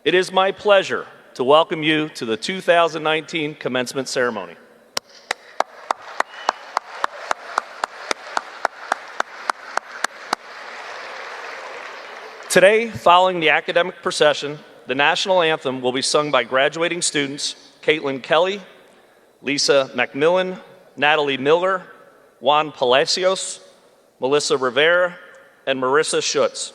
It is my pleasure to welcome you to the 2019 commencement ceremony. Today, following the academic procession, the national anthem will be sung by graduating students Caitlin Kelly, Lisa McMillan, Natalie Miller, Juan Palacios, Melissa Rivera, and Marissa Schutz.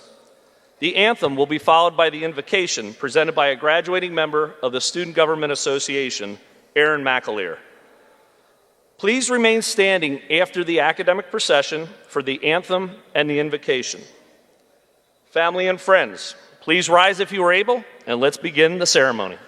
The anthem will be followed by the invocation presented by a graduating member of the Student Government Association, Aaron McAleer. Please remain standing after the academic procession for the anthem and the invocation. Family and friends, please rise if you are able, and let's begin the ceremony.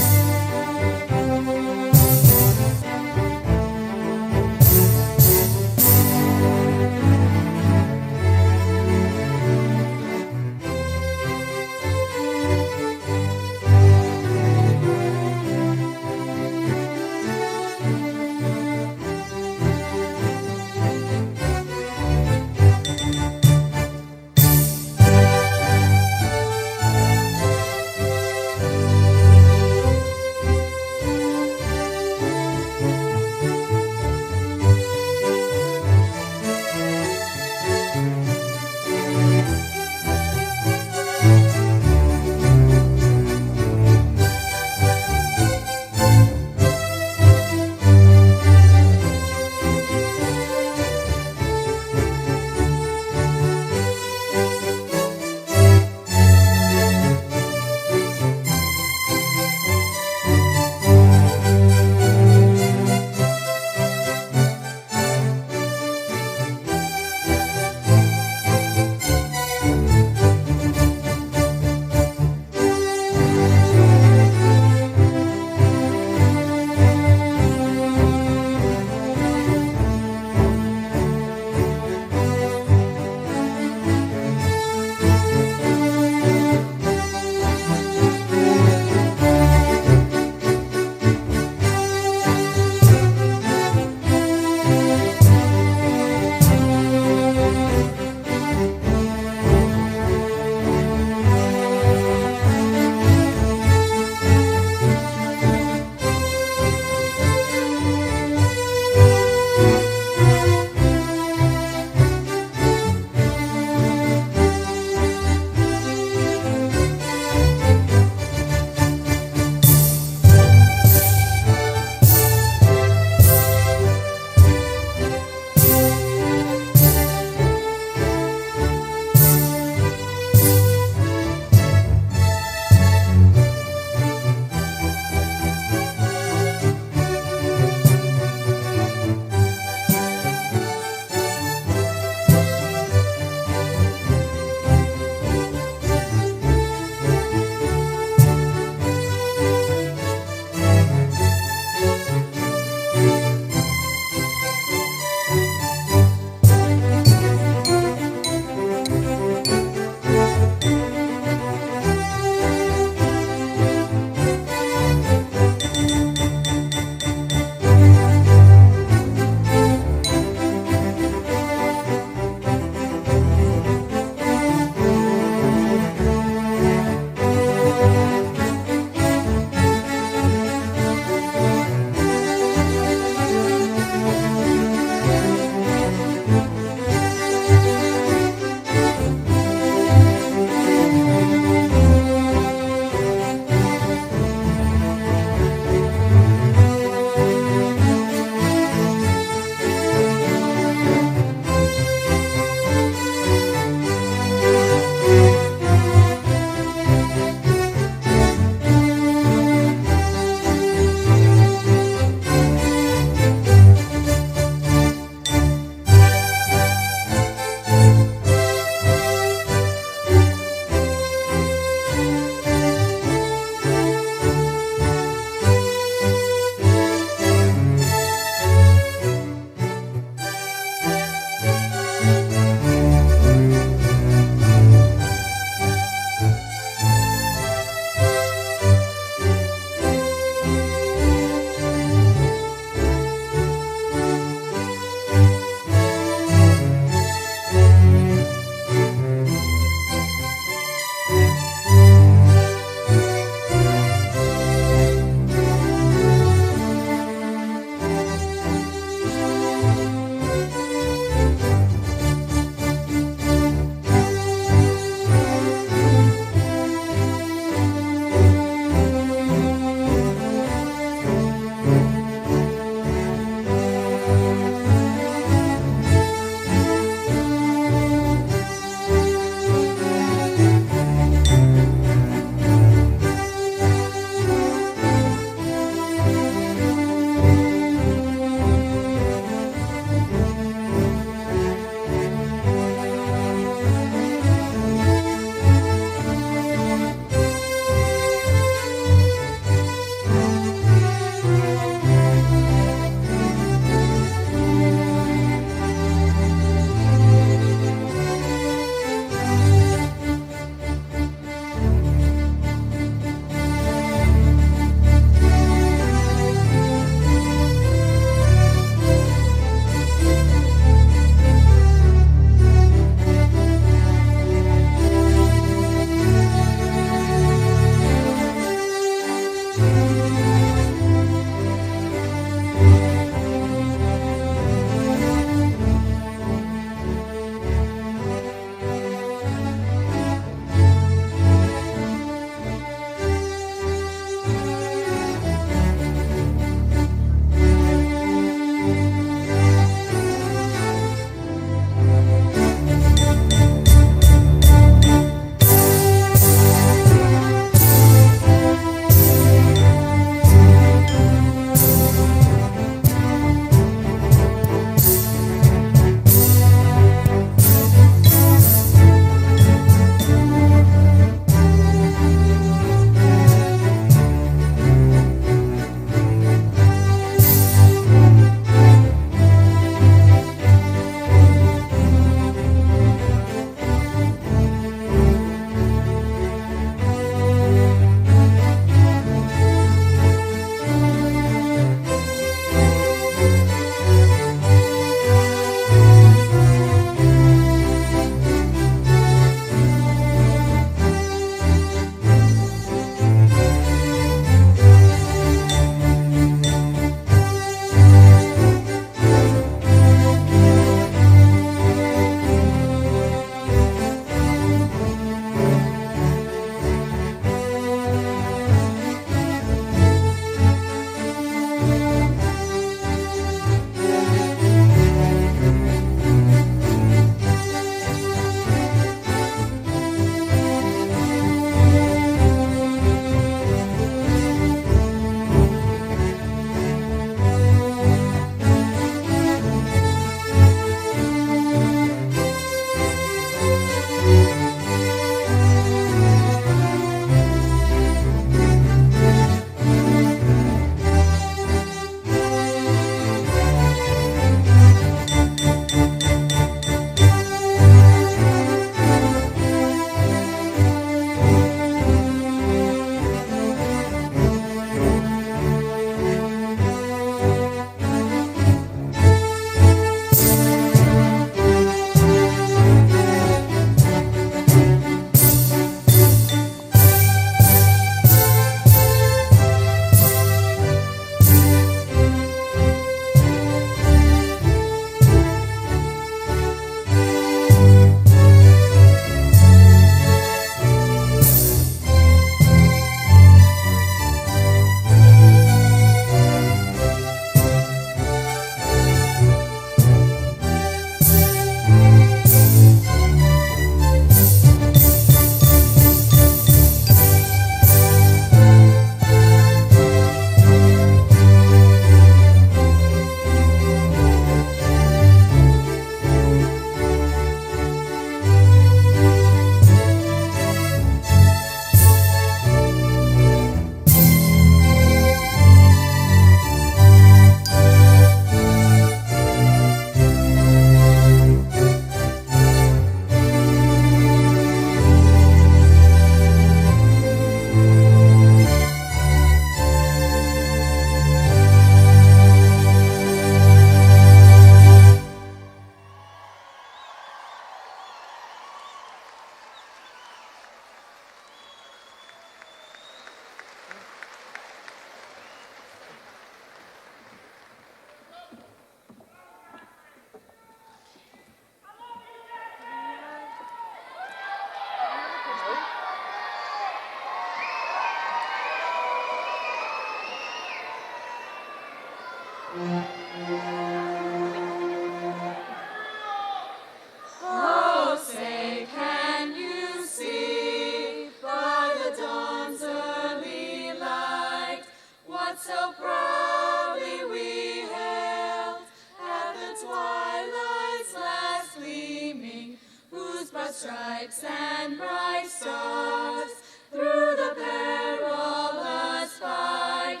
stripes and bright stars, through the perilous fight,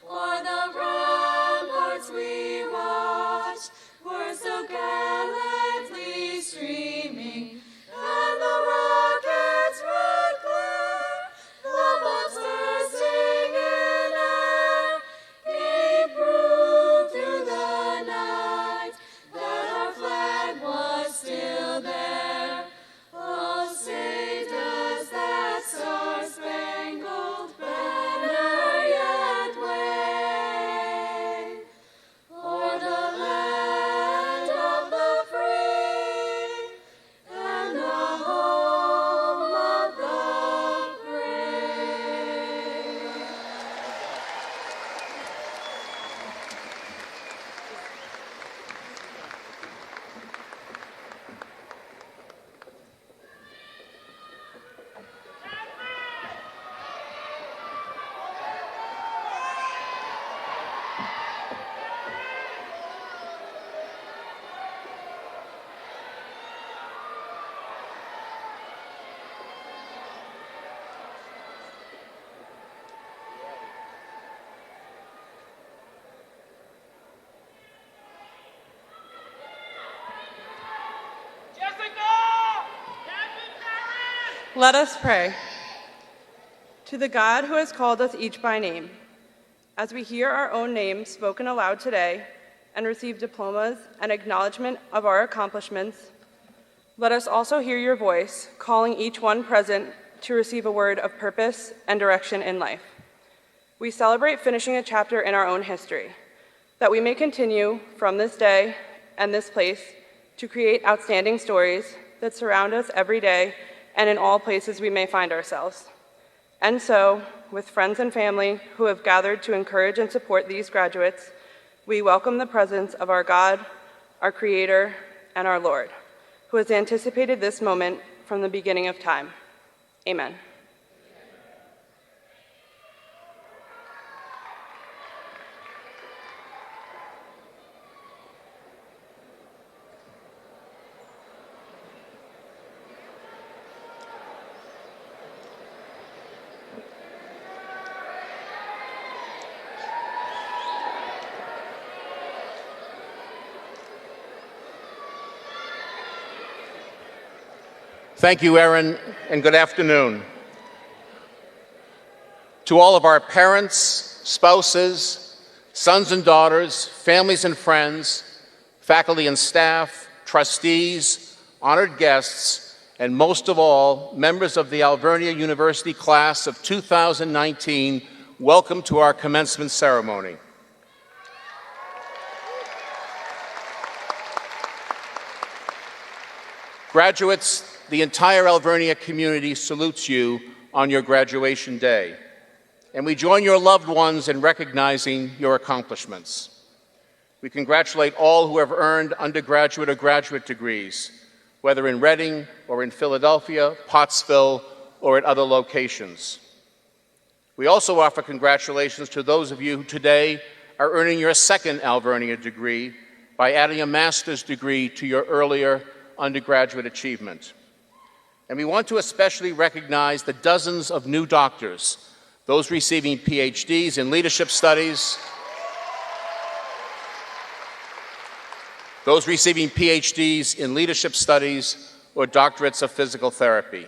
o'er the ramparts we watched, were so gallantly streaming, and the rocket's red glare, the bombs bursting in air, gave proof through the night that our flag was still there. Oh, say does that star-spangled banner yet wave o'er the land of the free and the home of the brave? Let us pray. To the God who has called us each by name, as we hear our own names spoken aloud today and receive diplomas and acknowledgement of our accomplishments, let us also hear your voice calling each one present to receive a word of purpose and direction in life. We celebrate finishing a chapter in our own history, that we may continue from this day and this place to create outstanding stories that surround us every day and in all places we may find ourselves. And so, with friends and family who have gathered to encourage and support these graduates, we welcome the presence of our God, our Creator, and our Lord, who has anticipated this moment from the beginning of time. Amen. Thank you, Erin, and good afternoon. To all of our parents, spouses, sons and daughters, families and friends, faculty and staff, trustees, honored guests, and most of all, members of the Alvernia University class of 2019, welcome to our commencement ceremony. Graduates, the entire Alvernia community salutes you on your graduation day, and we join your loved ones in recognizing your accomplishments. We congratulate all who have earned undergraduate or graduate degrees, whether in Reading or in Philadelphia, Pottsville, or at other locations. We also offer congratulations to those of you who today are earning your second Alvernia degree by adding a master's degree to your earlier undergraduate achievement. And we want to especially recognize the dozens of new doctors, those receiving PhDs in leadership studies, those receiving PhDs in leadership studies or doctorates of physical therapy.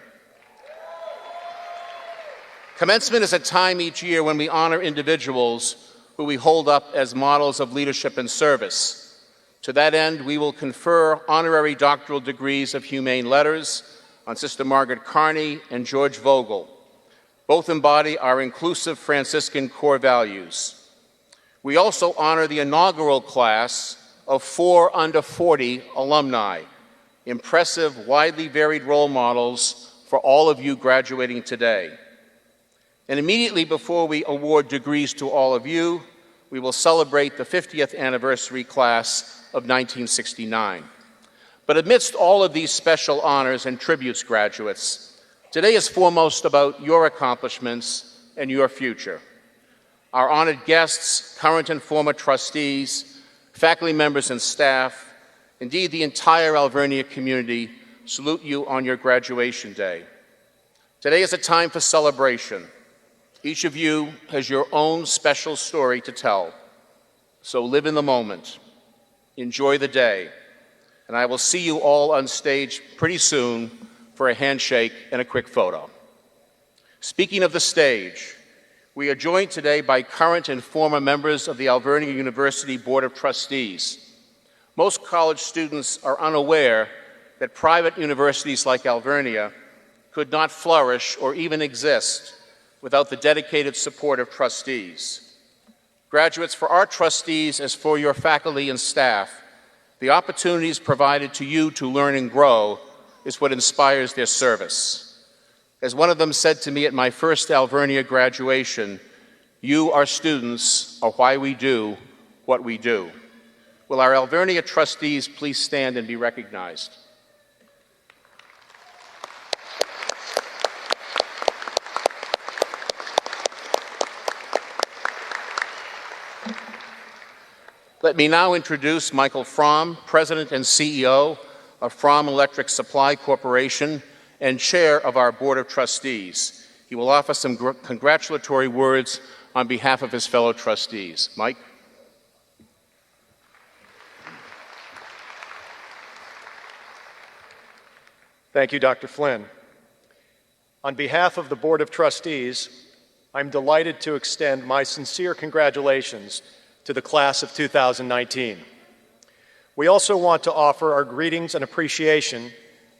Commencement is a time each year when we honor individuals who we hold up as models of leadership and service. To that end, we will confer honorary doctoral degrees of humane letters on Sister Margaret Carney and George Vogel. Both embody our inclusive Franciscan core values. We also honor the inaugural class of 4 under 40 alumni, impressive, widely varied role models for all of you graduating today. And immediately before we award degrees to all of you, we will celebrate the 50th anniversary class of 1969. But amidst all of these special honors and tributes, graduates, today is foremost about your accomplishments and your future. Our honored guests, current and former trustees, faculty members and staff, indeed the entire Alvernia community, salute you on your graduation day. Today is a time for celebration. Each of you has your own special story to tell. So live in the moment. Enjoy the day. And I will see you all on stage pretty soon for a handshake and a quick photo. Speaking of the stage, we are joined today by current and former members of the Alvernia University Board of Trustees. Most college students are unaware that private universities like Alvernia could not flourish or even exist without the dedicated support of trustees. Graduates, for our trustees as for your faculty and staff, the opportunities provided to you to learn and grow is what inspires their service. As one of them said to me at my first Alvernia graduation, "You, our students, are why we do what we do." Will our Alvernia trustees please stand and be recognized? Let me now introduce Michael Fromm, President and CEO of Fromm Electric Supply Corporation and Chair of our Board of Trustees. He will offer some congratulatory words on behalf of his fellow trustees. Mike? Thank you, Dr. Flynn. On behalf of the Board of Trustees, I'm delighted to extend my sincere congratulations to the class of 2019. We also want to offer our greetings and appreciation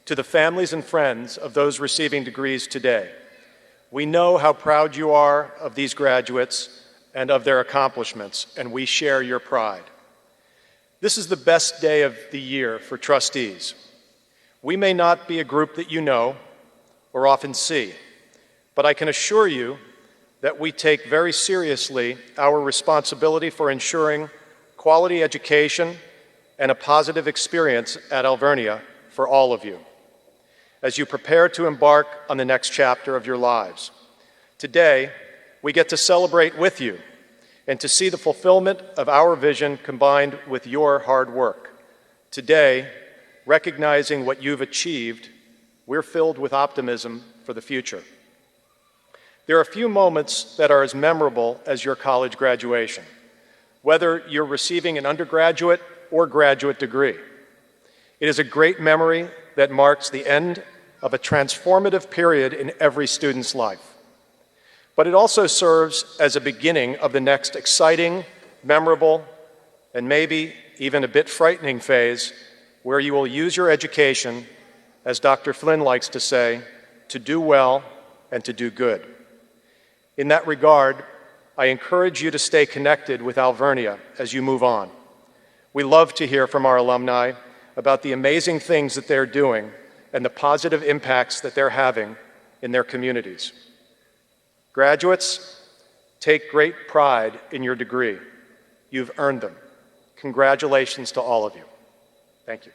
to the families and friends of those receiving degrees today. We know how proud you are of these graduates and of their accomplishments, and we share your pride. This is the best day of the year for trustees. We may not be a group that you know or often see, but I can assure you that we take very seriously our responsibility for ensuring quality education and a positive experience at Alvernia for all of you as you prepare to embark on the next chapter of your lives. Today, we get to celebrate with you and to see the fulfillment of our vision combined with your hard work. Today, recognizing what you've achieved, we're filled with optimism for the future. There are a few moments that are as memorable as your college graduation, whether you're receiving an undergraduate or graduate degree. It is a great memory that marks the end of a transformative period in every student's life. But it also serves as a beginning of the next exciting, memorable, and maybe even a bit frightening phase where you will use your education, as Dr. Flynn likes to say, to do well and to do good. In that regard, I encourage you to stay connected with Alvernia as you move on. We love to hear from our alumni about the amazing things that they're doing and the positive impacts that they're having in their communities. Graduates, take great pride in your degree. You've earned them. Congratulations to all of you. Thank you.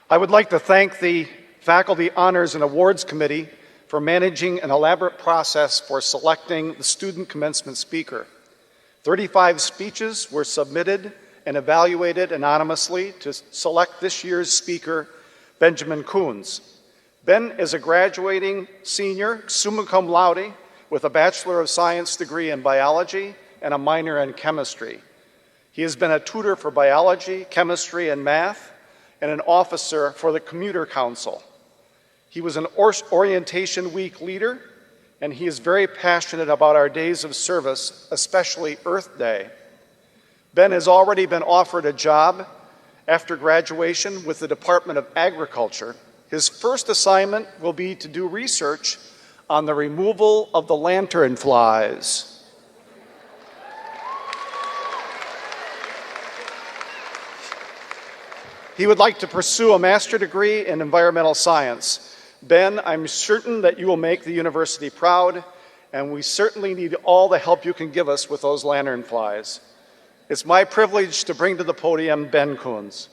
I would like to thank the Faculty Honors and Awards Committee for managing an elaborate process for selecting the student commencement speaker. 35 speeches were submitted and evaluated anonymously to select this year's speaker, Benjamin Coons. Ben is a graduating senior, summa cum laude, with a Bachelor of Science degree in biology and a minor in chemistry. He has been a tutor for biology, chemistry, and math, and an officer for the Commuter Council. He was an orientation week leader, and he is very passionate about our days of service, especially Earth Day. Ben has already been offered a job after graduation with the Department of Agriculture. His first assignment will be to do research on the removal of the lanternflies. He would like to pursue a master's degree in environmental science. Ben, I'm certain that you will make the university proud, and we certainly need all the help you can give us with those lanternflies. It's my privilege to bring to the podium Ben Coons.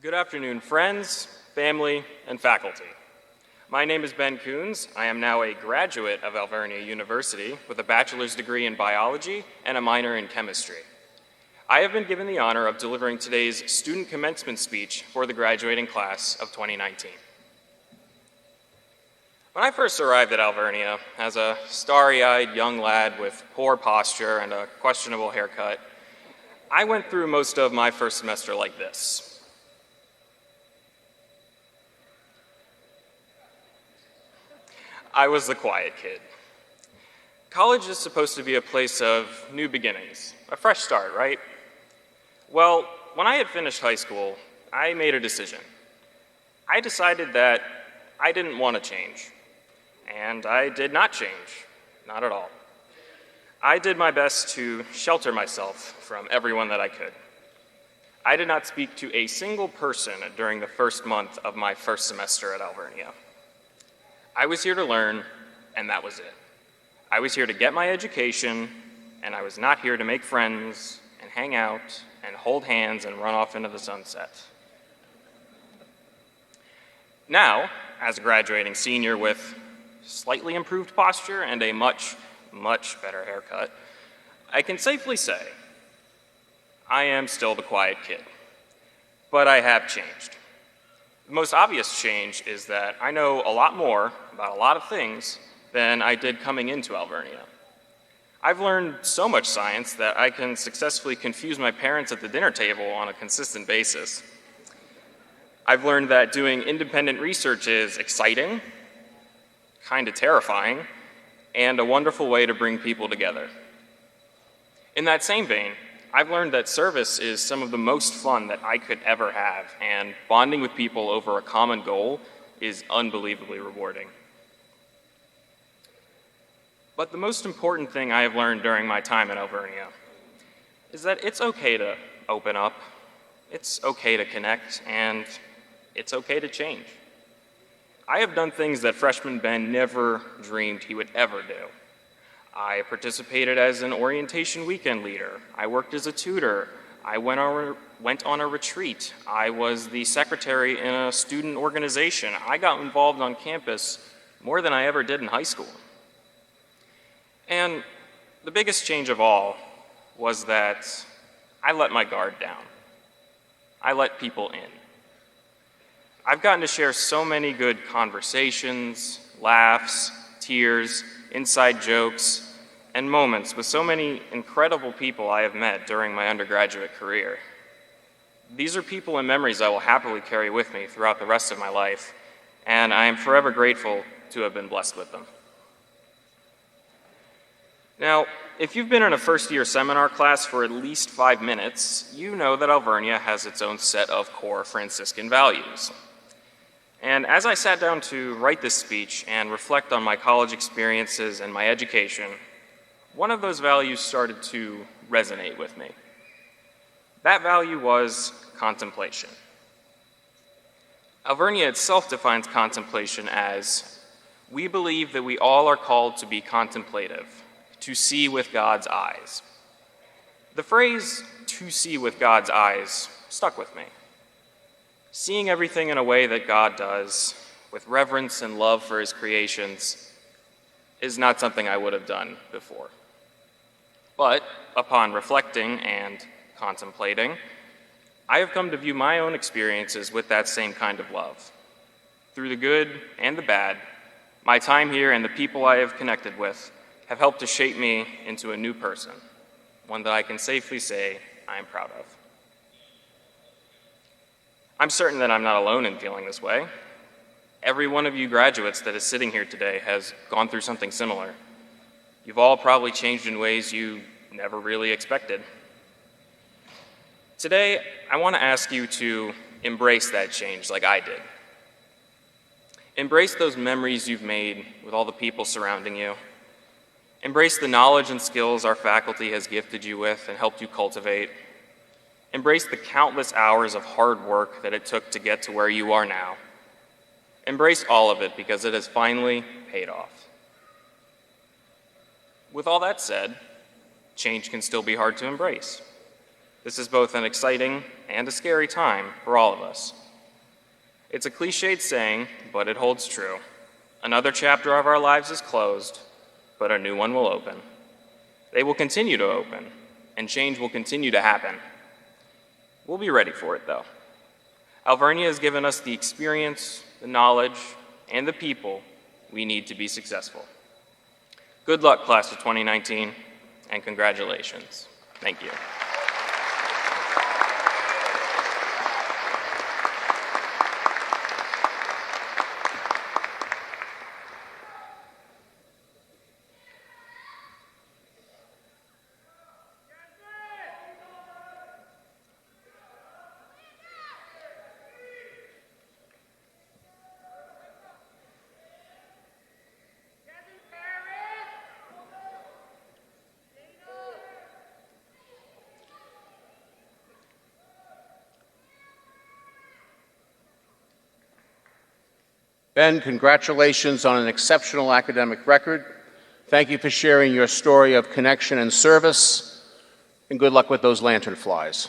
Good afternoon, friends, family, and faculty. My name is Ben Coons. I am now a graduate of Alvernia University with a bachelor's degree in biology and a minor in chemistry. I have been given the honor of delivering today's student commencement speech for the graduating class of 2019. When I first arrived at Alvernia as a starry-eyed young lad with poor posture and a questionable haircut, I went through most of my first semester like this. I was the quiet kid. College is supposed to be a place of new beginnings, a fresh start, right? Well, when I had finished high school, I made a decision. I decided that I didn't want to change, and I did not change, not at all. I did my best to shelter myself from everyone that I could. I did not speak to a single person during the first month of my first semester at Alvernia. I was here to learn, and that was it. I was here to get my education, and I was not here to make friends and hang out and hold hands and run off into the sunset. Now, as a graduating senior with slightly improved posture and a much, much better haircut, I can safely say I am still the quiet kid, but I have changed. The most obvious change is that I know a lot more about a lot of things than I did coming into Alvernia. I've learned so much science that I can successfully confuse my parents at the dinner table on a consistent basis. I've learned that doing independent research is exciting, kind of terrifying, and a wonderful way to bring people together. In that same vein, I've learned that service is some of the most fun that I could ever have, and bonding with people over a common goal is unbelievably rewarding. But the most important thing I have learned during my time at Alvernia is that it's okay to open up, it's okay to connect, and it's okay to change. I have done things that freshman Ben never dreamed he would ever do. I participated as an orientation weekend leader. I worked as a tutor. I went on a retreat. I was the secretary in a student organization. I got involved on campus more than I ever did in high school. And the biggest change of all was that I let my guard down. I let people in. I've gotten to share so many good conversations, laughs, tears, inside jokes, and moments with so many incredible people I have met during my undergraduate career. These are people and memories I will happily carry with me throughout the rest of my life, and I am forever grateful to have been blessed with them. Now, if you've been in a first-year seminar class for at least 5 minutes, you know that Alvernia has its own set of core Franciscan values. And as I sat down to write this speech and reflect on my college experiences and my education, one of those values started to resonate with me. That value was contemplation. Alvernia itself defines contemplation as, we believe that we all are called to be contemplative, to see with God's eyes. The phrase, to see with God's eyes, stuck with me. Seeing everything in a way that God does, with reverence and love for his creations, is not something I would have done before. But upon reflecting and contemplating, I have come to view my own experiences with that same kind of love. Through the good and the bad, my time here and the people I have connected with have helped to shape me into a new person, one that I can safely say I am proud of. I'm certain that I'm not alone in feeling this way. Every one of you graduates that is sitting here today has gone through something similar. You've all probably changed in ways you never really expected. Today, I want to ask you to embrace that change like I did. Embrace those memories you've made with all the people surrounding you. Embrace the knowledge and skills our faculty has gifted you with and helped you cultivate. Embrace the countless hours of hard work that it took to get to where you are now. Embrace all of it because it has finally paid off. With all that said, change can still be hard to embrace. This is both an exciting and a scary time for all of us. It's a cliched saying, but it holds true. Another chapter of our lives is closed, but a new one will open. They will continue to open, and change will continue to happen. We'll be ready for it, though. Alvernia has given us the experience, the knowledge, and the people we need to be successful. Good luck, class of 2019, and congratulations. Thank you. Ben, congratulations on an exceptional academic record. Thank you for sharing your story of connection and service, and good luck with those lanternflies.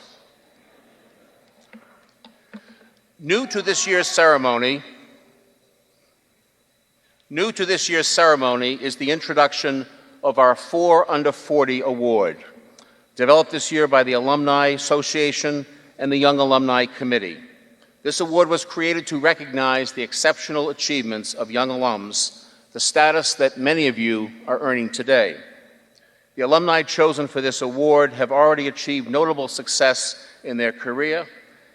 New to this year's ceremony is the introduction of our 4 Under 40 Award, developed this year by the Alumni Association and the Young Alumni Committee. This award was created to recognize the exceptional achievements of young alums, the status that many of you are earning today. The alumni chosen for this award have already achieved notable success in their career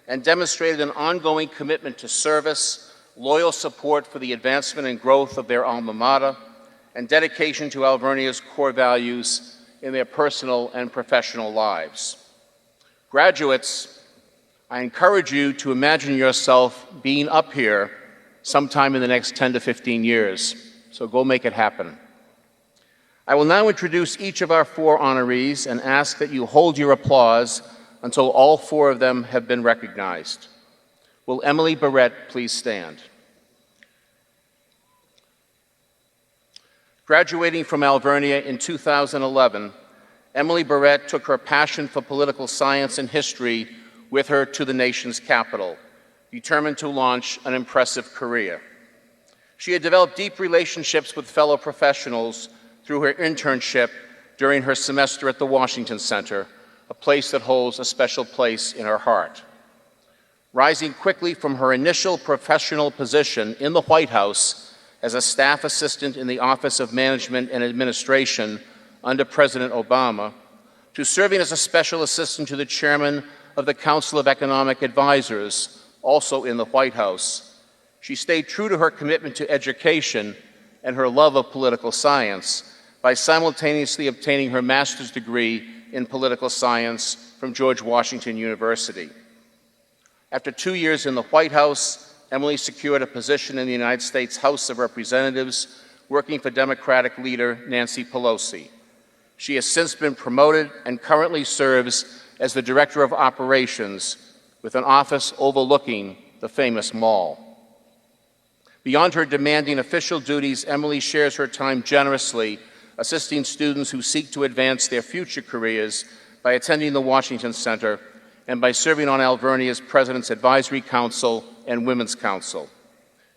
and demonstrated an ongoing commitment to service, loyal support for the advancement and growth of their alma mater, and dedication to Alvernia's core values in their personal and professional lives. Graduates, I encourage you to imagine yourself being up here sometime in the next 10 to 15 years, so go make it happen. I will now introduce each of our 4 honorees and ask that you hold your applause until all 4 of them have been recognized. Will Emily Barrett please stand? Graduating from Alvernia in 2011, Emily Barrett took her passion for political science and history with her to the nation's capital, determined to launch an impressive career. She had developed deep relationships with fellow professionals through her internship during her semester at the Washington Center, a place that holds a special place in her heart. Rising quickly from her initial professional position in the White House as a staff assistant in the Office of Management and Administration under President Obama, to serving as a special assistant to the chairman of the Council of Economic Advisors, also in the White House, she stayed true to her commitment to education and her love of political science by simultaneously obtaining her master's degree in political science from George Washington University. After 2 years in the White House, Emily secured a position in the United States House of Representatives, working for Democratic leader Nancy Pelosi. She has since been promoted and currently serves as the Director of Operations with an office overlooking the famous mall. Beyond her demanding official duties, Emily shares her time generously, assisting students who seek to advance their future careers by attending the Washington Center and by serving on Alvernia's President's Advisory Council and Women's Council.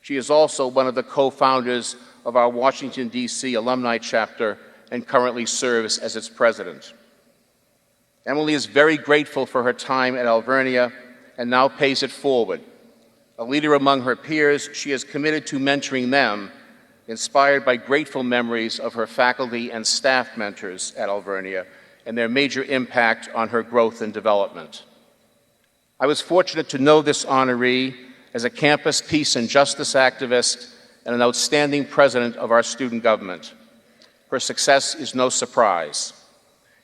She is also one of the co-founders of our Washington, D.C. alumni chapter and currently serves as its president. Emily is very grateful for her time at Alvernia and now pays it forward. A leader among her peers, she is committed to mentoring them, inspired by grateful memories of her faculty and staff mentors at Alvernia and their major impact on her growth and development. I was fortunate to know this honoree as a campus peace and justice activist and an outstanding president of our student government. Her success is no surprise.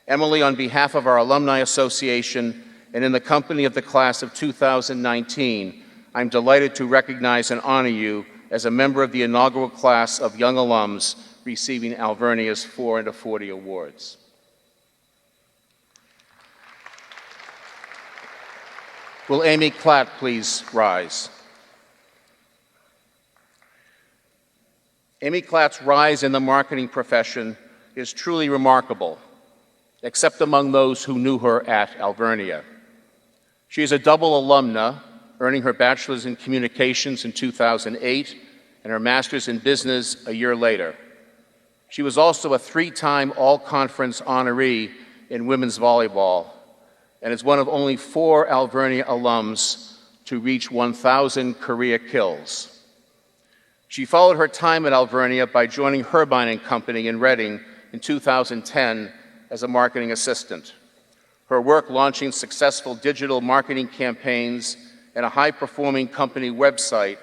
Emily, on behalf of our Alumni Association and in the company of the class of 2019, I'm delighted to recognize and honor you as a member of the inaugural class of young alums receiving Alvernia's 4 Under 40 Awards. Will Amy Klatt please rise? Amy Klatt's rise in the marketing profession is truly remarkable, except among those who knew her at Alvernia. She is a double alumna, earning her bachelor's in communications in 2008 and her master's in business a year later. She was also a 3-time all-conference honoree in women's volleyball and is one of only 4 Alvernia alums to reach 1,000 career kills. She followed her time at Alvernia by joining Herbine & Company in Reading in 2010 as a marketing assistant. Her work launching successful digital marketing campaigns and a high-performing company website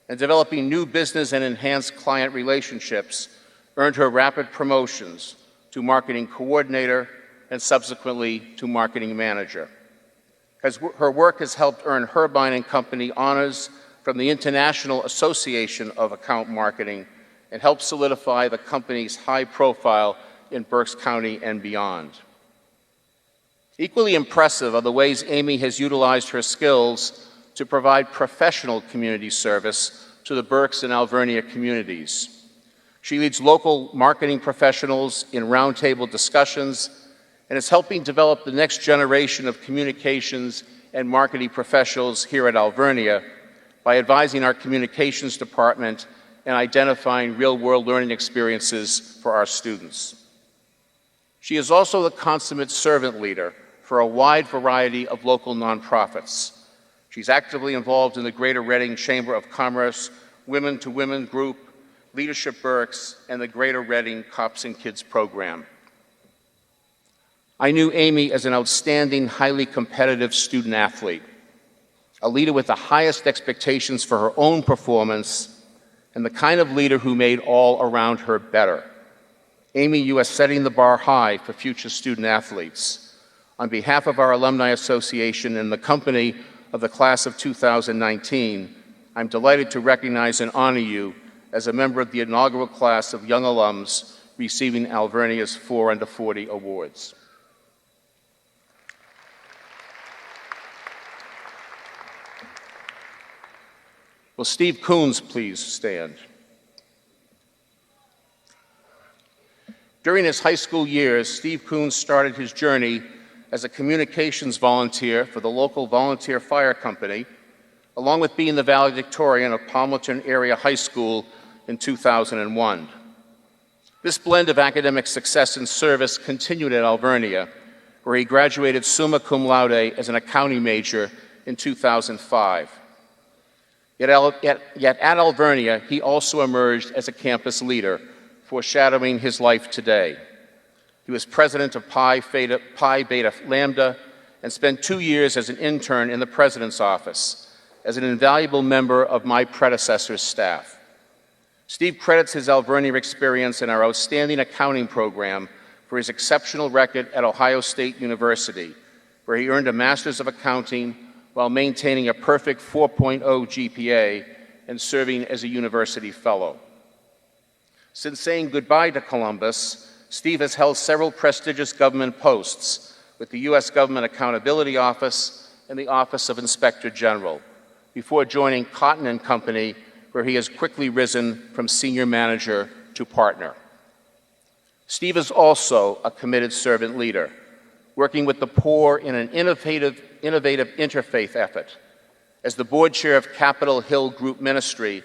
and developing new business and enhanced client relationships earned her rapid promotions to marketing coordinator and subsequently to marketing manager. Her work has helped earn Herbine & Company honors from the International Association of Account Marketing and helped solidify the company's high profile in Berks County and beyond. Equally impressive are the ways Amy has utilized her skills to provide professional community service to the Berks and Alvernia communities. She leads local marketing professionals in roundtable discussions and is helping develop the next generation of communications and marketing professionals here at Alvernia by advising our communications department and identifying real-world learning experiences for our students. She is also the consummate servant leader for a wide variety of local nonprofits. She's actively involved in the Greater Reading Chamber of Commerce, Women to Women Group, Leadership Berks, and the Greater Reading Cops and Kids program. I knew Amy as an outstanding, highly competitive student athlete, a leader with the highest expectations for her own performance, and the kind of leader who made all around her better. Amy, you are setting the bar high for future student athletes. On behalf of our Alumni Association and the company of the class of 2019, I'm delighted to recognize and honor you as a member of the inaugural class of young alums receiving Alvernia's 4 Under 40 awards. Will Steve Coons please stand? During his high school years, Steve Coons started his journey as a communications volunteer for the local volunteer fire company, along with being the valedictorian of Palmerton Area High School in 2001. This blend of academic success and service continued at Alvernia, where he graduated summa cum laude as an accounting major in 2005. Yet at Alvernia, he also emerged as a campus leader, foreshadowing his life today. He was president of Pi Beta Lambda and spent 2 years as an intern in the president's office, as an invaluable member of my predecessor's staff. Steve credits his Alvernia experience in our outstanding accounting program for his exceptional record at Ohio State University, where he earned a Master's of Accounting while maintaining a perfect 4.0 GPA and serving as a university fellow. Since saying goodbye to Columbus, Steve has held several prestigious government posts with the U.S. Government Accountability Office and the Office of Inspector General, before joining Cotton & Company, where he has quickly risen from senior manager to partner. Steve is also a committed servant leader, working with the poor in an innovative interfaith effort. As the board chair of Capitol Hill Group Ministry,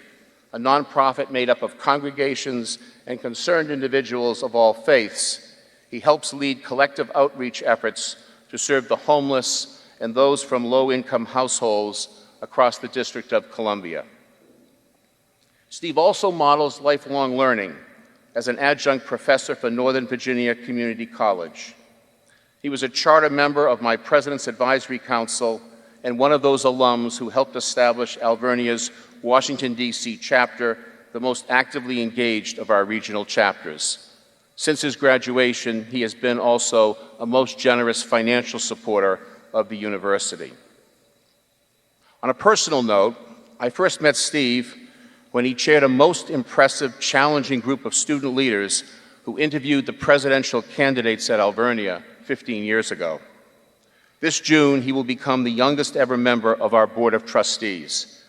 a nonprofit made up of congregations and concerned individuals of all faiths, he helps lead collective outreach efforts to serve the homeless and those from low-income households across the District of Columbia. Steve also models lifelong learning as an adjunct professor for Northern Virginia Community College. He was a charter member of my President's Advisory Council and one of those alums who helped establish Alvernia's Washington, D.C. chapter, the most actively engaged of our regional chapters. Since his graduation, he has been also a most generous financial supporter of the university. On a personal note, I first met Steve when he chaired a most impressive, challenging group of student leaders who interviewed the presidential candidates at Alvernia 15 years ago. This June, he will become the youngest ever member of our Board of Trustees.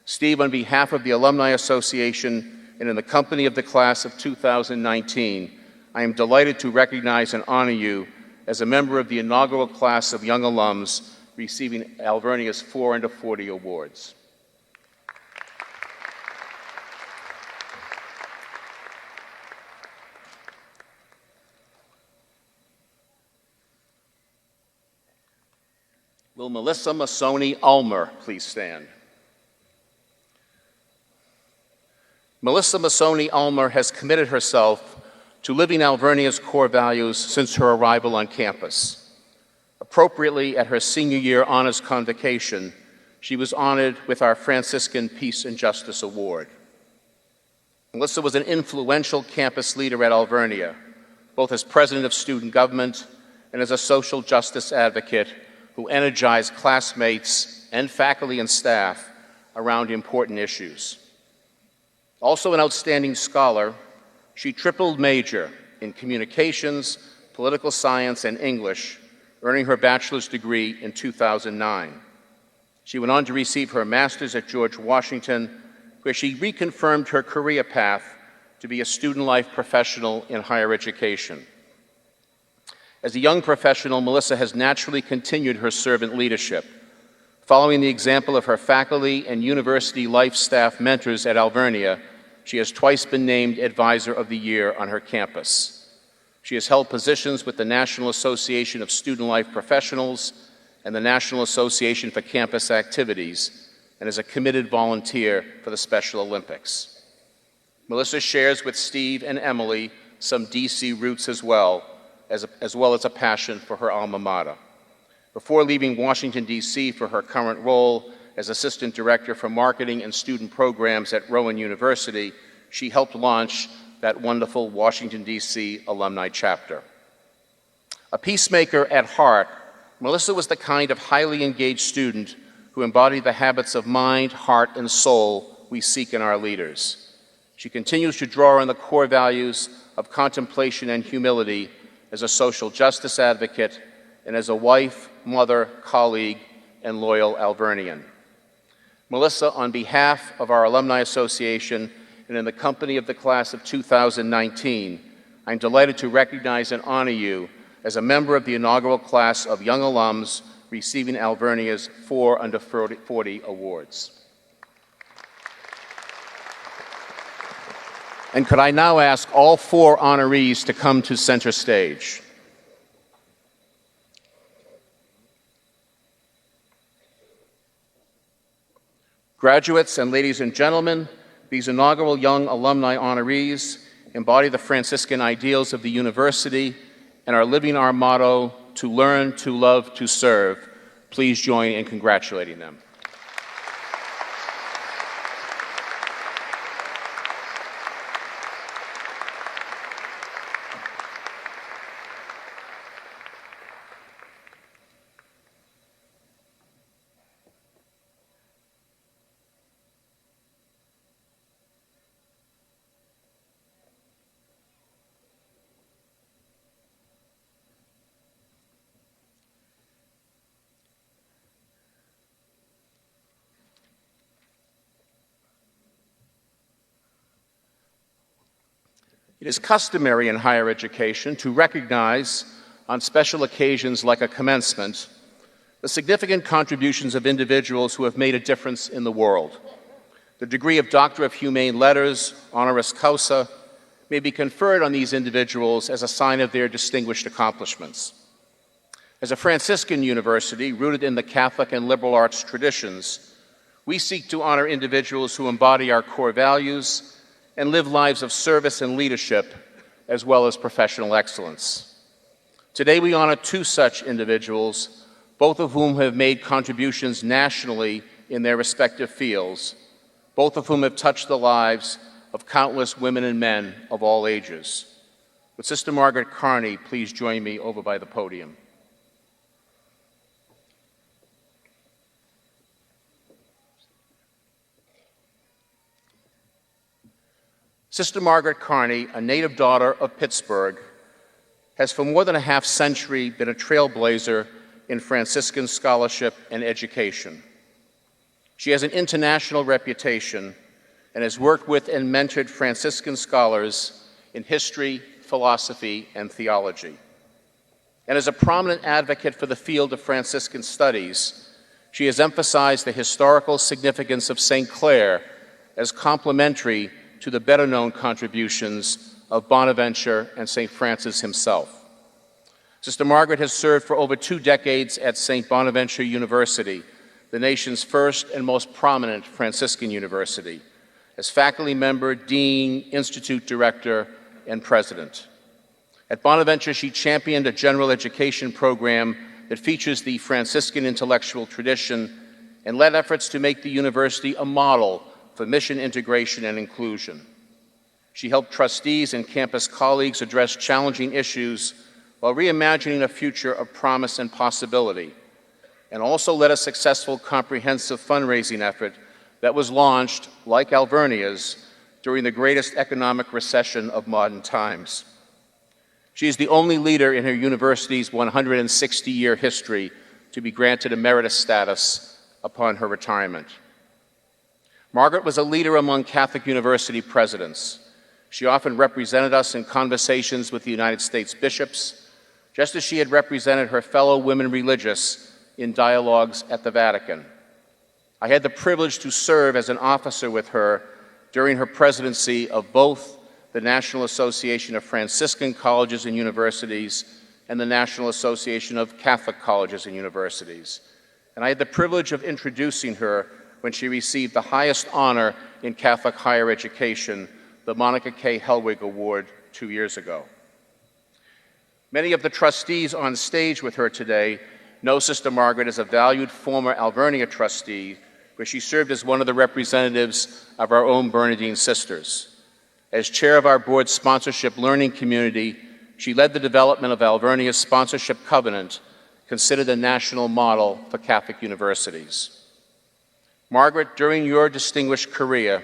Steve, on behalf of the Alumni Association and in the company of the class of 2019, I am delighted to recognize and honor you as a member of the inaugural class of young alums receiving Alvernia's 4 Under 40 awards. Will Melissa Masoni Ulmer please stand? Melissa Masoni Ulmer has committed herself to living Alvernia's core values since her arrival on campus. Appropriately, at her senior year honors convocation, she was honored with our Franciscan Peace and Justice Award. Melissa was an influential campus leader at Alvernia, both as president of student government and as a social justice advocate who energized classmates and faculty and staff around important issues. Also an outstanding scholar, she tripled major in communications, political science, and English, earning her bachelor's degree in 2009. She went on to receive her master's at George Washington, where she reconfirmed her career path to be a student life professional in higher education. As a young professional, Melissa has naturally continued her servant leadership. Following the example of her faculty and university life staff mentors at Alvernia, she has twice been named Advisor of the Year on her campus. She has held positions with the National Association of Student Life Professionals and the National Association for Campus Activities, and is a committed volunteer for the Special Olympics. Melissa shares with Steve and Emily some DC roots as well as a passion for her alma mater. Before leaving Washington, D.C. for her current role as Assistant Director for Marketing and Student Programs at Rowan University, she helped launch that wonderful Washington, D.C. alumni chapter. A peacemaker at heart, Melissa was the kind of highly engaged student who embodied the habits of mind, heart, and soul we seek in our leaders. She continues to draw on the core values of contemplation and humility as a social justice advocate and as a wife, mother, colleague, and loyal Alvernian. Melissa, on behalf of our Alumni Association and in the company of the class of 2019, I'm delighted to recognize and honor you as a member of the inaugural class of young alums receiving Alvernia's 4 Under 40 awards. And could I now ask all 4 honorees to come to center stage? Graduates and ladies and gentlemen, these inaugural young alumni honorees embody the Franciscan ideals of the university and are living our motto, to learn, to love, to serve. Please join in congratulating them. It is customary in higher education to recognize, on special occasions like a commencement, the significant contributions of individuals who have made a difference in the world. The degree of Doctor of Humane Letters, honoris causa, may be conferred on these individuals as a sign of their distinguished accomplishments. As a Franciscan university rooted in the Catholic and liberal arts traditions, we seek to honor individuals who embody our core values and live lives of service and leadership, as well as professional excellence. Today we honor 2 such individuals, both of whom have made contributions nationally in their respective fields, both of whom have touched the lives of countless women and men of all ages. Would Sister Margaret Carney please join me over by the podium? Sister Margaret Carney, a native daughter of Pittsburgh, has for more than a half-century been a trailblazer in Franciscan scholarship and education. She has an international reputation and has worked with and mentored Franciscan scholars in history, philosophy, and theology. And as a prominent advocate for the field of Franciscan studies, she has emphasized the historical significance of St. Clare as complementary to the better-known contributions of Bonaventure and St. Francis himself. Sister Margaret has served for over 2 decades at St. Bonaventure University, the nation's first and most prominent Franciscan university, as faculty member, dean, institute director, and president. At Bonaventure, she championed a general education program that features the Franciscan intellectual tradition and led efforts to make the university a model for mission integration and inclusion. She helped trustees and campus colleagues address challenging issues while reimagining a future of promise and possibility, and also led a successful comprehensive fundraising effort that was launched, like Alvernia's, during the greatest economic recession of modern times. She is the only leader in her university's 160-year history to be granted emeritus status upon her retirement. Margaret was a leader among Catholic university presidents. She often represented us in conversations with the United States bishops, just as she had represented her fellow women religious in dialogues at the Vatican. I had the privilege to serve as an officer with her during her presidency of both the National Association of Franciscan Colleges and Universities and the National Association of Catholic Colleges and Universities. And I had the privilege of introducing her when she received the highest honor in Catholic higher education, the Monica K. Hellwig Award 2 years ago. Many of the trustees on stage with her today know Sister Margaret as a valued former Alvernia trustee, where she served as one of the representatives of our own Bernardine Sisters. As chair of our board's sponsorship learning community, she led the development of Alvernia's sponsorship covenant, considered a national model for Catholic universities. Margaret, during your distinguished career,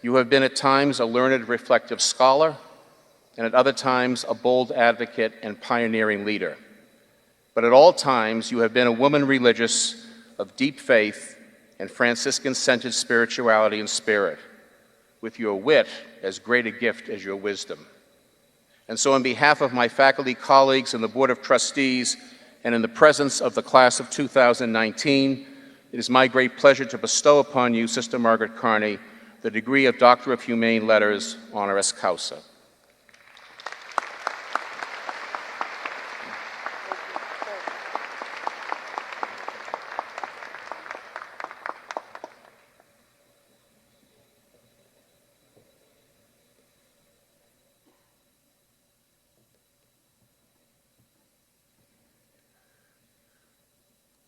you have been at times a learned, reflective scholar, and at other times a bold advocate and pioneering leader. But at all times, you have been a woman religious of deep faith and Franciscan-centered spirituality and spirit, with your wit as great a gift as your wisdom. And so on behalf of my faculty colleagues and the Board of Trustees, and in the presence of the class of 2019, it is my great pleasure to bestow upon you, Sister Margaret Carney, the degree of Doctor of Humane Letters, honoris causa.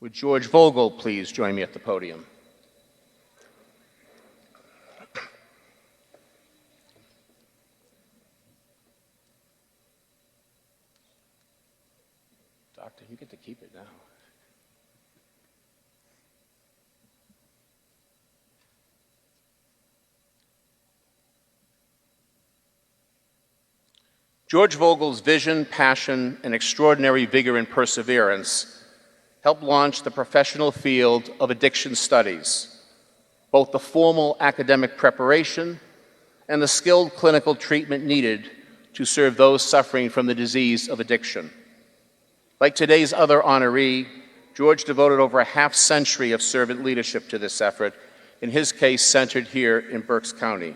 Would George Vogel please join me at the podium? Doctor, you get to keep it now. George Vogel's vision, passion, and extraordinary vigor and perseverance helped launch the professional field of addiction studies, both the formal academic preparation and the skilled clinical treatment needed to serve those suffering from the disease of addiction. Like today's other honoree, George devoted over a half-century of servant leadership to this effort, in his case centered here in Berks County.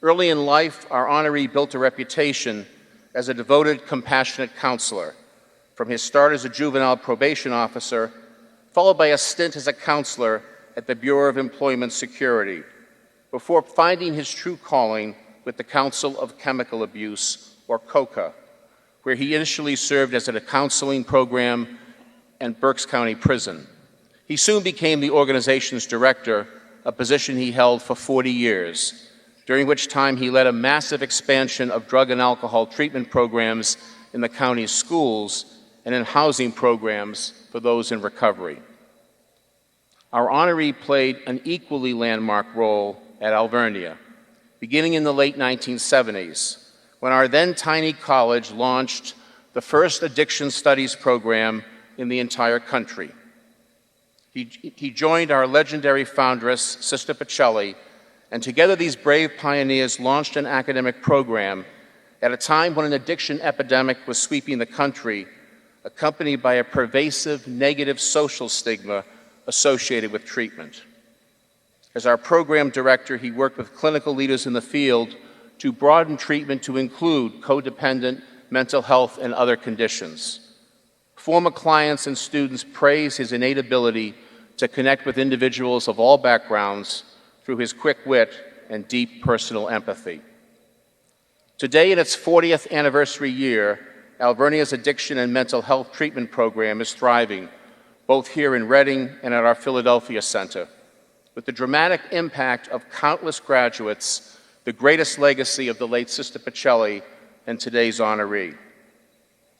Early in life, our honoree built a reputation as a devoted, compassionate counselor, from his start as a juvenile probation officer, followed by a stint as a counselor at the Bureau of Employment Security, before finding his true calling with the Council of Chemical Abuse, or COCA, where he initially served as a counseling program at Berks County Prison. He soon became the organization's director, a position he held for 40 years, during which time he led a massive expansion of drug and alcohol treatment programs in the county's schools and in housing programs for those in recovery. Our honoree played an equally landmark role at Alvernia, beginning in the late 1970s, when our then tiny college launched the first addiction studies program in the entire country. He joined our legendary foundress, Sister Pacelli, and together these brave pioneers launched an academic program at a time when an addiction epidemic was sweeping the country, accompanied by a pervasive negative social stigma associated with treatment. As our program director, he worked with clinical leaders in the field to broaden treatment to include codependent mental health and other conditions. Former clients and students praise his innate ability to connect with individuals of all backgrounds through his quick wit and deep personal empathy. Today, in its 40th anniversary year, Alvernia's addiction and mental health treatment program is thriving, both here in Reading and at our Philadelphia Center, with the dramatic impact of countless graduates, the greatest legacy of the late Sister Pacelli and today's honoree.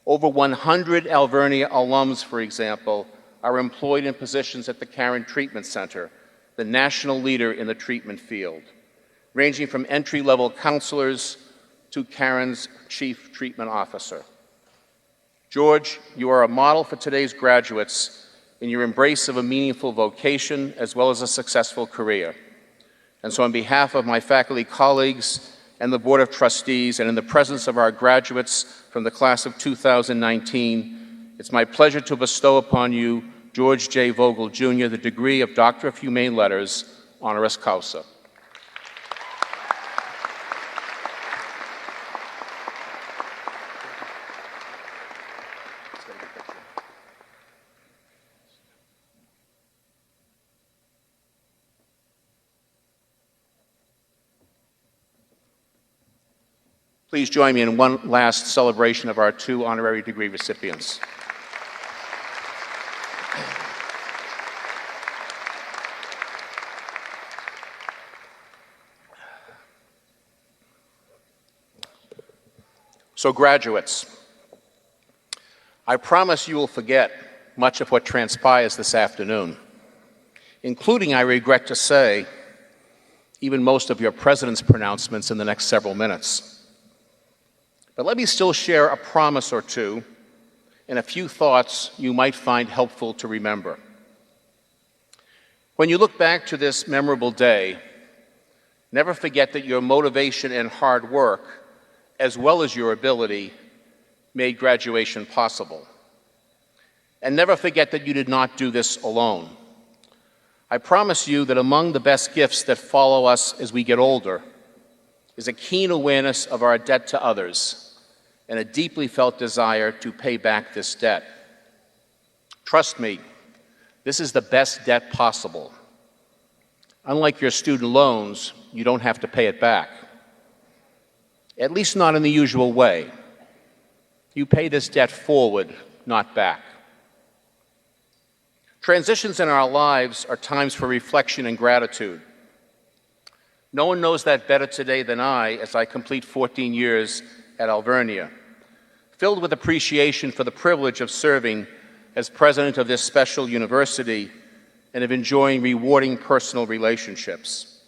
Over 100 Alvernia alums, for example, are employed in positions at the Karen Treatment Center, the national leader in the treatment field, ranging from entry-level counselors to Karen's chief treatment officer. George, you are a model for today's graduates in your embrace of a meaningful vocation as well as a successful career. And so on behalf of my faculty colleagues and the Board of Trustees, and in the presence of our graduates from the class of 2019, it's my pleasure to bestow upon you, George J. Vogel, Jr., the degree of Doctor of Humane Letters, honoris causa. Please join me in one last celebration of our two honorary degree recipients. So, graduates, I promise you will forget much of what transpires this afternoon, including, I regret to say, even most of your president's pronouncements in the next several minutes. But let me still share a promise or two and a few thoughts you might find helpful to remember. When you look back to this memorable day, never forget that your motivation and hard work, as well as your ability, made graduation possible. And never forget that you did not do this alone. I promise you that among the best gifts that follow us as we get older is a keen awareness of our debt to others and a deeply felt desire to pay back this debt. Trust me, this is the best debt possible. Unlike your student loans, you don't have to pay it back. At least not in the usual way. You pay this debt forward, not back. Transitions in our lives are times for reflection and gratitude. No one knows that better today than I as I complete 14 years at Alvernia, filled with appreciation for the privilege of serving as president of this special university and of enjoying rewarding personal relationships.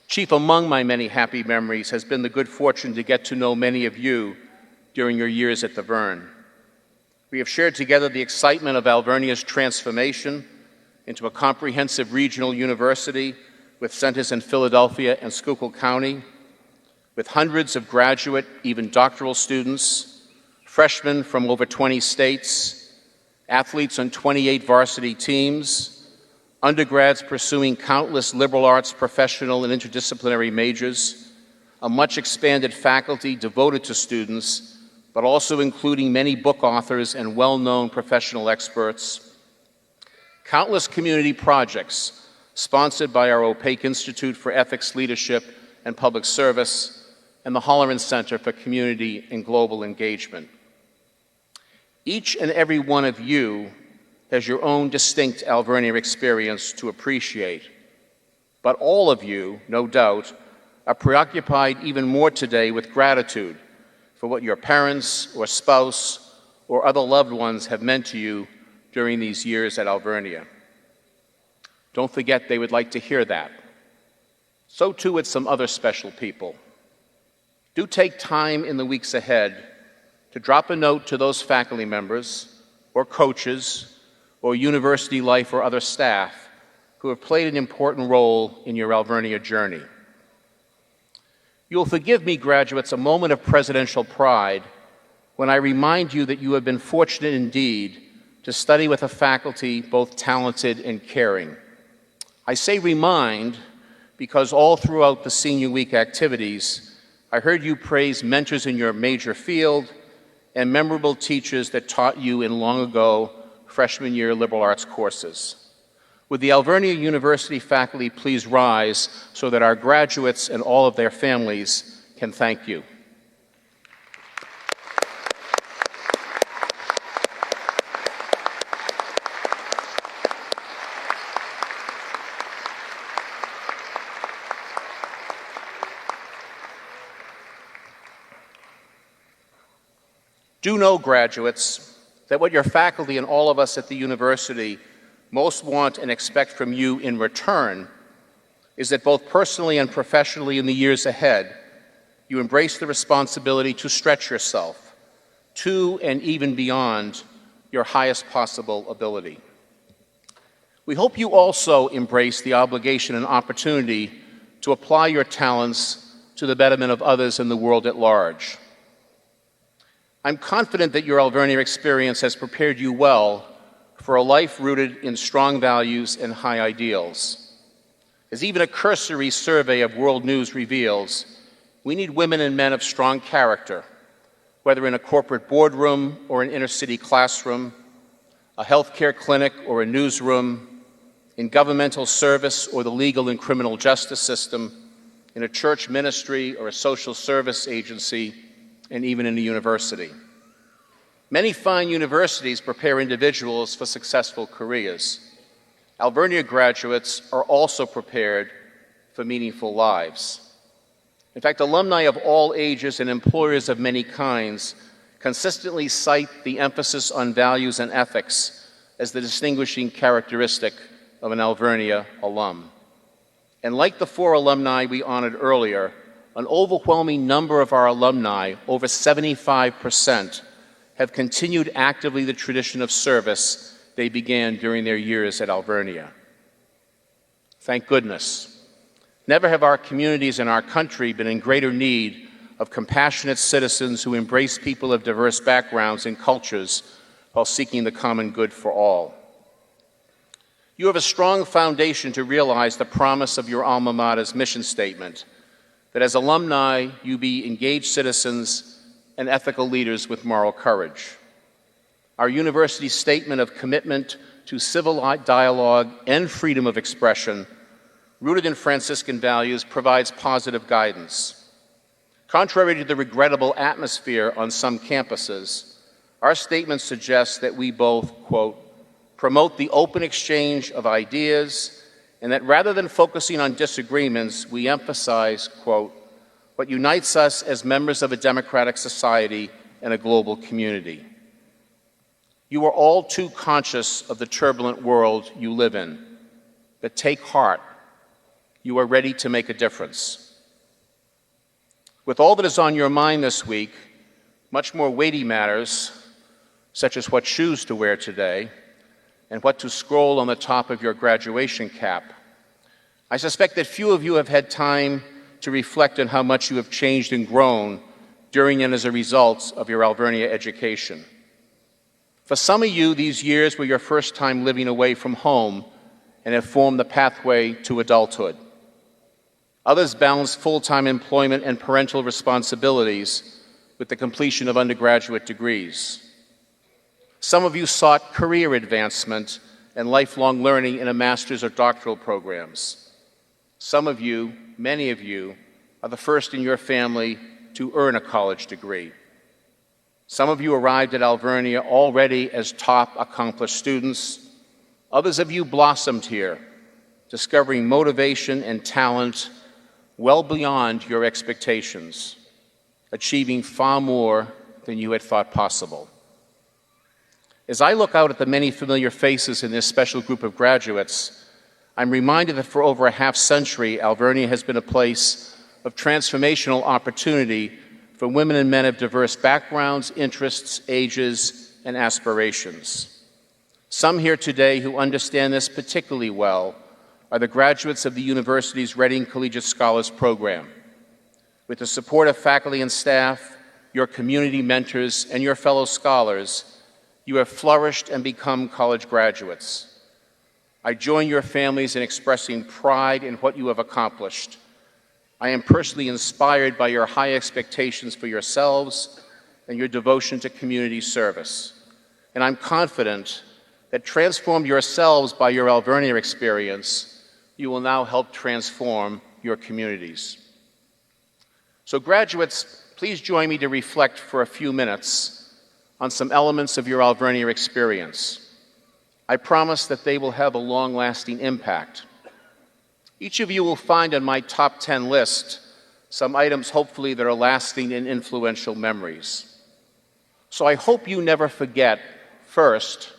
Chief among my many happy memories has been the good fortune to get to know many of you during your years at the Vern. We have shared together the excitement of Alvernia's transformation into a comprehensive regional university with centers in Philadelphia and Schuylkill County, with hundreds of graduate, even doctoral students, freshmen from over 20 states, athletes on 28 varsity teams, undergrads pursuing countless liberal arts professional and interdisciplinary majors, a much expanded faculty devoted to students, but also including many book authors and well-known professional experts, countless community projects sponsored by our Opaque Institute for Ethics, Leadership, and Public Service, and the Holleran Center for Community and Global Engagement. Each and every one of you has your own distinct Alvernia experience to appreciate, but all of you, no doubt, are preoccupied even more today with gratitude for what your parents or spouse or other loved ones have meant to you during these years at Alvernia. Don't forget they would like to hear that. So too with some other special people. Do take time in the weeks ahead to drop a note to those faculty members or coaches or university life or other staff who have played an important role in your Alvernia journey. You'll forgive me, graduates, a moment of presidential pride when I remind you that you have been fortunate indeed to study with a faculty both talented and caring. I say remind because all throughout the Senior Week activities, I heard you praise mentors in your major field and memorable teachers that taught you in long ago freshman year liberal arts courses. Would the Alvernia University faculty please rise so that our graduates and all of their families can thank you. Do know, graduates, that what your faculty and all of us at the university most want and expect from you in return is that both personally and professionally in the years ahead, you embrace the responsibility to stretch yourself to and even beyond your highest possible ability. We hope you also embrace the obligation and opportunity to apply your talents to the betterment of others in the world at large. I'm confident that your Alvernia experience has prepared you well for a life rooted in strong values and high ideals. As even a cursory survey of world news reveals, we need women and men of strong character, whether in a corporate boardroom or an inner-city classroom, a healthcare clinic or a newsroom, in governmental service or the legal and criminal justice system, in a church ministry or a social service agency, and even in a university. Many fine universities prepare individuals for successful careers. Alvernia graduates are also prepared for meaningful lives. In fact, alumni of all ages and employers of many kinds consistently cite the emphasis on values and ethics as the distinguishing characteristic of an Alvernia alum. And like the 4 alumni we honored earlier, an overwhelming number of our alumni, over 75%, have continued actively the tradition of service they began during their years at Alvernia. Thank goodness. Never have our communities and our country been in greater need of compassionate citizens who embrace people of diverse backgrounds and cultures while seeking the common good for all. You have a strong foundation to realize the promise of your alma mater's mission statement, that as alumni, you be engaged citizens and ethical leaders with moral courage. Our university's statement of commitment to civil dialogue and freedom of expression, rooted in Franciscan values, provides positive guidance. Contrary to the regrettable atmosphere on some campuses, our statement suggests that we both, quote, promote the open exchange of ideas, and that rather than focusing on disagreements, we emphasize, quote, what unites us as members of a democratic society and a global community. You are all too conscious of the turbulent world you live in, but take heart. You are ready to make a difference. With all that is on your mind this week, much more weighty matters, such as what shoes to wear today, and what to scroll on the top of your graduation cap, I suspect that few of you have had time to reflect on how much you have changed and grown during and as a result of your Alvernia education. For some of you, these years were your first time living away from home and have formed the pathway to adulthood. Others balanced full-time employment and parental responsibilities with the completion of undergraduate degrees. Some of you sought career advancement and lifelong learning in a master's or doctoral programs. Some of you, many of you, are the first in your family to earn a college degree. Some of you arrived at Alvernia already as top accomplished students. Others of you blossomed here, discovering motivation and talent well beyond your expectations, achieving far more than you had thought possible. As I look out at the many familiar faces in this special group of graduates, I'm reminded that for over a half-century, Alvernia has been a place of transformational opportunity for women and men of diverse backgrounds, interests, ages, and aspirations. Some here today who understand this particularly well are the graduates of the university's Reading Collegiate Scholars Program. With the support of faculty and staff, your community mentors, and your fellow scholars, you have flourished and become college graduates. I join your families in expressing pride in what you have accomplished. I am personally inspired by your high expectations for yourselves and your devotion to community service. And I'm confident that transformed yourselves by your Alvernia experience, you will now help transform your communities. So graduates, please join me to reflect for a few minutes on some elements of your Alvernia experience. I promise that they will have a long-lasting impact. Each of you will find on my top 10 list some items hopefully that are lasting and influential memories. So I hope you never forget, first,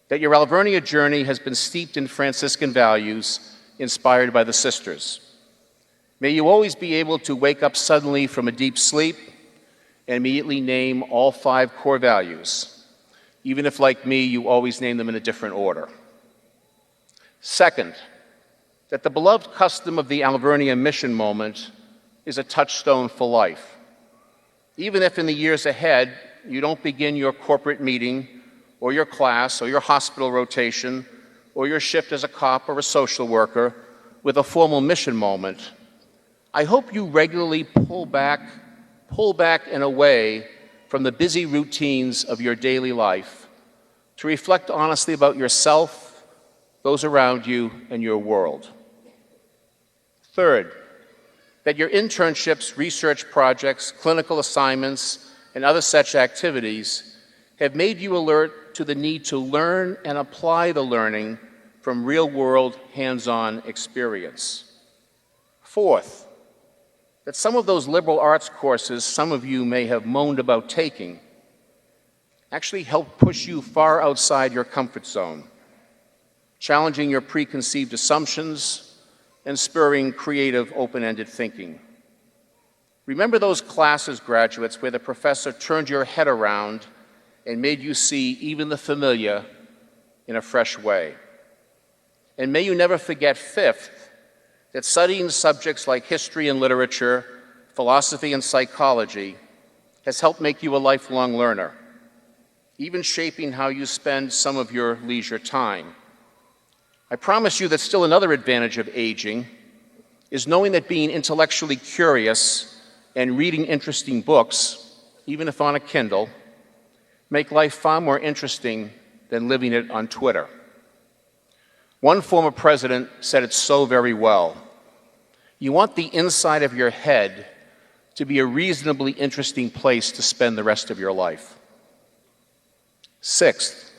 that your Alvernia journey has been steeped in Franciscan values inspired by the sisters. May you always be able to wake up suddenly from a deep sleep and immediately name all 5 core values, even if, like me, you always name them in a different order. Second, that the beloved custom of the Alvernia mission moment is a touchstone for life. Even if in the years ahead you don't begin your corporate meeting or your class or your hospital rotation or your shift as a cop or a social worker with a formal mission moment, I hope you regularly pull back and away from the busy routines of your daily life to reflect honestly about yourself, those around you, and your world. Third, that your internships, research projects, clinical assignments, and other such activities have made you alert to the need to learn and apply the learning from real-world, hands-on experience. Fourth, that some of those liberal arts courses some of you may have moaned about taking actually help push you far outside your comfort zone, challenging your preconceived assumptions and spurring creative, open-ended thinking. Remember those classes, graduates, where the professor turned your head around and made you see even the familiar in a fresh way. And may you never forget, fifth, that studying subjects like history and literature, philosophy and psychology has helped make you a lifelong learner, even shaping how you spend some of your leisure time. I promise you that still another advantage of aging is knowing that being intellectually curious and reading interesting books, even if on a Kindle, make life far more interesting than living it on Twitter. One former president said it so very well. You want the inside of your head to be a reasonably interesting place to spend the rest of your life. Sixth,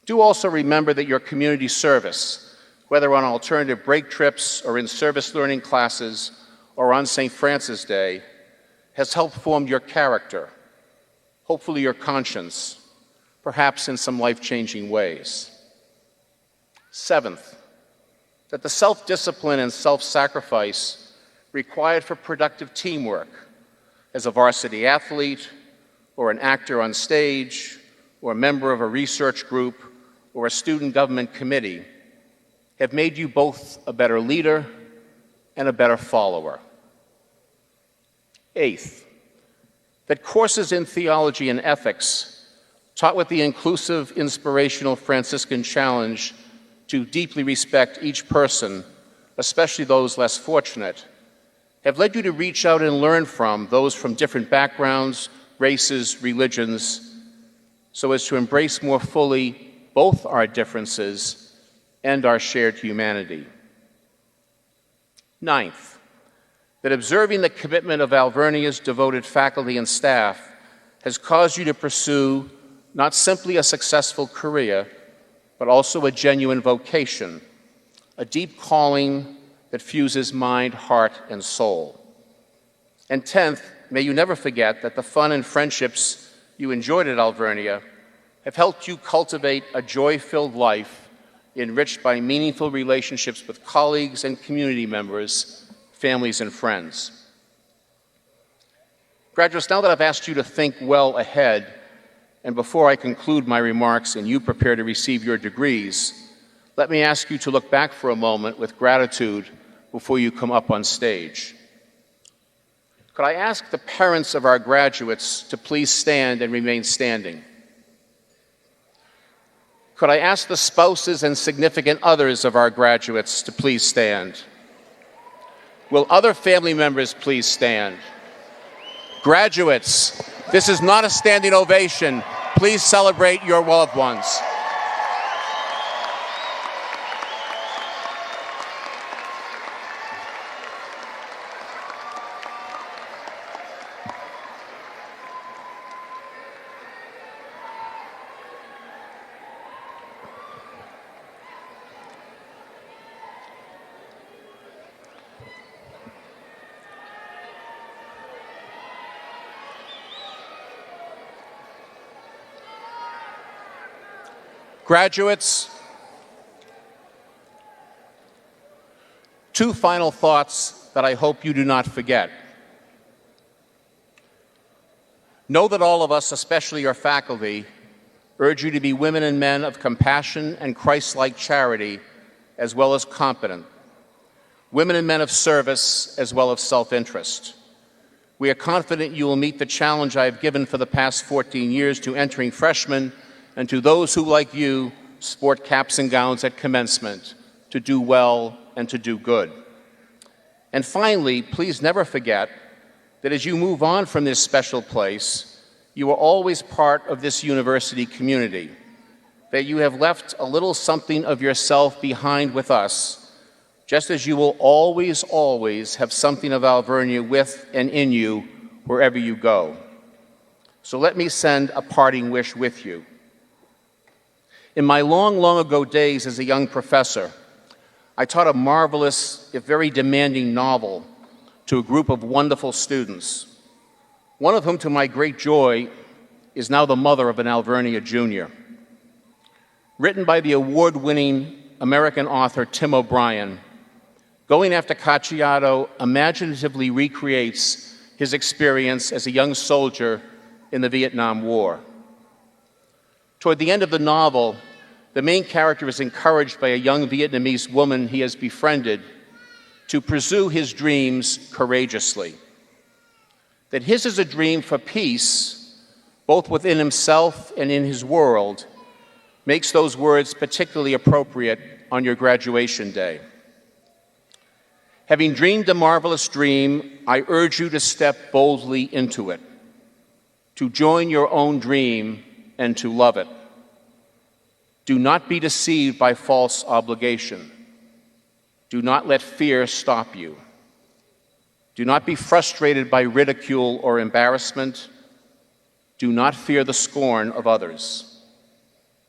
do also remember that your community service, whether on alternative break trips or in service learning classes or on St. Francis Day, has helped form your character, hopefully your conscience, perhaps in some life-changing ways. Seventh, that the self-discipline and self-sacrifice required for productive teamwork as a varsity athlete or an actor on stage or a member of a research group or a student government committee have made you both a better leader and a better follower. Eighth, that courses in theology and ethics, taught with the inclusive, inspirational Franciscan challenge to deeply respect each person, especially those less fortunate, have led you to reach out and learn from those from different backgrounds, races, religions, so as to embrace more fully both our differences and our shared humanity. Ninth, that observing the commitment of Alvernia's devoted faculty and staff has caused you to pursue not simply a successful career, but also a genuine vocation, a deep calling that fuses mind, heart, and soul. And 10th, may you never forget that the fun and friendships you enjoyed at Alvernia have helped you cultivate a joy-filled life enriched by meaningful relationships with colleagues and community members, families, and friends. Graduates, now that I've asked you to think well ahead, and before I conclude my remarks and you prepare to receive your degrees, let me ask you to look back for a moment with gratitude before you come up on stage. Could I ask the parents of our graduates to please stand and remain standing? Could I ask the spouses and significant others of our graduates to please stand? Will other family members please stand? Graduates, this is not a standing ovation. Please celebrate your loved ones. Graduates, two final thoughts that I hope you do not forget. Know that all of us, especially your faculty, urge you to be women and men of compassion and Christ-like charity, as well as competent. Women and men of service, as well as self-interest. We are confident you will meet the challenge I have given for the past 14 years to entering freshmen and to those who, like you, sport caps and gowns at commencement, to do well and to do good. And finally, please never forget that as you move on from this special place, you are always part of this university community, that you have left a little something of yourself behind with us, just as you will always, always have something of Alvernia with and in you wherever you go. So let me send a parting wish with you. In my long, long ago days as a young professor, I taught a marvelous, if very demanding novel to a group of wonderful students, one of whom, to my great joy, is now the mother of an Alvernia junior. Written by the award-winning American author Tim O'Brien, Going After Cacciato imaginatively recreates his experience as a young soldier in the Vietnam War. Toward the end of the novel, the main character is encouraged by a young Vietnamese woman he has befriended to pursue his dreams courageously. That his is a dream for peace, both within himself and in his world, makes those words particularly appropriate on your graduation day. Having dreamed a marvelous dream, I urge you to step boldly into it, to join your own dream and to love it. Do not be deceived by false obligation. Do not let fear stop you. Do not be frustrated by ridicule or embarrassment. Do not fear the scorn of others.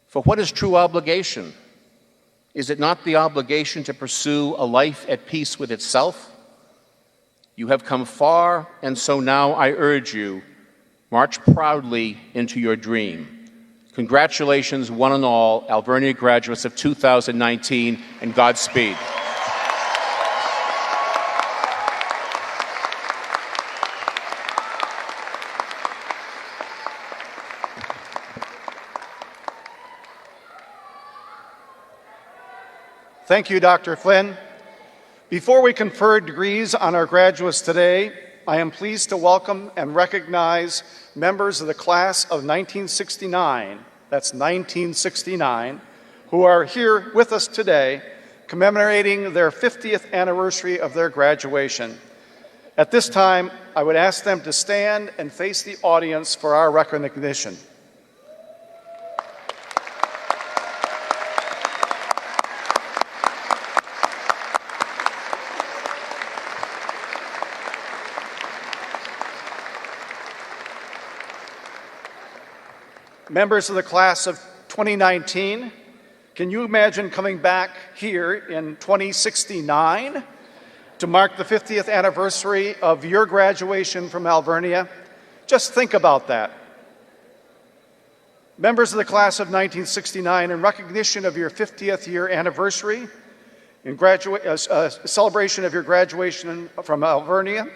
For what is true obligation? Is it not the obligation to pursue a life at peace with itself? You have come far, and so now I urge you, march proudly into your dream. Congratulations, one and all, Alvernia graduates of 2019, and Godspeed. Thank you, Dr. Flynn. Before we confer degrees on our graduates today, I am pleased to welcome and recognize members of the class of 1969, that's 1969, who are here with us today commemorating their 50th anniversary of their graduation. At this time, I would ask them to stand and face the audience for our recognition. Members of the class of 2019, can you imagine coming back here in 2069 to mark the 50th anniversary of your graduation from Alvernia? Just think about that. Members of the class of 1969, in recognition of your 50th year anniversary, in celebration of your graduation from Alvernia,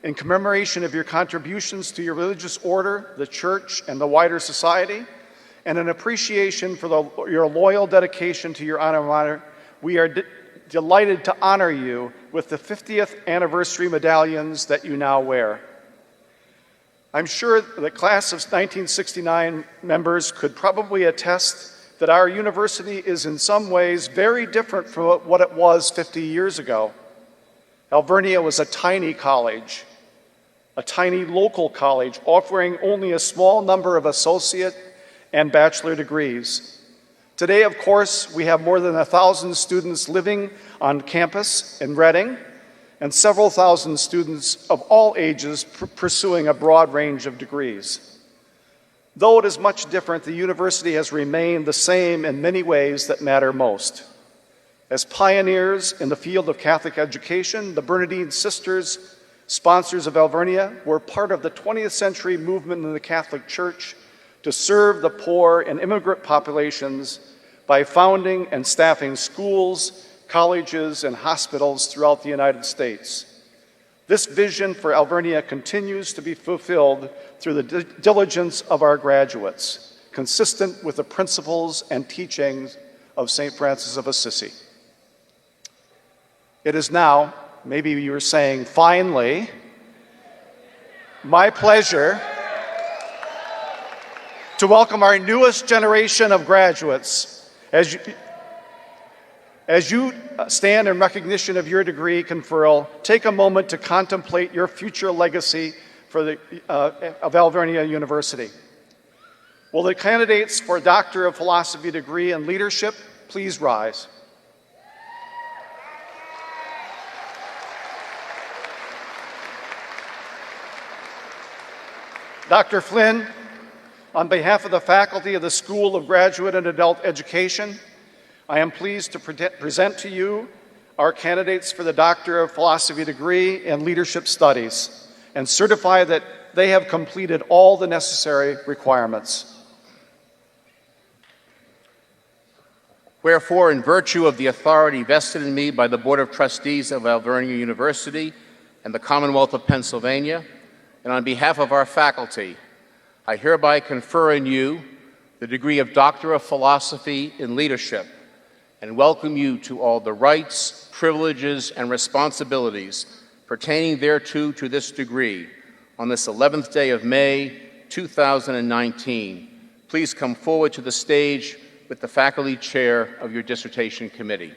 in commemoration of your contributions to your religious order, the church, and the wider society, and an appreciation for your loyal dedication to your alma mater, we are delighted to honor you with the 50th anniversary medallions that you now wear. I'm sure the class of 1969 members could probably attest that our university is in some ways very different from what it was 50 years ago. Alvernia was a tiny college, a tiny local college offering only a small number of associate and bachelor degrees. Today, of course, we have more than 1,000 students living on campus in Reading and several thousand students of all ages pursuing a broad range of degrees. Though it is much different, the university has remained the same in many ways that matter most. As pioneers in the field of Catholic education, the Bernardine Sisters, sponsors of Alvernia, were part of the 20th century movement in the Catholic Church to serve the poor and immigrant populations by founding and staffing schools, colleges, and hospitals throughout the United States. This vision for Alvernia continues to be fulfilled through the diligence of our graduates, consistent with the principles and teachings of St. Francis of Assisi. It is now, maybe you were saying finally, my pleasure to welcome our newest generation of graduates. As you stand in recognition of your degree conferral, take a moment to contemplate your future legacy of Alvernia University. Will the candidates for Doctor of Philosophy degree in leadership please rise? Dr. Flynn, on behalf of the faculty of the School of Graduate and Adult Education, I am pleased to present to you our candidates for the Doctor of Philosophy degree in Leadership Studies and certify that they have completed all the necessary requirements. Wherefore, in virtue of the authority vested in me by the Board of Trustees of Alvernia University and the Commonwealth of Pennsylvania, and on behalf of our faculty, I hereby confer on you the degree of Doctor of Philosophy in Leadership and welcome you to all the rights, privileges, and responsibilities pertaining thereto to this degree on this 11th day of May, 2019. Please come forward to the stage with the faculty chair of your dissertation committee.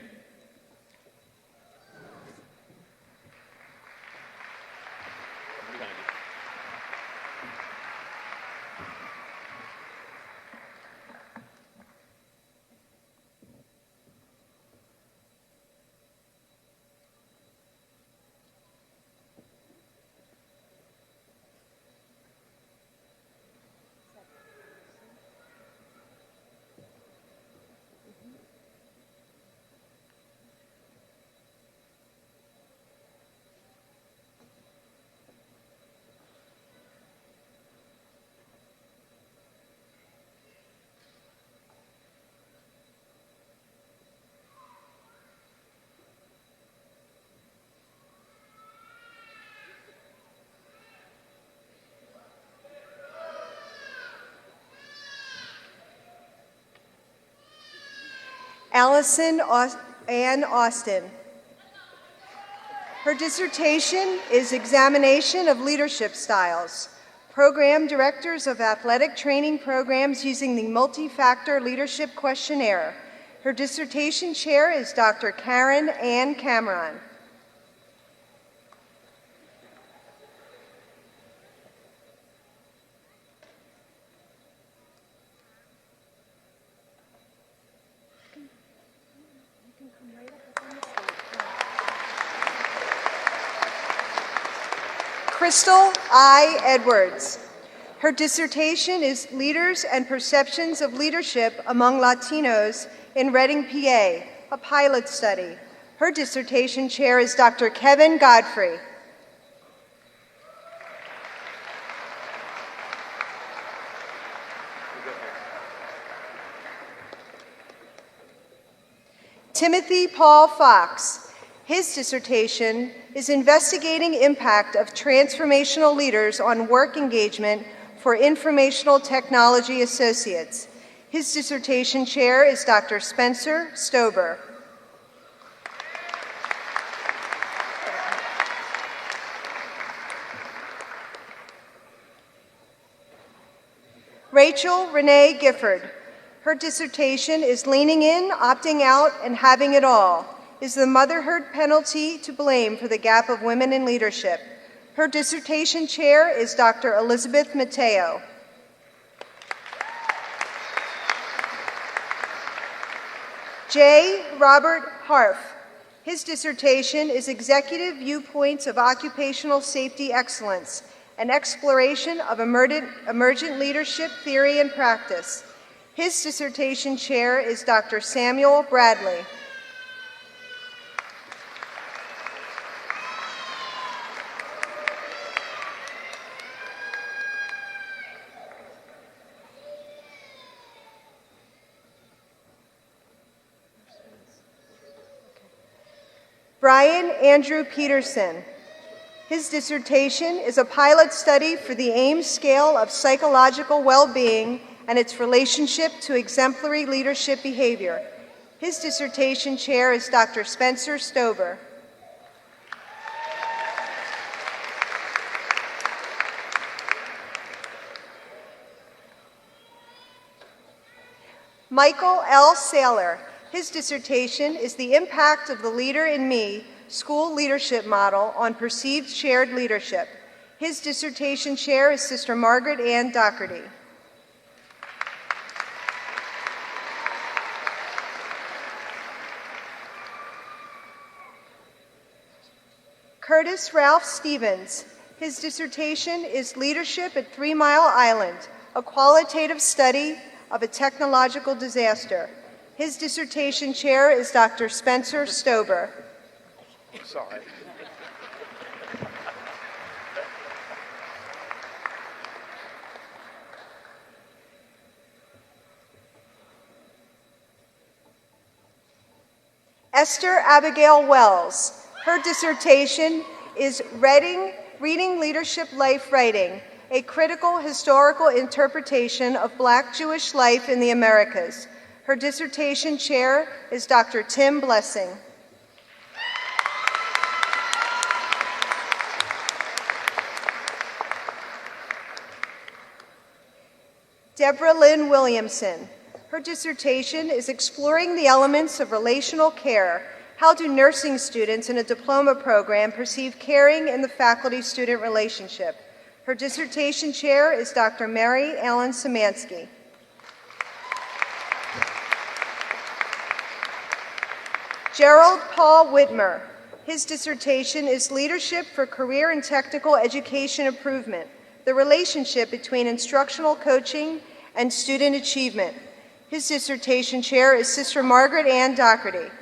Allison Ann Austin. Her dissertation is Examination of Leadership Styles, Program Directors of Athletic Training Programs using the Multi-Factor Leadership Questionnaire. Her dissertation chair is Dr. Karen Ann Cameron. Crystal I. Edwards. Her dissertation is Leaders and Perceptions of Leadership Among Latinos in Reading, PA, a pilot study. Her dissertation chair is Dr. Kevin Godfrey. Timothy Paul Fox. His dissertation is Investigating Impact of Transformational Leaders on Work Engagement for Informational Technology Associates. His dissertation chair is Dr. Spencer Stober. Rachel Renee Gifford. Her dissertation is Leaning In, Opting Out, and Having It All. Is the motherhood penalty to blame for the gap of women in leadership? Her dissertation chair is Dr. Elizabeth Mateo. J. Robert Harf. His dissertation is Executive Viewpoints of Occupational Safety Excellence, an exploration of emergent leadership theory and practice. His dissertation chair is Dr. Samuel Bradley. Brian Andrew Peterson. His dissertation is a pilot study for the Ames scale of psychological well-being and its relationship to exemplary leadership behavior. His dissertation chair is Dr. Spencer Stover. Michael L. Saylor. His dissertation is The Impact of the Leader in Me, School Leadership Model on Perceived Shared Leadership. His dissertation chair is Sister Margaret Ann Doherty. Curtis Ralph Stevens. His dissertation is Leadership at 3 Mile Island, a qualitative study of a technological disaster. His dissertation chair is Dr. Spencer Stover. Sorry. Esther Abigail Wells. Her dissertation is Reading Leadership Life Writing, a critical historical interpretation of Black Jewish life in the Americas. Her dissertation chair is Dr. Tim Blessing. Deborah Lynn Williamson. Her dissertation is Exploring the Elements of Relational Care. How do nursing students in a diploma program perceive caring in the faculty-student relationship? Her dissertation chair is Dr. Mary Ellen Szymanski. Gerald Paul Whitmer. His dissertation is Leadership for Career and Technical Education Improvement, the relationship between instructional coaching and student achievement. His dissertation chair is Sister Margaret Ann Doherty.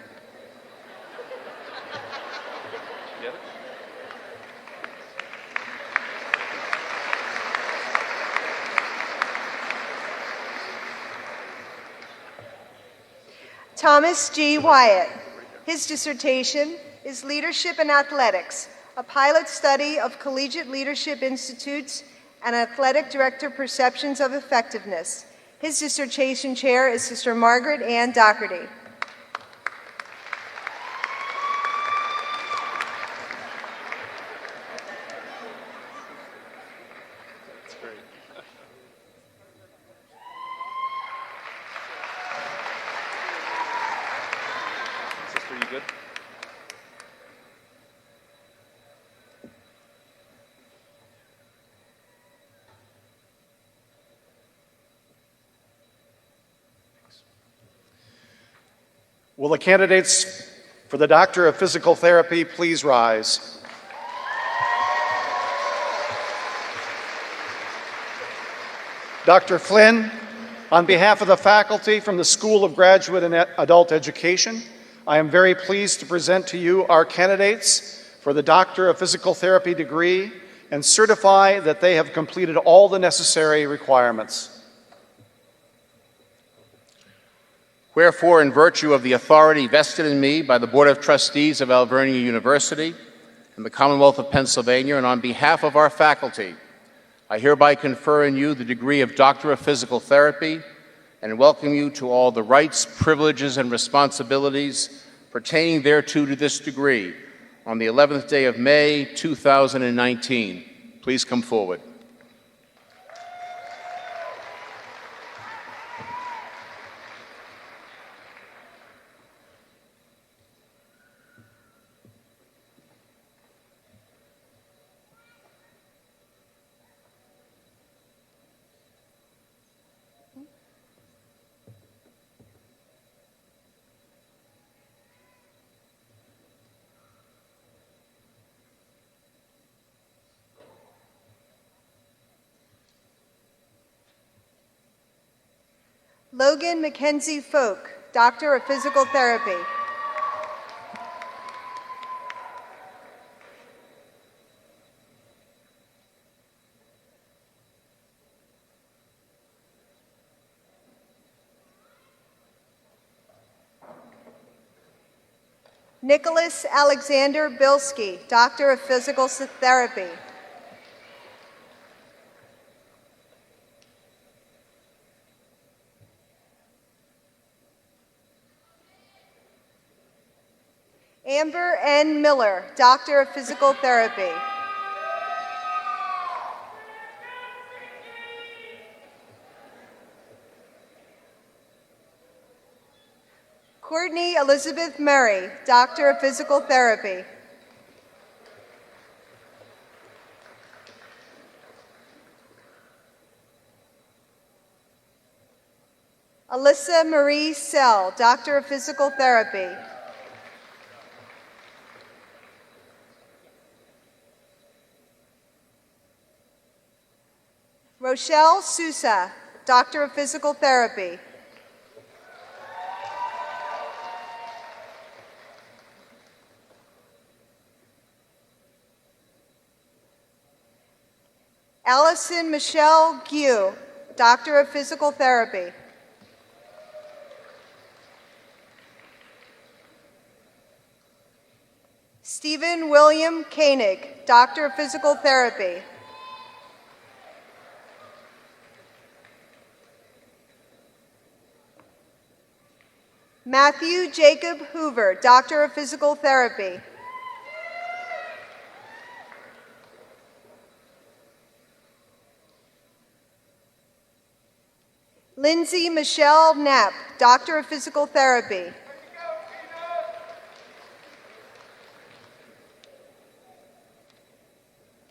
Thomas G. Wyatt. His dissertation is Leadership in Athletics, a pilot study of collegiate leadership institutes and athletic director perceptions of effectiveness. His dissertation chair is Sister Margaret Ann Doherty. Sister, you good? Will the candidates for the Doctor of Physical Therapy please rise? Dr. Flynn, on behalf of the faculty from the School of Graduate and Adult Education, I am very pleased to present to you our candidates for the Doctor of Physical Therapy degree and certify that they have completed all the necessary requirements. Wherefore, in virtue of the authority vested in me by the Board of Trustees of Alvernia University and the Commonwealth of Pennsylvania, and on behalf of our faculty, I hereby confer on you the degree of Doctor of Physical Therapy and welcome you to all the rights, privileges, and responsibilities pertaining thereto to this degree on the 11th day of May, 2019. Please come forward. Logan Mackenzie Folk, Doctor of Physical Therapy. Nicholas Alexander Bilski, Doctor of Physical Therapy. Amber N. Miller, Doctor of Physical Therapy. Courtney Elizabeth Murray, Doctor of Physical Therapy. Alyssa Marie Sell, Doctor of Physical Therapy. Rochelle Sousa, Doctor of Physical Therapy. Allison Michelle Gue, Doctor of Physical Therapy. Stephen William Koenig, Doctor of Physical Therapy. Matthew Jacob Hoover, Doctor of Physical Therapy. Lindsay Michelle Knapp, Doctor of Physical Therapy.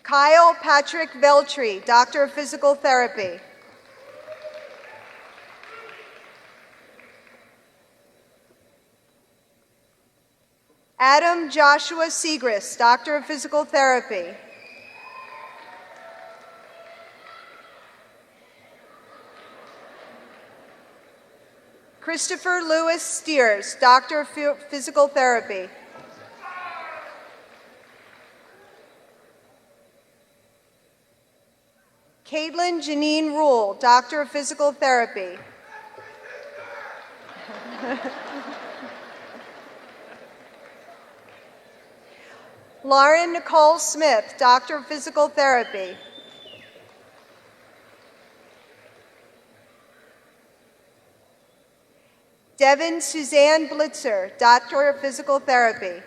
Kyle Patrick Veltri, Doctor of Physical Therapy. Adam Joshua Segrist, Doctor of Physical Therapy. Christopher Lewis Steers, Doctor of Physical Therapy. Caitlin Janine Rule, Doctor of Physical Therapy. Lauren Nicole Smith, Doctor of Physical Therapy. Devin Suzanne Blitzer, Doctor of Physical Therapy.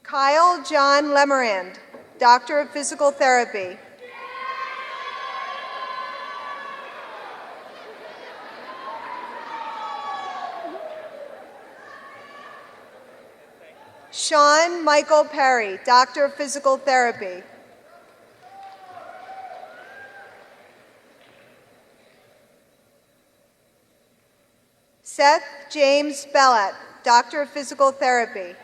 Kyle John Lemerand, Doctor of Physical Therapy. Sean Michael Perry, Doctor of Physical Therapy. Seth James Bellat, Doctor of Physical Therapy.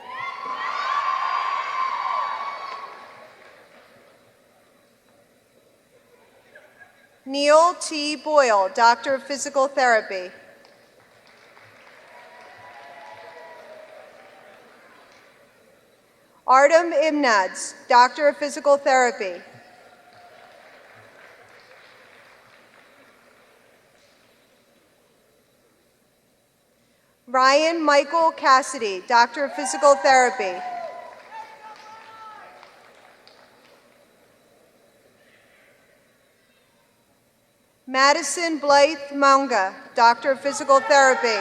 Neil T. Boyle, Doctor of Physical Therapy. Artem Imnads, Doctor of Physical Therapy. Ryan Michael Cassidy, Doctor of Physical Therapy. Madison Blythe Maunga, Doctor of Physical Therapy.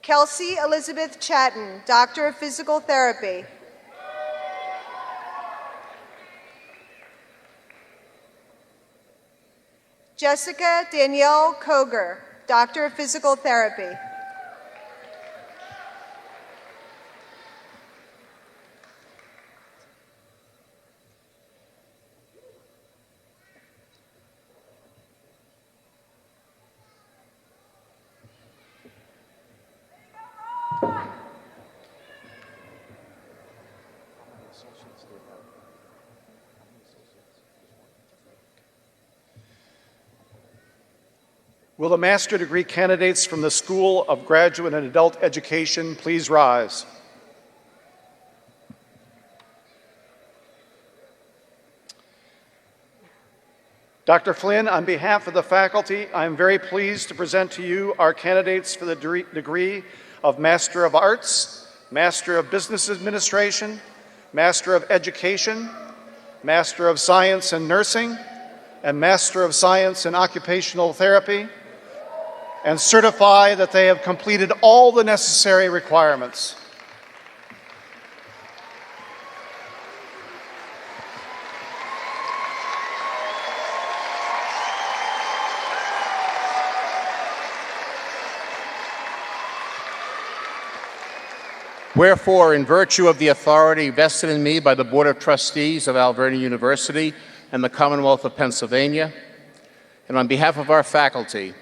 Kelsey Elizabeth Chatton, Doctor of Physical Therapy. Jessica Danielle Koger, Doctor of Physical Therapy. Will the master degree candidates from the School of Graduate and Adult Education please rise? Dr. Flynn, on behalf of the faculty, I am very pleased to present to you our candidates for the degree of Master of Arts, Master of Business Administration, Master of Education, Master of Science in Nursing, and Master of Science in Occupational Therapy, and certify that they have completed all the necessary requirements. Wherefore, in virtue of the authority vested in me by the Board of Trustees of Alvernia University and the Commonwealth of Pennsylvania, and on behalf of our faculty,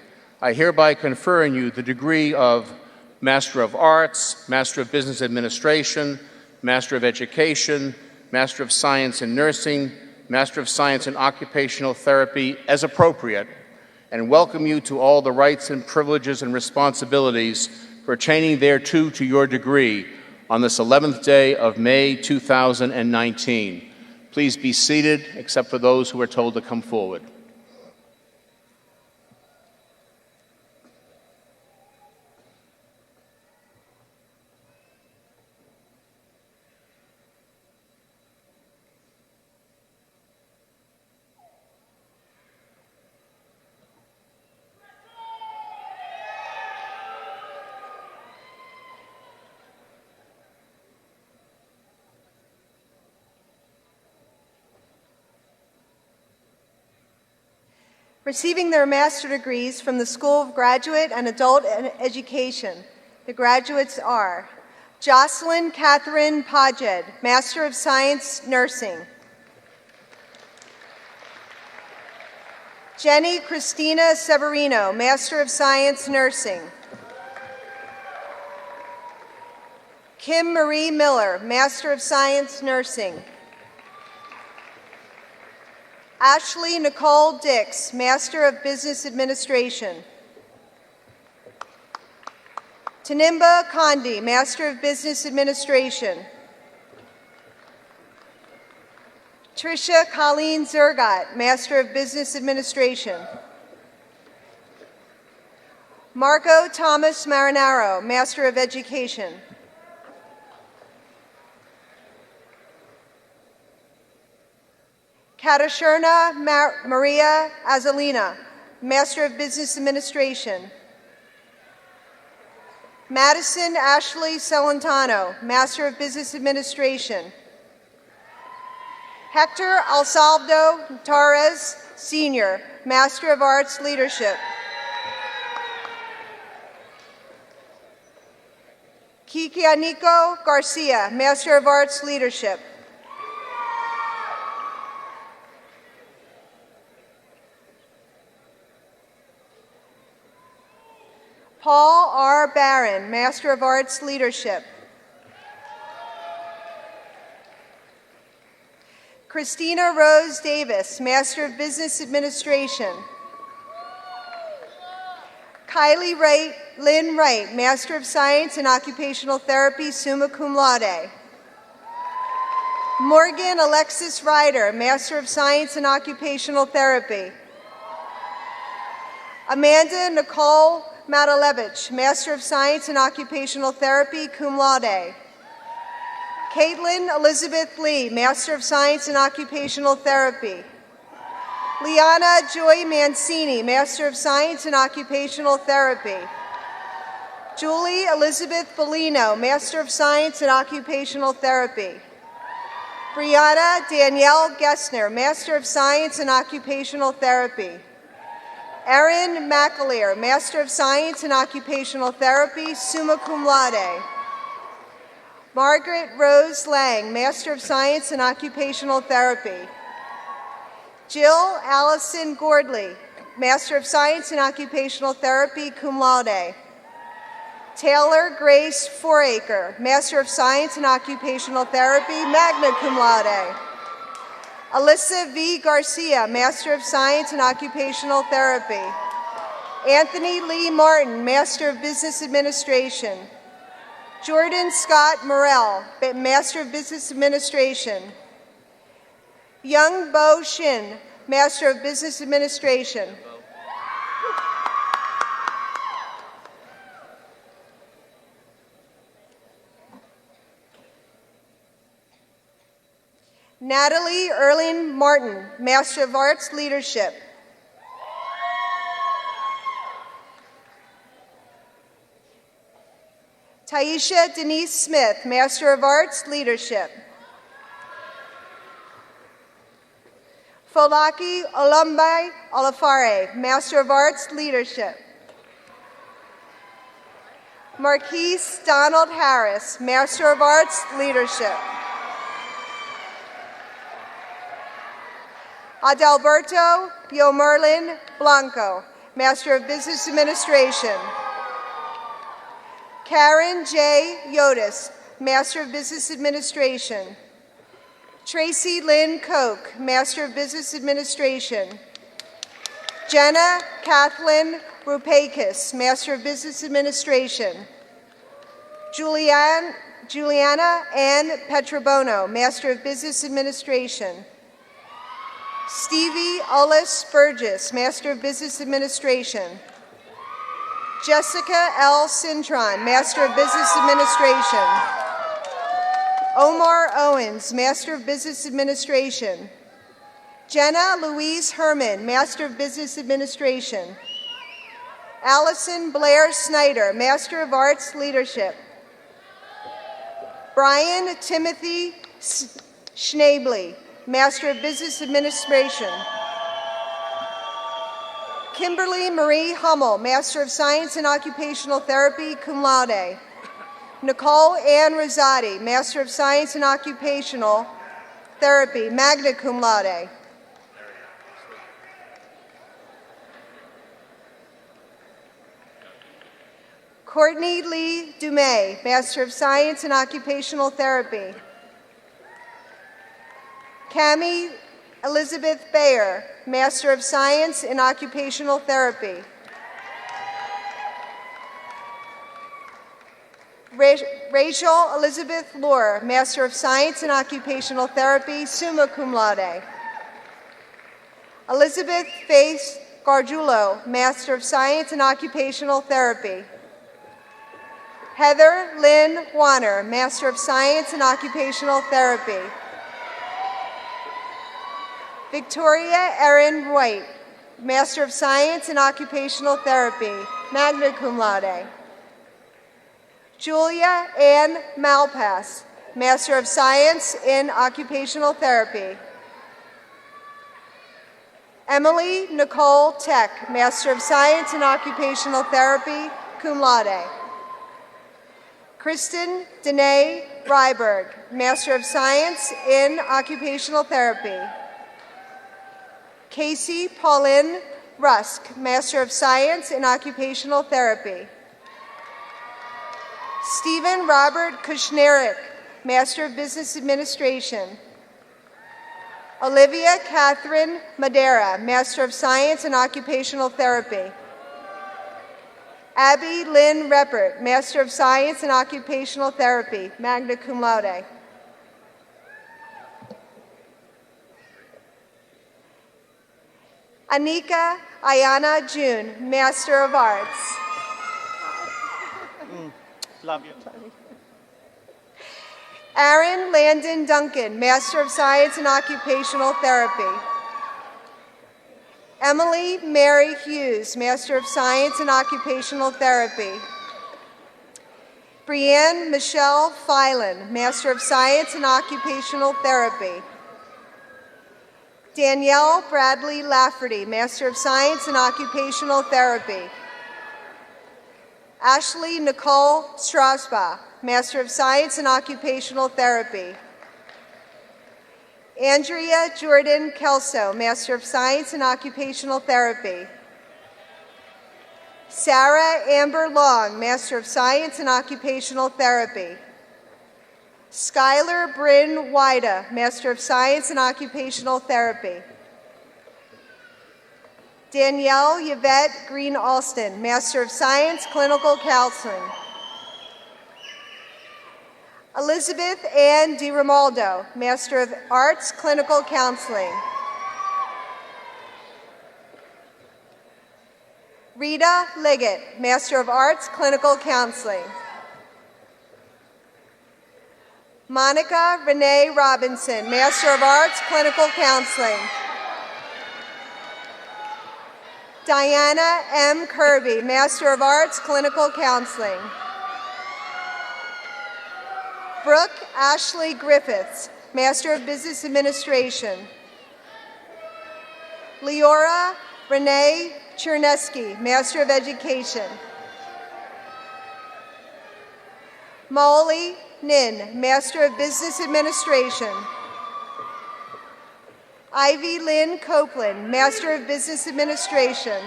I hereby confer on you the degree of Master of Arts, Master of Business Administration, Master of Education, Master of Science in Nursing, Master of Science in Occupational Therapy as appropriate, and welcome you to all the rights and privileges and responsibilities pertaining thereto to your degree on this 11th day of May 2019. Please be seated, except for those who are told to come forward. Receiving their master degrees from the School of Graduate and Adult Education, the graduates are Jocelyn Catherine Pajed, Master of Science Nursing. Jenny Christina Severino, Master of Science Nursing. Kim Marie Miller, Master of Science Nursing. Ashley Nicole Dix, Master of Business Administration. Tanimba Kondi, Master of Business Administration. Tricia Colleen Zergat, Master of Business Administration. Marco Thomas Marinaro, Master of Education. Katarzyna Maria Azalina, Master of Business Administration. Madison Ashley Celentano, Master of Business Administration. Hector Alsaldo Torres, Senior, Master of Arts Leadership. Kikianiko Garcia, Master of Arts Leadership. Paul R. Barron, Master of Arts Leadership. Christina Rose Davis, Master of Business Administration. Kylie Lynn Wright, Master of Science in Occupational Therapy, summa cum laude. Morgan Alexis Ryder, Master of Science in Occupational Therapy. Amanda Nicole Matalevich, Master of Science in Occupational Therapy, cum laude. Caitlin Elizabeth Lee, Master of Science in Occupational Therapy. Liana Joy Mancini, Master of Science in Occupational Therapy. Julie Elizabeth Bellino, Master of Science in Occupational Therapy. Brianna Danielle Gessner, Master of Science in Occupational Therapy. Erin McAleer, Master of Science in Occupational Therapy, summa cum laude. Margaret Rose Lang, Master of Science in Occupational Therapy. Jill Allison Gordley, Master of Science in Occupational Therapy, cum laude. Taylor Grace Foraker, Master of Science in Occupational Therapy, magna cum laude. Alyssa V. Garcia, Master of Science in Occupational Therapy. Anthony Lee Martin, Master of Business Administration. Jordan Scott Morrell, Master of Business Administration. Young Bo Shin, Master of Business Administration. Natalie Erling Martin, Master of Arts, Leadership. Taisha Denise Smith, Master of Arts, Leadership. Folaki Olumbai Olafare, Master of Arts, Leadership. Marquise Donald Harris, Master of Arts, Leadership. Adalberto Biomerlin Blanco, Master of Business Administration. Karen J. Yotis, Master of Business Administration. Tracy Lynn Koch, Master of Business Administration. Jenna Kathleen Rupakis, Master of Business Administration. Juliana Ann Petrobono, Master of Business Administration. Stevie Ullis Burgess, Master of Business Administration. Jessica L. Cintron, Master of Business Administration. Omar Owens, Master of Business Administration. Jenna Louise Herman, Master of Business Administration. Allison Blair Snyder, Master of Arts, Leadership. Brian Timothy Schneebly, Master of Business Administration. Kimberly Marie Hummel, Master of Science in Occupational Therapy, cum laude. Nicole Ann Rosati, Master of Science in Occupational Therapy, magna cum laude. Courtney Lee Dumais, Master of Science in Occupational Therapy. Cami Elizabeth Bayer, Master of Science in Occupational Therapy. Rachel Elizabeth Lohr, Master of Science in Occupational Therapy, summa cum laude. Elizabeth Faith Gargiulo, Master of Science in Occupational Therapy. Heather Lynn Warner, Master of Science in Occupational Therapy. Victoria Erin White, Master of Science in Occupational Therapy, magna cum laude. Julia Ann Malpass, Master of Science in Occupational Therapy. Emily Nicole Tech, Master of Science in Occupational Therapy, cum laude. Kristen Danae Ryberg, Master of Science in Occupational Therapy. Casey Pauline Rusk, Master of Science in Occupational Therapy. Stephen Robert Kushnerik, Master of Business Administration. Olivia Catherine Madera, Master of Science in Occupational Therapy. Abby Lynn Reppert, Master of Science in Occupational Therapy, magna cum laude. Anika Ayana June, Master of Arts. Love you. Aaron Landon Duncan, Master of Science in Occupational Therapy. Emily Mary Hughes, Master of Science in Occupational Therapy. Brianne Michelle Phelan, Master of Science in Occupational Therapy. Danielle Bradley Lafferty, Master of Science in Occupational Therapy. Ashley Nicole Strasbaugh, Master of Science in Occupational Therapy. Andrea Jordan Kelso, Master of Science in Occupational Therapy. Sarah Amber Long, Master of Science in Occupational Therapy. Skylar Bryn Wida, Master of Science in Occupational Therapy. Danielle Yvette Green Alston, Master of Science, Clinical Counseling. Elizabeth Ann DiRomaldo, Master of Arts, Clinical Counseling. Rita Liggett, Master of Arts, Clinical Counseling. Monica Renee Robinson, Master of Arts, Clinical Counseling. Diana M. Kirby, Master of Arts, Clinical Counseling. Brooke Ashley Griffiths, Master of Business Administration. Leora Renee Chernesky, Master of Education. Molly Nin, Master of Business Administration. Ivy Lynn Copeland, Master of Business Administration.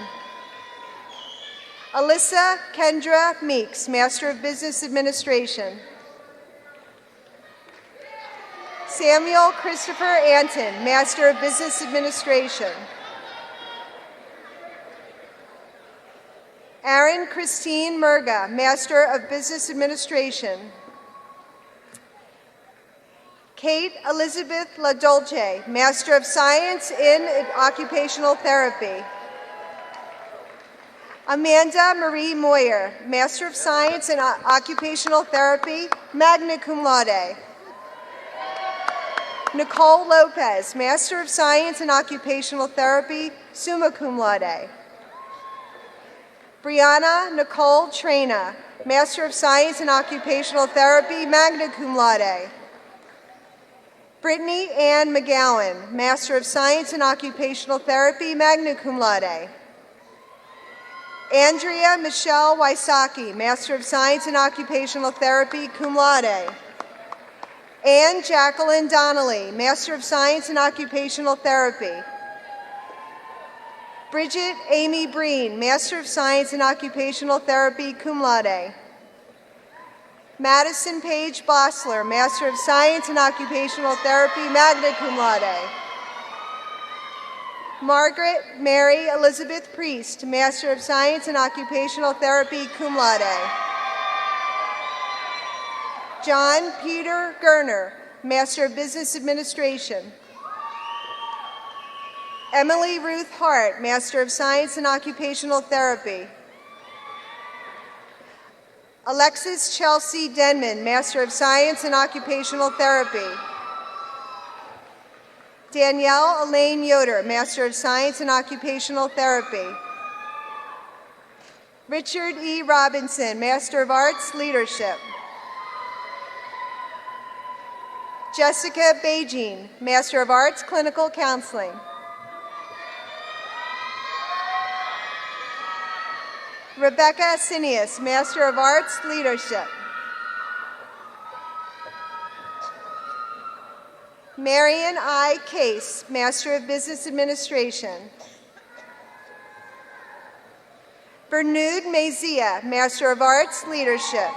Alyssa Kendra Meeks, Master of Business Administration. Samuel Christopher Anton, Master of Business Administration. Erin Christine Murga, Master of Business Administration. Kate Elizabeth LaDolce, Master of Science in Occupational Therapy. Amanda Marie Moyer, Master of Science in Occupational Therapy, magna cum laude. Nicole Lopez, Master of Science in Occupational Therapy, summa cum laude. Brianna Nicole Trena, Master of Science in Occupational Therapy, magna cum laude. Brittany Ann McGowan, Master of Science in Occupational Therapy, magna cum laude. Andrea Michelle Wysocki, Master of Science in Occupational Therapy, cum laude. Anne Jacqueline Donnelly, Master of Science in Occupational Therapy. Bridget Amy Breen, Master of Science in Occupational Therapy, cum laude. Madison Paige Bossler, Master of Science in Occupational Therapy, magna cum laude. Margaret Mary Elizabeth Priest, Master of Science in Occupational Therapy, cum laude. John Peter Gerner, Master of Business Administration. Emily Ruth Hart, Master of Science in Occupational Therapy. Alexis Chelsea Denman, Master of Science in Occupational Therapy. Danielle Elaine Yoder, Master of Science in Occupational Therapy. Richard E. Robinson, Master of Arts, Leadership. Jessica Beijing, Master of Arts, Clinical Counseling. Rebecca Sinius, Master of Arts, Leadership. Marion I. Case, Master of Business Administration. Bernud Mezia, Master of Arts, Leadership.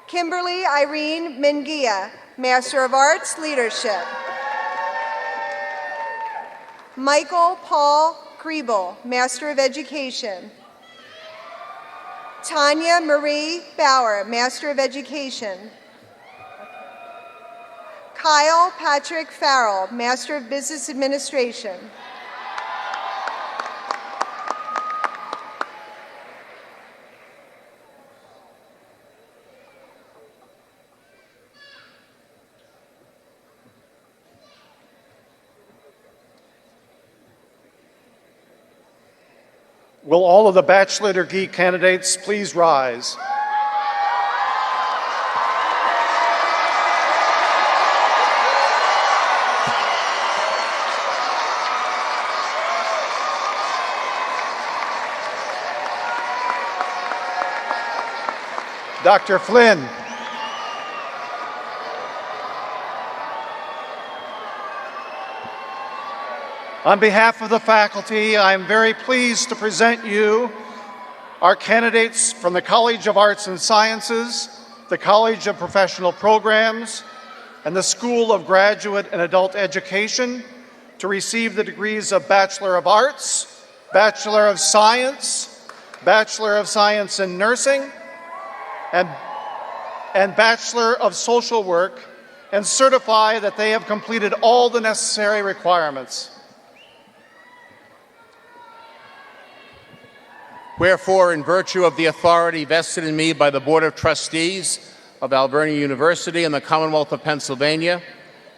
Kimberly Irene Mengia, Master of Arts, Leadership. Michael Paul Kriebel, Master of Education. Tanya Marie Bauer, Master of Education. Kyle Patrick Farrell, Master of Business Administration. Will all of the bachelor degree candidates please rise? Dr. Flynn. On behalf of the faculty, I am very pleased to present you our candidates from the College of Arts and Sciences, the College of Professional Programs, and the School of Graduate and Adult Education to receive the degrees of Bachelor of Arts, Bachelor of Science, Bachelor of Science in Nursing, and Bachelor of Social Work, and certify that they have completed all the necessary requirements. Wherefore, in virtue of the authority vested in me by the Board of Trustees of Alvernia University and the Commonwealth of Pennsylvania,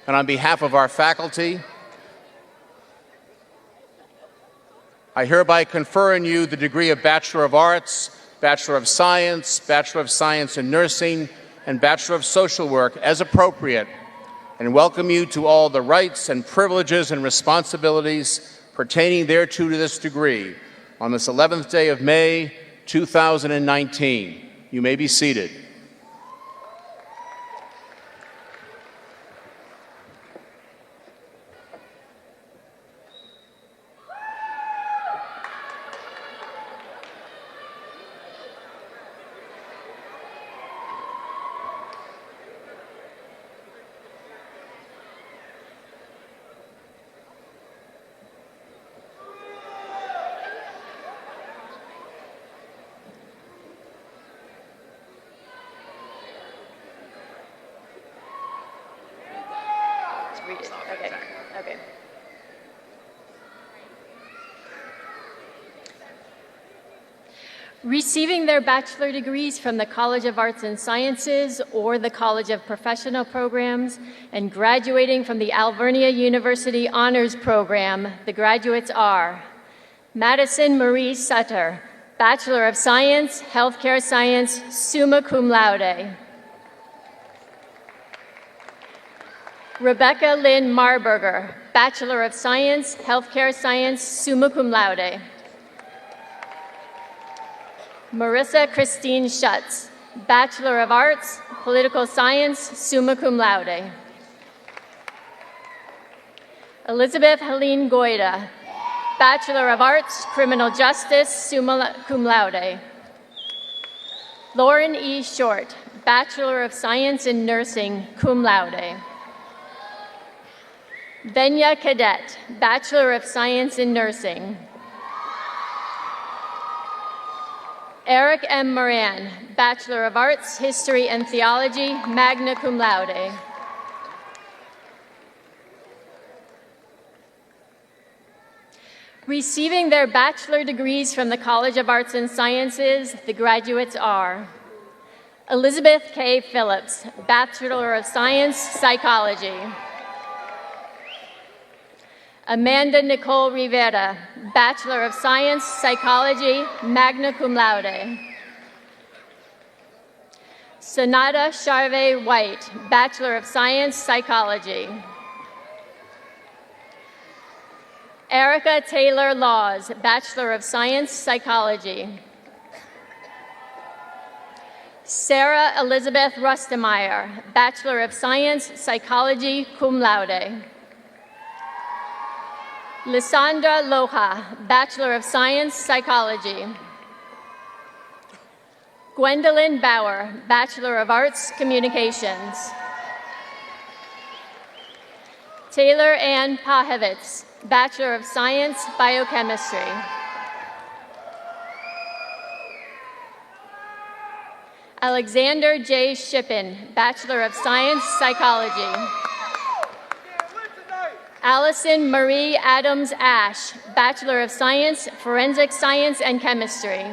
and on behalf of our faculty, I hereby confer on you the degree of Bachelor of Arts, Bachelor of Science in Nursing, and Bachelor of Social Work as appropriate, and welcome you to all the rights and privileges and responsibilities pertaining thereto to this degree on this 11th day of May, 2019. You may be seated. Okay. Receiving their bachelor degrees from the College of Arts and Sciences or the College of Professional Programs and graduating from the Alvernia University Honors Program, the graduates are Madison Marie Sutter, Bachelor of Science, Healthcare Science, summa cum laude. Rebecca Lynn Marburger, Bachelor of Science, Healthcare Science, summa cum laude. Marissa Christine Schutz, Bachelor of Arts, Political Science, summa cum laude. Elizabeth Helene Goida, Bachelor of Arts, Criminal Justice, summa cum laude. Lauren E. Short, Bachelor of Science in Nursing, cum laude. Venya Cadet, Bachelor of Science in Nursing. Eric M. Moran, Bachelor of Arts, History and Theology, magna cum laude. Receiving their bachelor degrees from the College of Arts and Sciences, the graduates are Elizabeth K. Phillips, Bachelor of Science, Psychology. Amanda Nicole Rivera, Bachelor of Science, Psychology, magna cum laude. Sonata Charve White, Bachelor of Science, Psychology. Erica Taylor Laws, Bachelor of Science, Psychology. Sarah Elizabeth Rustemeyer, Bachelor of Science, Psychology, cum laude. Lysandra Loja, Bachelor of Science, Psychology. Gwendolyn Bauer, Bachelor of Arts, Communications. Taylor Ann Pahevitz, Bachelor of Science, Biochemistry. Alexander J. Shippen, Bachelor of Science, Psychology. Allison Marie Adams Ash, Bachelor of Science, Forensic Science and Chemistry.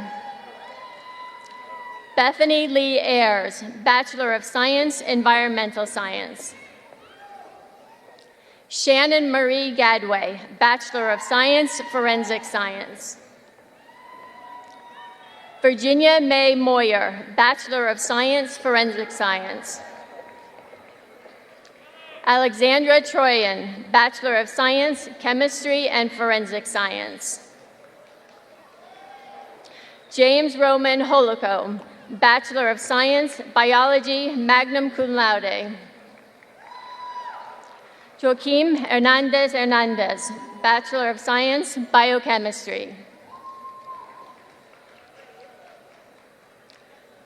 Bethany Lee Ayers, Bachelor of Science, Environmental Science. Shannon Marie Gadway, Bachelor of Science, Forensic Science. Virginia May Moyer, Bachelor of Science, Forensic Science. Alexandra Troyan, Bachelor of Science, Chemistry and Forensic Science. James Roman Holocomb, Bachelor of Science, Biology, magna cum laude. Joaquim Hernandez Hernandez, Bachelor of Science, Biochemistry.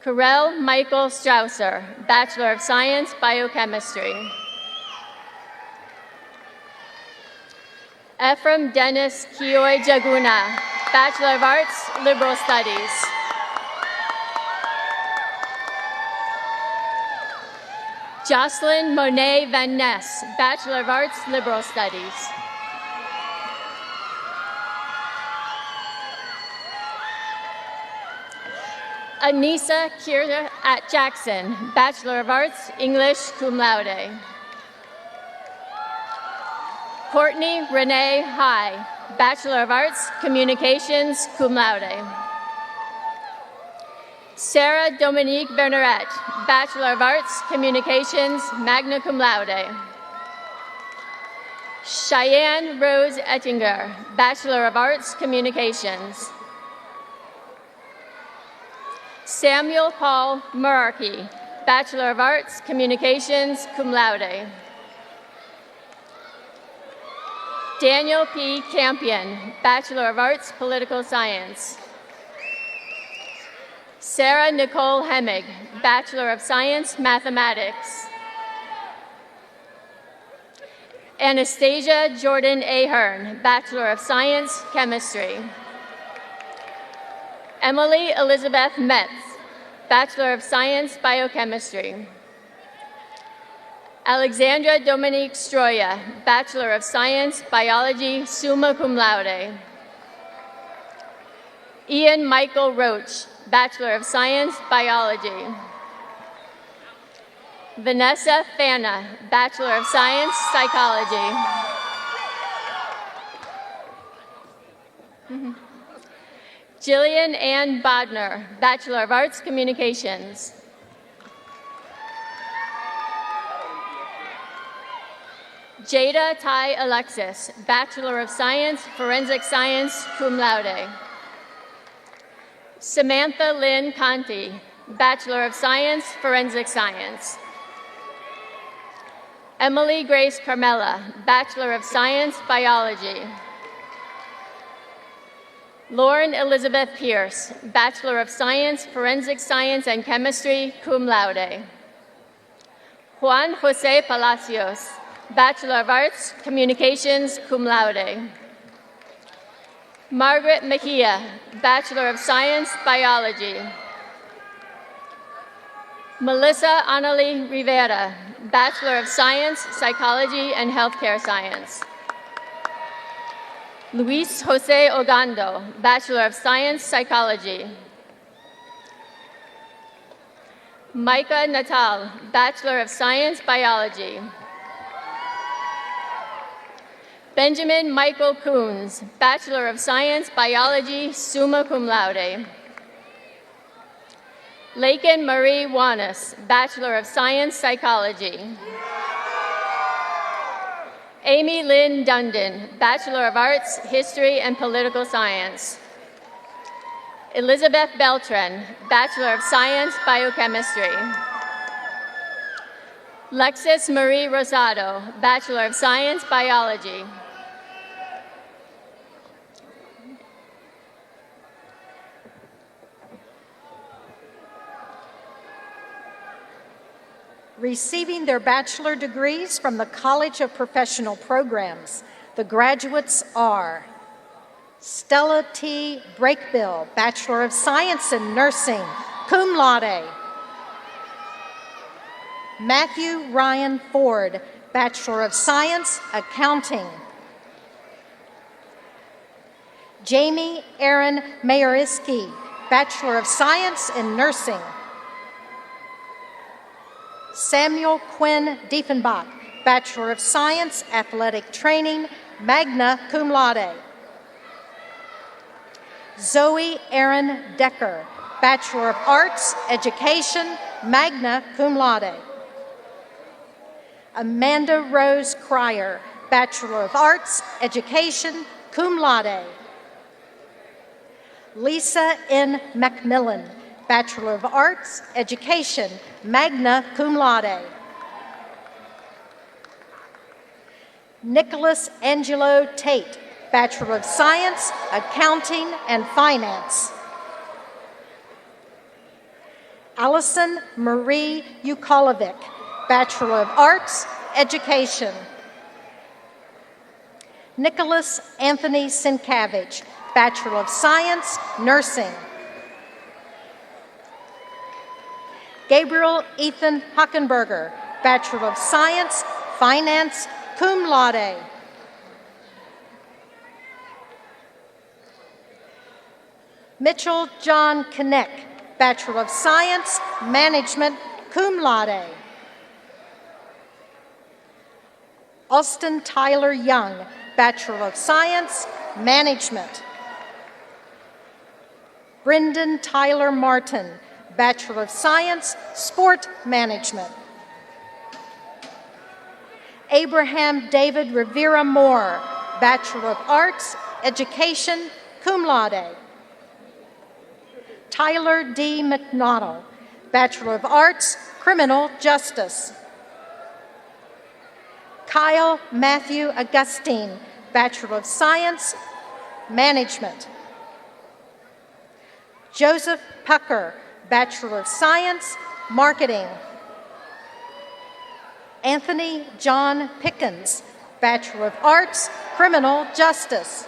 Karel Michael Strausser, Bachelor of Science, Biochemistry. Ephraim Dennis Kioi Jaguna, Bachelor of Arts, Liberal Studies. Jocelyn Monet Van Ness, Bachelor of Arts, Liberal Studies. Anissa Kira at Jackson, Bachelor of Arts, English, cum laude. Courtney Renee High, Bachelor of Arts, Communications, cum laude. Sarah Dominique Berneret, Bachelor of Arts, Communications, magna cum laude. Cheyenne Rose Ettinger, Bachelor of Arts, Communications. Samuel Paul Murarky, Bachelor of Arts, Communications, cum laude. Daniel P. Campion, Bachelor of Arts, Political Science. Sarah Nicole Hemmig, Bachelor of Science, Mathematics. Anastasia Jordan Ahern, Bachelor of Science, Chemistry. Emily Elizabeth Metz, Bachelor of Science, Biochemistry. Alexandra Dominique Stroya, Bachelor of Science, Biology, summa cum laude. Ian Michael Roach, Bachelor of Science, Biology. Vanessa Fana, Bachelor of Science, Psychology. Jillian Ann Bodner, Bachelor of Arts, Communications. Jada Ty Alexis, Bachelor of Science, Forensic Science, cum laude. Samantha Lynn Conti, Bachelor of Science, Forensic Science. Emily Grace Carmella, Bachelor of Science, Biology. Lauren Elizabeth Pierce, Bachelor of Science, Forensic Science and Chemistry, cum laude. Juan Jose Palacios, Bachelor of Arts, Communications, cum laude. Margaret Mejia, Bachelor of Science, Biology. Melissa Annalie Rivera, Bachelor of Science, Psychology and Healthcare Science. Luis Jose Ogando, Bachelor of Science, Psychology. Micah Natal, Bachelor of Science, Biology. Benjamin Michael Coons, Bachelor of Science, Biology, summa cum laude. Lakin Marie Wanis, Bachelor of Science, Psychology. Amy Lynn Dundon, Bachelor of Arts, History and Political Science. Elizabeth Beltran, Bachelor of Science, Biochemistry. Lexis Marie Rosado, Bachelor of Science, Biology. Receiving their bachelor degrees from the College of Professional Programs, the graduates are Stella T. Brakebill, Bachelor of Science in Nursing, cum laude. Matthew Ryan Ford, Bachelor of Science, Accounting. Jamie Aaron Mayoriski, Bachelor of Science in Nursing. Samuel Quinn Diefenbach, Bachelor of Science, Athletic Training, magna cum laude. Zoe Aaron Decker, Bachelor of Arts, Education, magna cum laude. Amanda Rose Cryer, Bachelor of Arts, Education, cum laude. Lisa N. Macmillan, Bachelor of Arts, Education, magna cum laude. Nicholas Angelo Tate, Bachelor of Science, Accounting and Finance. Allison Marie Ukolovic, Bachelor of Arts, Education. Nicholas Anthony Sienkiewicz, Bachelor of Science, Nursing. Gabriel Ethan Hockenberger, Bachelor of Science, Finance, cum laude. Mitchell John Kinnick, Bachelor of Science, Management, cum laude. Austin Tyler Young, Bachelor of Science, Management. Brendan Tyler Martin, Bachelor of Science, Sport Management. Abraham David Rivera Moore, Bachelor of Arts, Education, cum laude. Tyler D. McNaughton, Bachelor of Arts, Criminal Justice. Kyle Matthew Augustine, Bachelor of Science, Management. Joseph Pucker, Bachelor of Science, Marketing. Anthony John Pickens, Bachelor of Arts, Criminal Justice.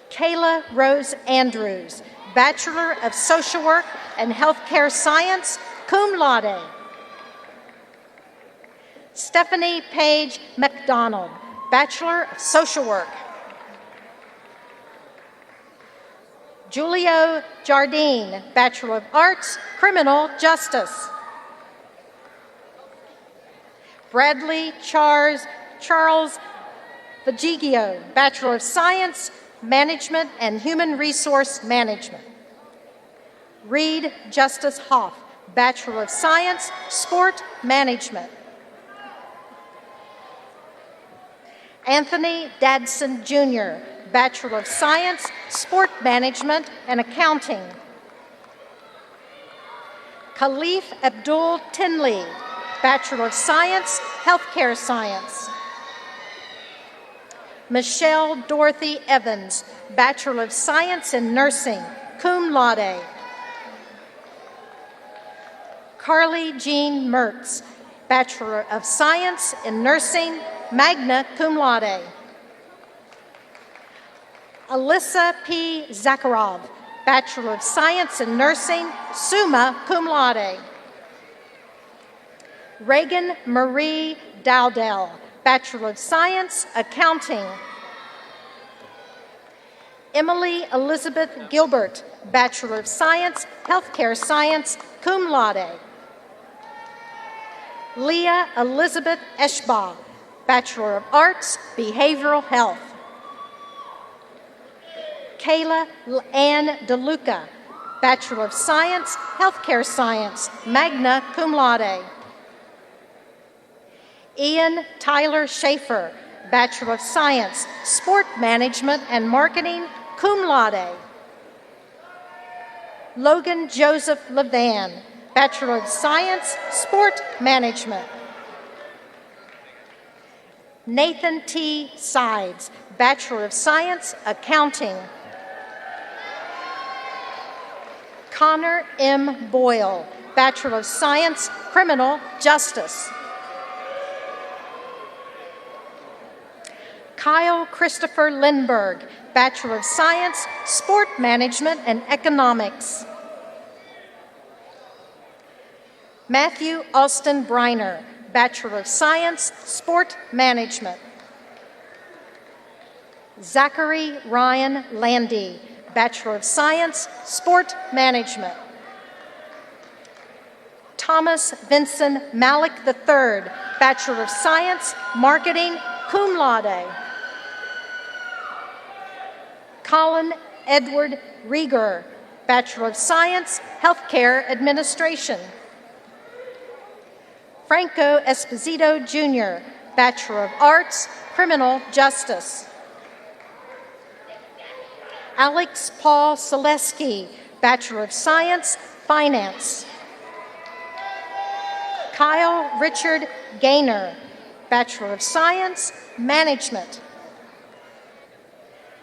Kayla Rose Andrews, Bachelor of Social Work and Healthcare Science, cum laude. Stephanie Page McDonald, Bachelor of Social Work. Julio Jardine, Bachelor of Arts, Criminal Justice. Bradley Charles Vigigio, Bachelor of Science, Management and Human Resource Management. Reed Justice Hoff, Bachelor of Science, Sport Management. Anthony Dadson Jr., Bachelor of Science, Sport Management and Accounting. Khalif Abdul Tinley, Bachelor of Science, Healthcare Science. Michelle Dorothy Evans, Bachelor of Science in Nursing, cum laude. Carly Jean Mertz, Bachelor of Science in Nursing, magna cum laude. Alyssa P. Zakharov, Bachelor of Science in Nursing, summa cum laude. Reagan Marie Dowdell, Bachelor of Science, Accounting. Emily Elizabeth Gilbert, Bachelor of Science, Healthcare Science, cum laude. Leah Elizabeth Eschbaugh, Bachelor of Arts, Behavioral Health. Kayla Ann DeLuca, Bachelor of Science, Healthcare Science, magna cum laude. Ian Tyler Schaefer, Bachelor of Science, Sport Management and Marketing, cum laude. Logan Joseph Levan, Bachelor of Science, Sport Management. Nathan T. Sides, Bachelor of Science, Accounting. Connor M. Boyle, Bachelor of Science, Criminal Justice. Kyle Christopher Lindberg, Bachelor of Science, Sport Management and Economics. Matthew Austin Briner, Bachelor of Science, Sport Management. Zachary Ryan Landy, Bachelor of Science, Sport Management. Thomas Vincent Malik III, Bachelor of Science, Marketing, cum laude. Colin Edward Rieger, Bachelor of Science, Healthcare Administration. Franco Esposito Jr., Bachelor of Arts, Criminal Justice. Alex Paul Selesky, Bachelor of Science, Finance. Kyle Richard Gaynor, Bachelor of Science, Management.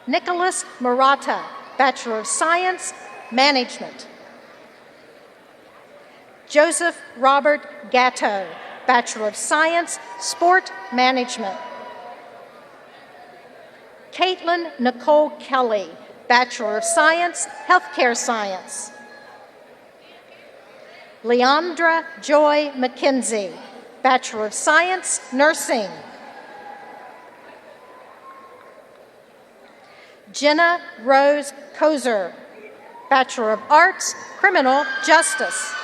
Nicholas Murata, Bachelor of Science, Management. Joseph Robert Gatto, Bachelor of Science, Sport Management. Caitlin Nicole Kelly, Bachelor of Science, Healthcare Science. Leandra Joy McKenzie, Bachelor of Science, Nursing. Jenna Rose Kozer, Bachelor of Arts, Criminal Justice.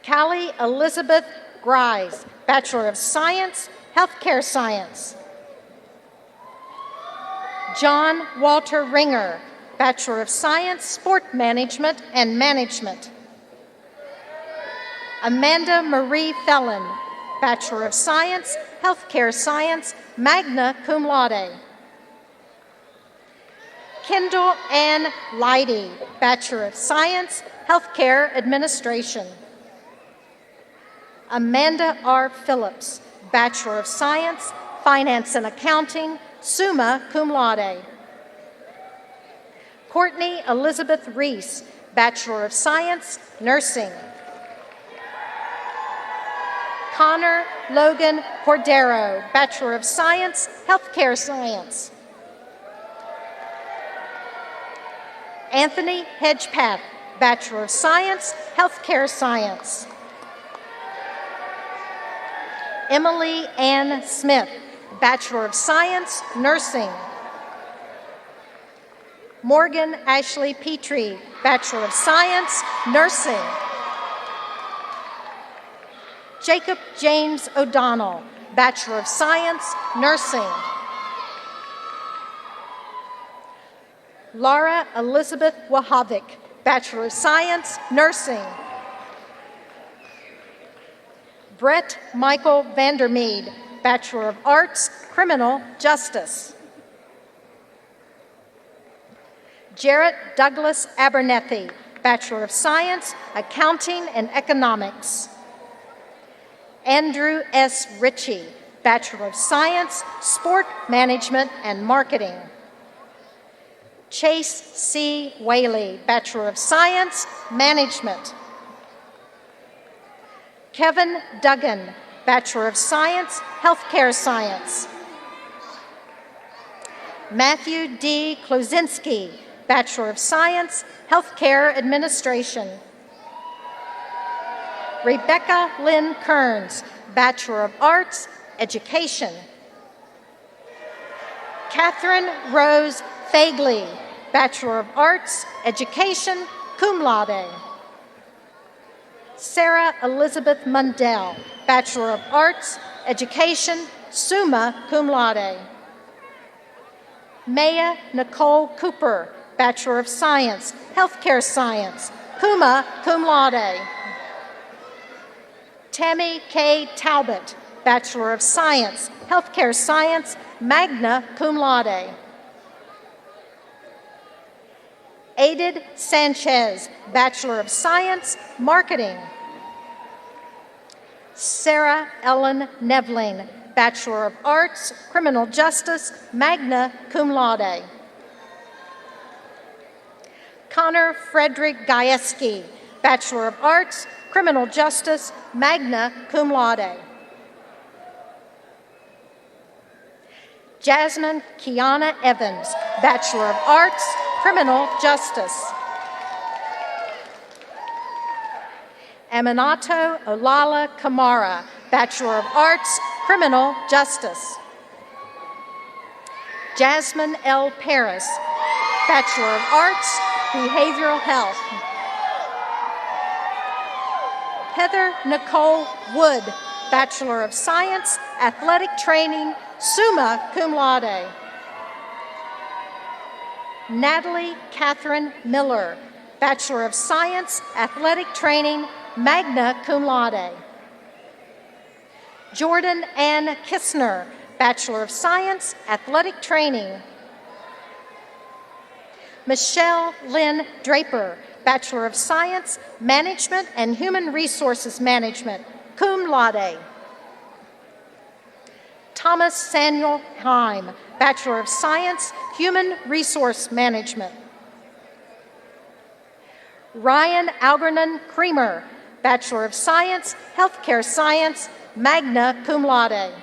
Callie Elizabeth Grise, Bachelor of Science, Healthcare Science. John Walter Ringer, Bachelor of Science, Sport Management and Management. Amanda Marie Fellon, Bachelor of Science, Healthcare Science, magna cum laude. Kendall Ann Leidy, Bachelor of Science, Healthcare Administration. Amanda R. Phillips, Bachelor of Science, Finance and Accounting, summa cum laude. Courtney Elizabeth Reese, Bachelor of Science, Nursing. Connor Logan Cordero, Bachelor of Science, Healthcare Science. Anthony Hedgepath, Bachelor of Science, Healthcare Science. Emily Ann Smith, Bachelor of Science, Nursing. Morgan Ashley Petrie, Bachelor of Science, Nursing. Jacob James O'Donnell, Bachelor of Science, Nursing. Laura Elizabeth Wahavik, Bachelor of Science, Nursing. Brett Michael Vandermeed, Bachelor of Arts, Criminal Justice. Jarrett Douglas Abernethy, Bachelor of Science, Accounting and Economics. Andrew S. Ritchie, Bachelor of Science, Sport Management and Marketing. Chase C. Whaley, Bachelor of Science, Management. Kevin Duggan, Bachelor of Science, Healthcare Science. Matthew D. Klozinski, Bachelor of Science, Healthcare Administration. Rebecca Lynn Kearns, Bachelor of Arts, Education. Catherine Rose Fagley, Bachelor of Arts, Education, cum laude. Sarah Elizabeth Mundell, Bachelor of Arts, Education, summa cum laude. Maya Nicole Cooper, Bachelor of Science, Healthcare Science, summa cum laude. Tammy K. Talbot, Bachelor of Science, Healthcare Science, magna cum laude. Aided Sanchez, Bachelor of Science, Marketing. Sarah Ellen Nevling, Bachelor of Arts, Criminal Justice, magna cum laude. Connor Frederick Gajewski, Bachelor of Arts, Criminal Justice, magna cum laude. Jasmine Kiana Evans, Bachelor of Arts, Criminal Justice. Aminato Olala Kamara, Bachelor of Arts, Criminal Justice. Jasmine L. Paris, Bachelor of Arts, Behavioral Health. Heather Nicole Wood, Bachelor of Science, Athletic Training, summa cum laude. Natalie Catherine Miller, Bachelor of Science, Athletic Training, magna cum laude. Jordan Ann Kistner, Bachelor of Science, Athletic Training. Michelle Lynn Draper, Bachelor of Science, Management and Human Resources Management, cum laude. Thomas Samuel Heim, Bachelor of Science, Human Resource Management. Ryan Algernon Creamer, Bachelor of Science, Healthcare Science, magna cum laude.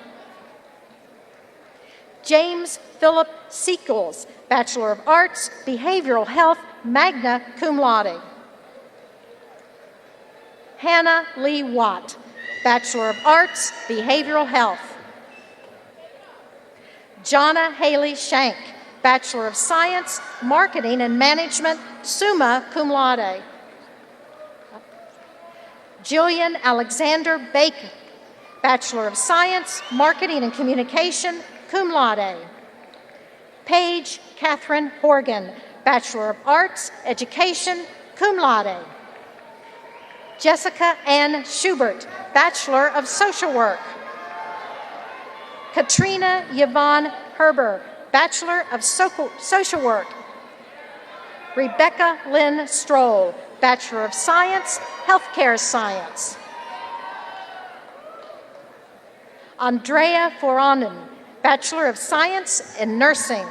James Philip Sequels, Bachelor of Arts, Behavioral Health, magna cum laude. Hannah Lee Watt, Bachelor of Arts, Behavioral Health. Jonna Haley Shank, Bachelor of Science, Marketing and Management, summa cum laude. Jillian Alexander Bacon, Bachelor of Science, Marketing and Communication, cum laude. Paige Catherine Horgan, Bachelor of Arts, Education, cum laude. Jessica Ann Schubert, Bachelor of Social Work. Katrina Yvonne Herber, Bachelor of Social Work. Rebecca Lynn Stroll, Bachelor of Science, Healthcare Science. Andrea Foronin, Bachelor of Science in Nursing.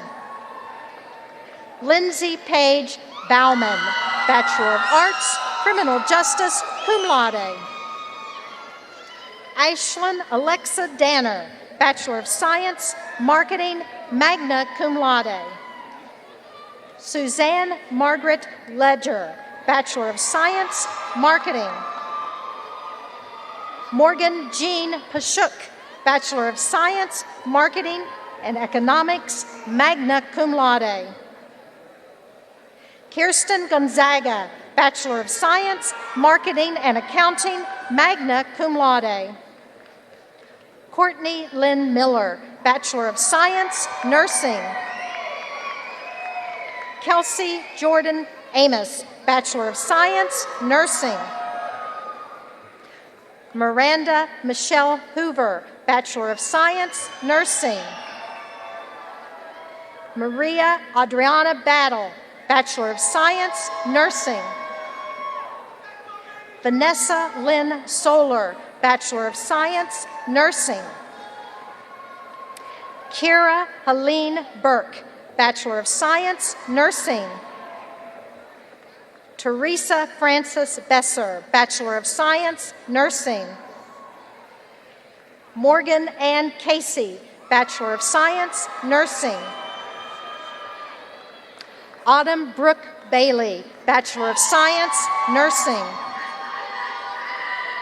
Lindsay Page Bauman, Bachelor of Arts, Criminal Justice, cum laude. Ashlyn Alexa Danner, Bachelor of Science, Marketing, magna cum laude. Suzanne Margaret Ledger, Bachelor of Science, Marketing. Morgan Jean Pashuk, Bachelor of Science, Marketing and Economics, magna cum laude. Kirsten Gonzaga, Bachelor of Science, Marketing and Accounting, magna cum laude. Courtney Lynn Miller, Bachelor of Science, Nursing. Kelsey Jordan Amos, Bachelor of Science, Nursing. Miranda Michelle Hoover, Bachelor of Science, Nursing. Maria Adriana Battle, Bachelor of Science, Nursing. Vanessa Lynn Solar, Bachelor of Science, Nursing. Kira Helene Burke, Bachelor of Science, Nursing. Teresa Frances Besser, Bachelor of Science, Nursing. Morgan Ann Casey, Bachelor of Science, Nursing. Autumn Brooke Bailey, Bachelor of Science, Nursing.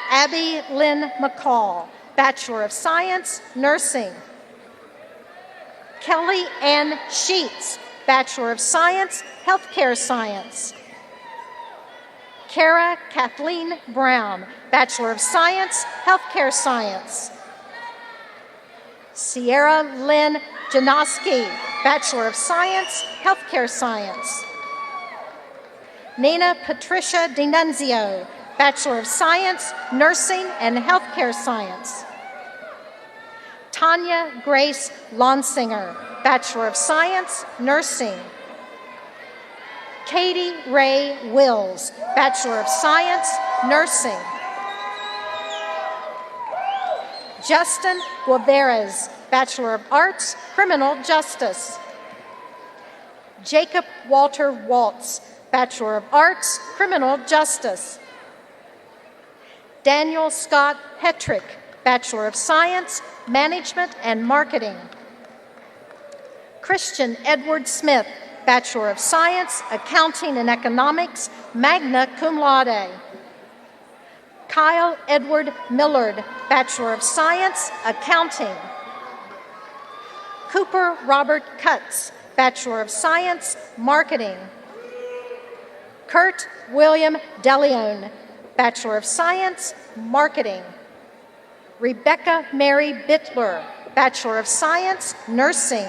Abby Lynn McCall, Bachelor of Science, Nursing. Kelly Ann Sheets, Bachelor of Science, Healthcare Science. Kara Kathleen Brown, Bachelor of Science, Healthcare Science. Sierra Lynn Janoski, Bachelor of Science, Healthcare Science. Nina Patricia DiNunzio, Bachelor of Science, Nursing and Healthcare Science. Tanya Grace Lonsinger, Bachelor of Science, Nursing. Katie Ray Wills, Bachelor of Science, Nursing. Justin Guaveras, Bachelor of Arts, Criminal Justice. Jacob Walter Waltz, Bachelor of Arts, Criminal Justice. Daniel Scott Hetrick, Bachelor of Science, Management and Marketing. Christian Edward Smith, Bachelor of Science, Accounting and Economics, magna cum laude. Kyle Edward Millard, Bachelor of Science, Accounting. Cooper Robert Cutts, Bachelor of Science, Marketing. Kurt William DeLeon, Bachelor of Science, Marketing. Rebecca Mary Bittler, Bachelor of Science, Nursing.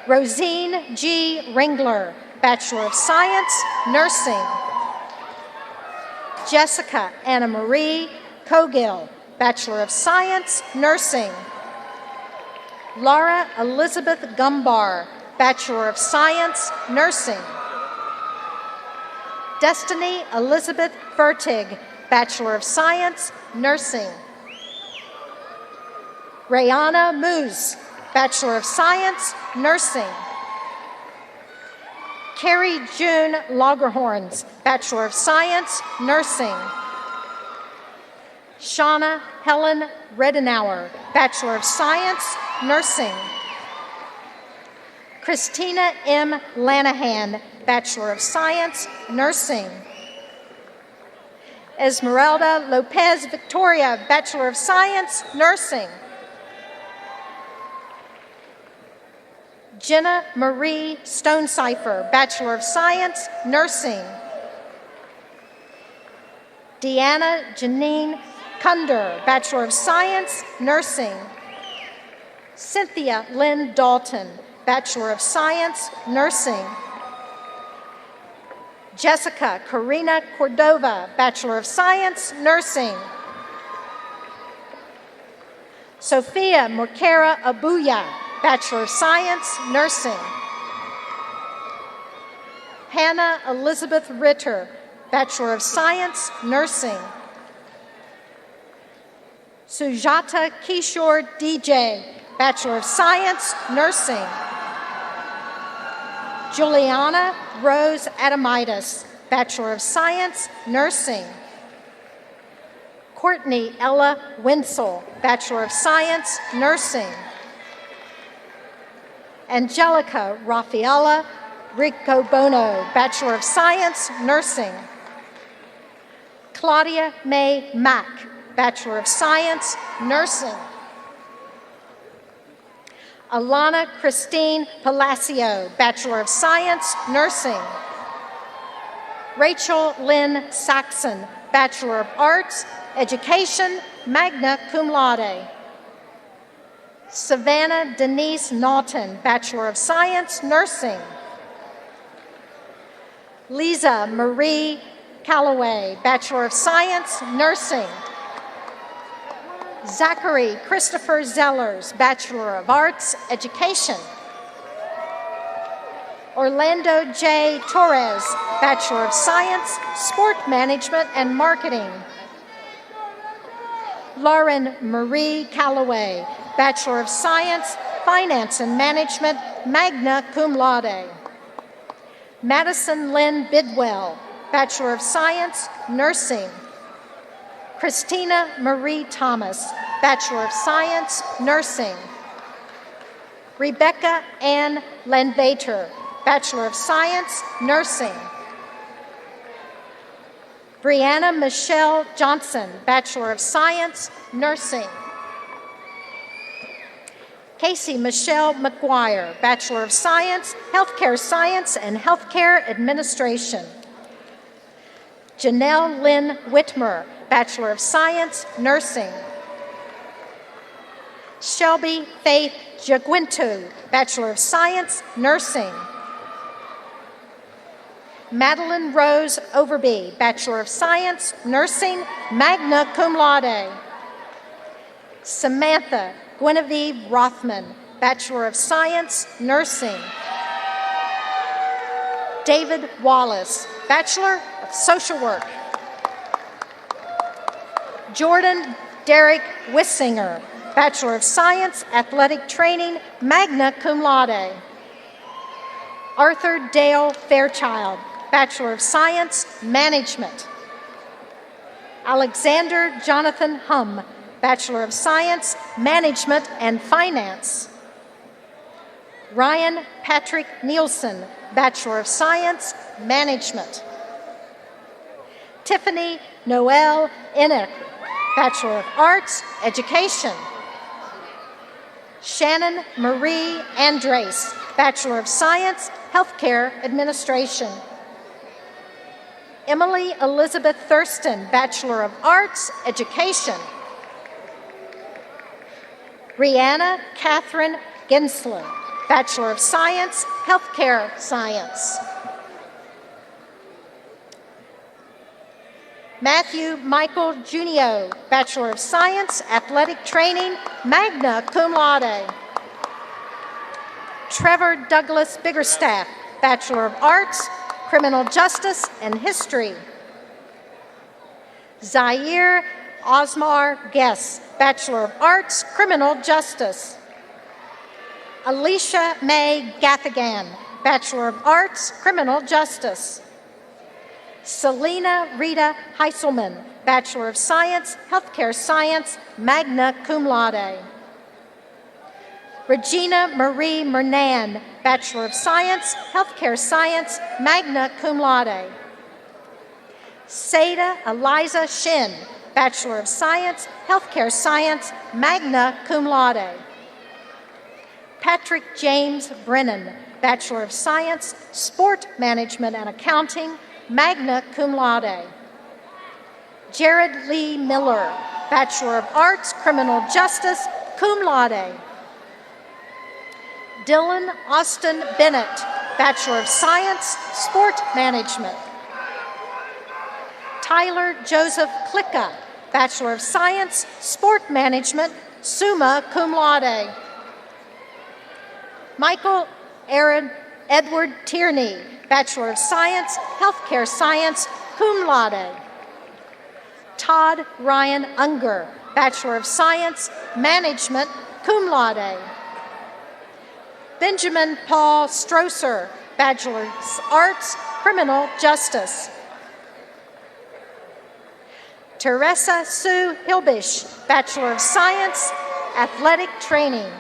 Rosine G. Ringler, Bachelor of Science, Nursing. Jessica Anna Marie Cogill, Bachelor of Science, Nursing. Laura Elizabeth Gumbar, Bachelor of Science, Nursing. Destiny Elizabeth Fertig, Bachelor of Science, Nursing. Rayana Moose, Bachelor of Science, Nursing. Carrie June Lagerhorns, Bachelor of Science, Nursing. Shauna Helen Redenauer, Bachelor of Science, Nursing. Christina M. Lanahan, Bachelor of Science, Nursing. Esmeralda Lopez Victoria, Bachelor of Science, Nursing. Jenna Marie Stonecipher, Bachelor of Science, Nursing. Deanna Janine Kunder, Bachelor of Science, Nursing. Cynthia Lynn Dalton, Bachelor of Science, Nursing. Jessica Karina Cordova, Bachelor of Science, Nursing. Sophia Morkera Abuya, Bachelor of Science, Nursing. Hannah Elizabeth Ritter, Bachelor of Science, Nursing. Sujata Kishore DJ, Bachelor of Science, Nursing. Juliana Rose Adamitis, Bachelor of Science, Nursing. Courtney Ella Winsel, Bachelor of Science, Nursing. Angelica Rafaela Ricobono, Bachelor of Science, Nursing. Claudia May Mack, Bachelor of Science, Nursing. Alana Christine Palacio, Bachelor of Science, Nursing. Rachel Lynn Saxon, Bachelor of Arts, Education, magna cum laude. Savannah Denise Naughton, Bachelor of Science, Nursing. Lisa Marie Calloway, Bachelor of Science, Nursing. Zachary Christopher Zellers, Bachelor of Arts, Education. Orlando J. Torres, Bachelor of Science, Sport Management and Marketing. Lauren Marie Calloway, Bachelor of Science, Finance and Management, magna cum laude. Madison Lynn Bidwell, Bachelor of Science, Nursing. Christina Marie Thomas, Bachelor of Science, Nursing. Rebecca Ann Landvater, Bachelor of Science, Nursing. Brianna Michelle Johnson, Bachelor of Science, Nursing. Casey Michelle McGuire, Bachelor of Science, Healthcare Science and Healthcare Administration. Janelle Lynn Whitmer, Bachelor of Science, Nursing. Shelby Faith Jaguinto, Bachelor of Science, Nursing. Madeline Rose Overby, Bachelor of Science, Nursing, magna cum laude. Samantha Guinevere Rothman, Bachelor of Science, Nursing. David Wallace, Bachelor of Social Work. Jordan Derek Wissinger, Bachelor of Science, Athletic Training, magna cum laude. Arthur Dale Fairchild, Bachelor of Science, Management. Alexander Jonathan Hum, Bachelor of Science, Management and Finance. Ryan Patrick Nielsen, Bachelor of Science, Management. Tiffany Noel Innick, Bachelor of Arts, Education. Shannon Marie Andres, Bachelor of Science, Healthcare Administration. Emily Elizabeth Thurston, Bachelor of Arts, Education. Brianna Catherine Gensler, Bachelor of Science, Healthcare Science. Matthew Michael Junio, Bachelor of Science, Athletic Training, magna cum laude. Trevor Douglas Biggerstaff, Bachelor of Arts, Criminal Justice and History. Zaire Osmar Guess, Bachelor of Arts, Criminal Justice. Alicia May Gathagan, Bachelor of Arts, Criminal Justice. Selena Rita Heiselman, Bachelor of Science, Healthcare Science, magna cum laude. Regina Marie Mernan, Bachelor of Science, Healthcare Science, magna cum laude. Seda Eliza Shin, Bachelor of Science, Healthcare Science, magna cum laude. Patrick James Brennan, Bachelor of Science, Sport Management and Accounting, magna cum laude. Jared Lee Miller, Bachelor of Arts, Criminal Justice, cum laude. Dylan Austin Bennett, Bachelor of Science, Sport Management. Tyler Joseph Klicka, Bachelor of Science, Sport Management, summa cum laude. Michael Aaron Edward Tierney, Bachelor of Science, Healthcare Science, cum laude. Todd Ryan Unger, Bachelor of Science, Management, cum laude. Benjamin Paul Strosser, Bachelor of Arts, Criminal Justice. Teresa Sue Hilbish, Bachelor of Science, Athletic Training.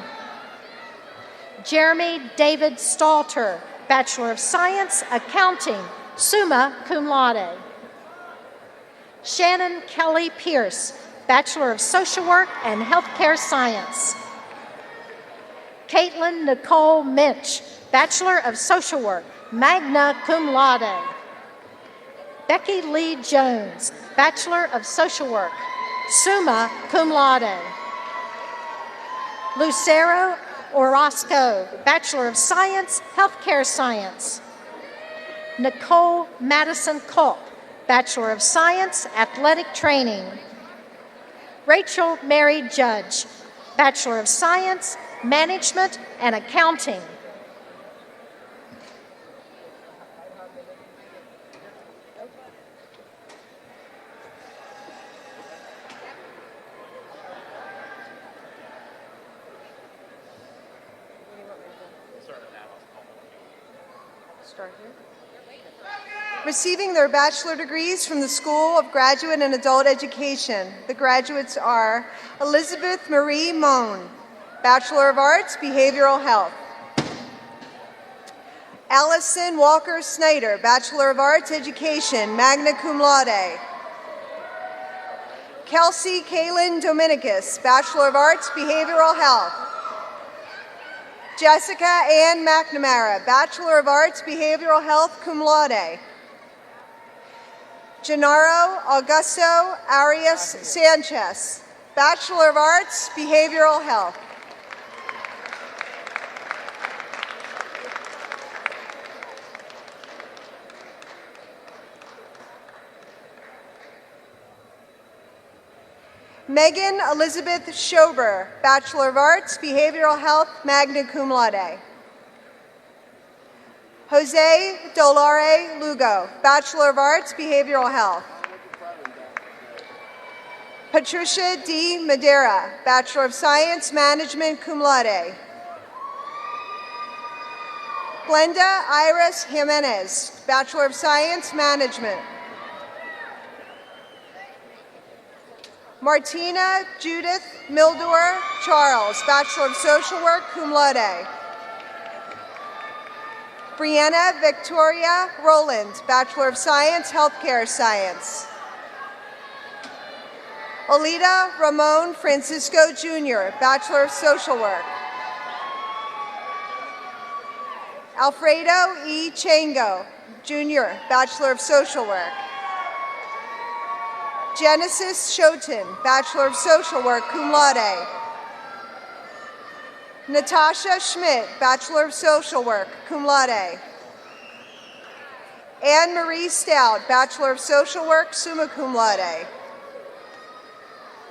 Jeremy David Stalter, Bachelor of Science, Accounting, summa cum laude. Shannon Kelly Pierce, Bachelor of Social Work and Healthcare Science. Caitlin Nicole Minch, Bachelor of Social Work, magna cum laude. Becky Lee Jones, Bachelor of Social Work, summa cum laude. Lucero Orozco, Bachelor of Science, Healthcare Science. Nicole Madison Culp, Bachelor of Science, Athletic Training. Rachel Mary Judge, Bachelor of Science, Management and Accounting. Receiving their bachelor degrees from the School of Graduate and Adult Education, the graduates are Elizabeth Marie Moan, Bachelor of Arts, Behavioral Health. Allison Walker Snyder, Bachelor of Arts, Education, magna cum laude. Kelsey Kaylin Dominicus, Bachelor of Arts, Behavioral Health. Jessica Ann McNamara, Bachelor of Arts, Behavioral Health, cum laude. Gennaro Augusto Arias Sanchez, Bachelor of Arts, Behavioral Health. Megan Elizabeth Schober, Bachelor of Arts, Behavioral Health, magna cum laude. Jose Dolare Lugo, Bachelor of Arts, Behavioral Health. Patricia D. Madera, Bachelor of Science, Management, cum laude. Glenda Iris Jimenez, Bachelor of Science, Management. Martina Judith Mildor Charles, Bachelor of Social Work, cum laude. Brianna Victoria Rowland, Bachelor of Science, Healthcare Science. Olita Ramon Francisco Jr., Bachelor of Social Work. Alfredo E. Chango, Jr., Bachelor of Social Work. Genesis Shoten, Bachelor of Social Work, cum laude. Natasha Schmidt, Bachelor of Social Work, cum laude. Anne Marie Stout, Bachelor of Social Work, summa cum laude.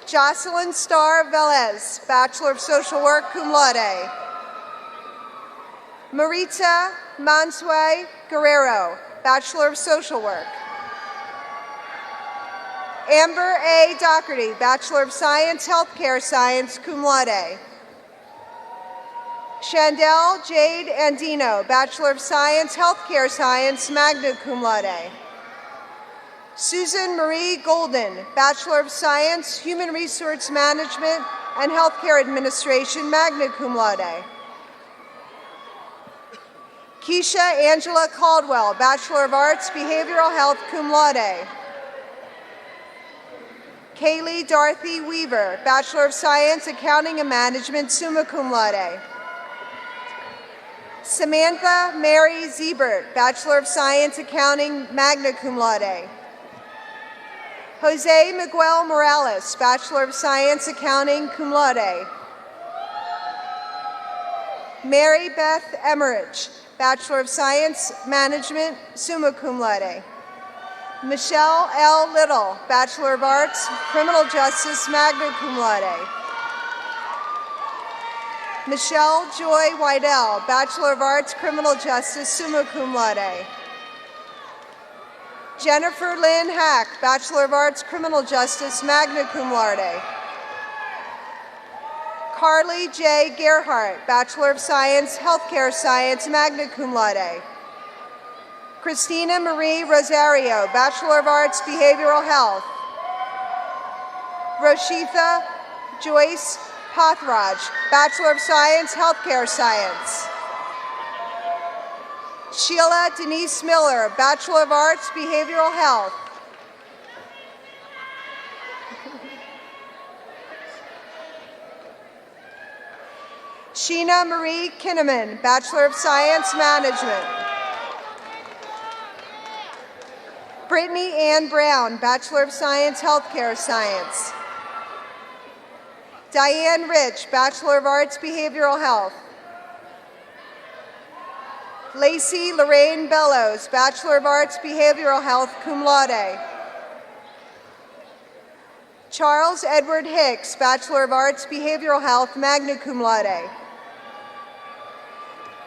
Jocelyn Starr Velez, Bachelor of Social Work, cum laude. Marita Mansue Guerrero, Bachelor of Social Work. Amber A. Doherty, Bachelor of Science, Healthcare Science, cum laude. Chandel Jade Andino, Bachelor of Science, Healthcare Science, magna cum laude. Susan Marie Golden, Bachelor of Science, Human Resource Management and Healthcare Administration, magna cum laude. Keisha Angela Caldwell, Bachelor of Arts, Behavioral Health, cum laude. Kaylee Dorothy Weaver, Bachelor of Science, Accounting and Management, summa cum laude. Samantha Mary Ziebert, Bachelor of Science, Accounting, magna cum laude. Jose Miguel Morales, Bachelor of Science, Accounting, cum laude. Mary Beth Emmerich, Bachelor of Science, Management, summa cum laude. Michelle L. Little, Bachelor of Arts, Criminal Justice, magna cum laude. Michelle Joy Wydell, Bachelor of Arts, Criminal Justice, summa cum laude. Jennifer Lynn Hack, Bachelor of Arts, Criminal Justice, magna cum laude. Carly J. Gerhardt, Bachelor of Science, Healthcare Science, magna cum laude. Christina Marie Rosario, Bachelor of Arts, Behavioral Health. Roshitha Joyce Pathraj, Bachelor of Science, Healthcare Science. Sheila Denise Miller, Bachelor of Arts, Behavioral Health. Sheena Marie Kinnaman, Bachelor of Science, Management. Brittany Ann Brown, Bachelor of Science, Healthcare Science. Diane Rich, Bachelor of Arts, Behavioral Health. Lacey Lorraine Bellows, Bachelor of Arts, Behavioral Health, cum laude. Charles Edward Hicks, Bachelor of Arts, Behavioral Health, magna cum laude.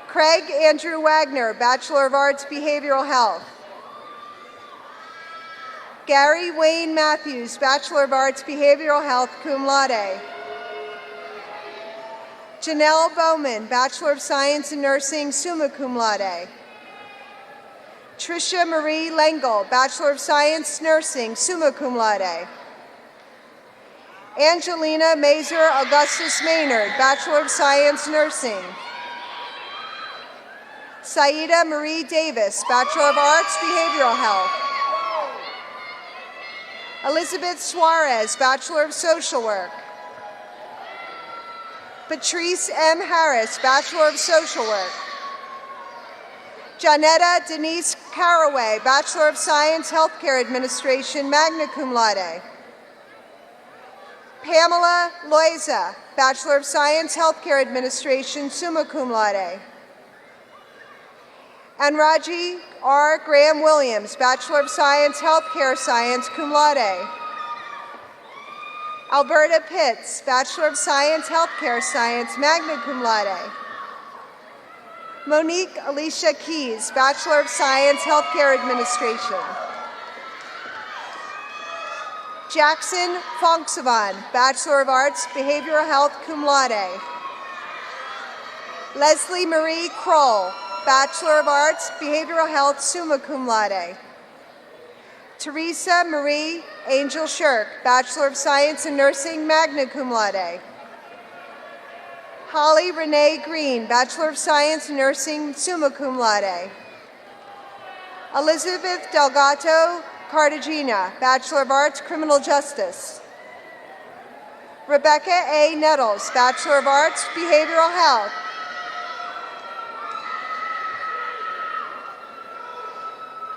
Craig Andrew Wagner, Bachelor of Arts, Behavioral Health. Gary Wayne Matthews, Bachelor of Arts, Behavioral Health, cum laude. Janelle Bowman, Bachelor of Science in Nursing, summa cum laude. Tricia Marie Lengel, Bachelor of Science, Nursing, summa cum laude. Angelina Mazer Augustus Maynard, Bachelor of Science, Nursing. Saida Marie Davis, Bachelor of Arts, Behavioral Health. Elizabeth Suarez, Bachelor of Social Work. Patrice M. Harris, Bachelor of Social Work. Janetta Denise Caraway, Bachelor of Science, Healthcare Administration, magna cum laude. Pamela Loiza, Bachelor of Science, Healthcare Administration, summa cum laude. And Raji R. Graham Williams, Bachelor of Science, Healthcare Science, cum laude. Alberta Pitts, Bachelor of Science, Healthcare Science, magna cum laude. Monique Alicia Keys, Bachelor of Science, Healthcare Administration. Jackson Fonksavan, Bachelor of Arts, Behavioral Health, cum laude. Leslie Marie Kroll, Bachelor of Arts, Behavioral Health, summa cum laude. Teresa Marie Angel Shirk, Bachelor of Science in Nursing, magna cum laude. Holly Renee Green, Bachelor of Science in Nursing, summa cum laude. Elizabeth Delgato Cartagena, Bachelor of Arts, Criminal Justice. Rebecca A. Nettles, Bachelor of Arts, Behavioral Health.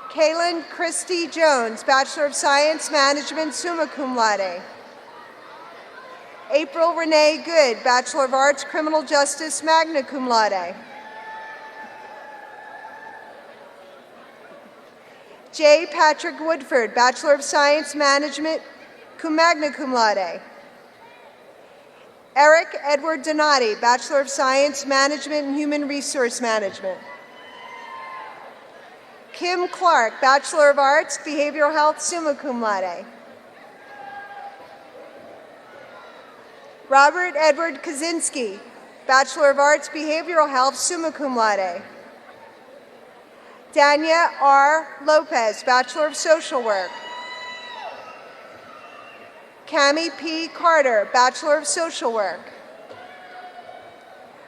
Kaylin Christy Jones, Bachelor of Science, Management, summa cum laude. April Renee Good, Bachelor of Arts, Criminal Justice, magna cum laude. J. Patrick Woodford, Bachelor of Science, Management, magna cum laude. Eric Edward Donati, Bachelor of Science, Management and Human Resource Management. Kim Clark, Bachelor of Arts, Behavioral Health, summa cum laude. Robert Edward Kaczynski, Bachelor of Arts, Behavioral Health, summa cum laude. Dania R. Lopez, Bachelor of Social Work. Cami P. Carter, Bachelor of Social Work.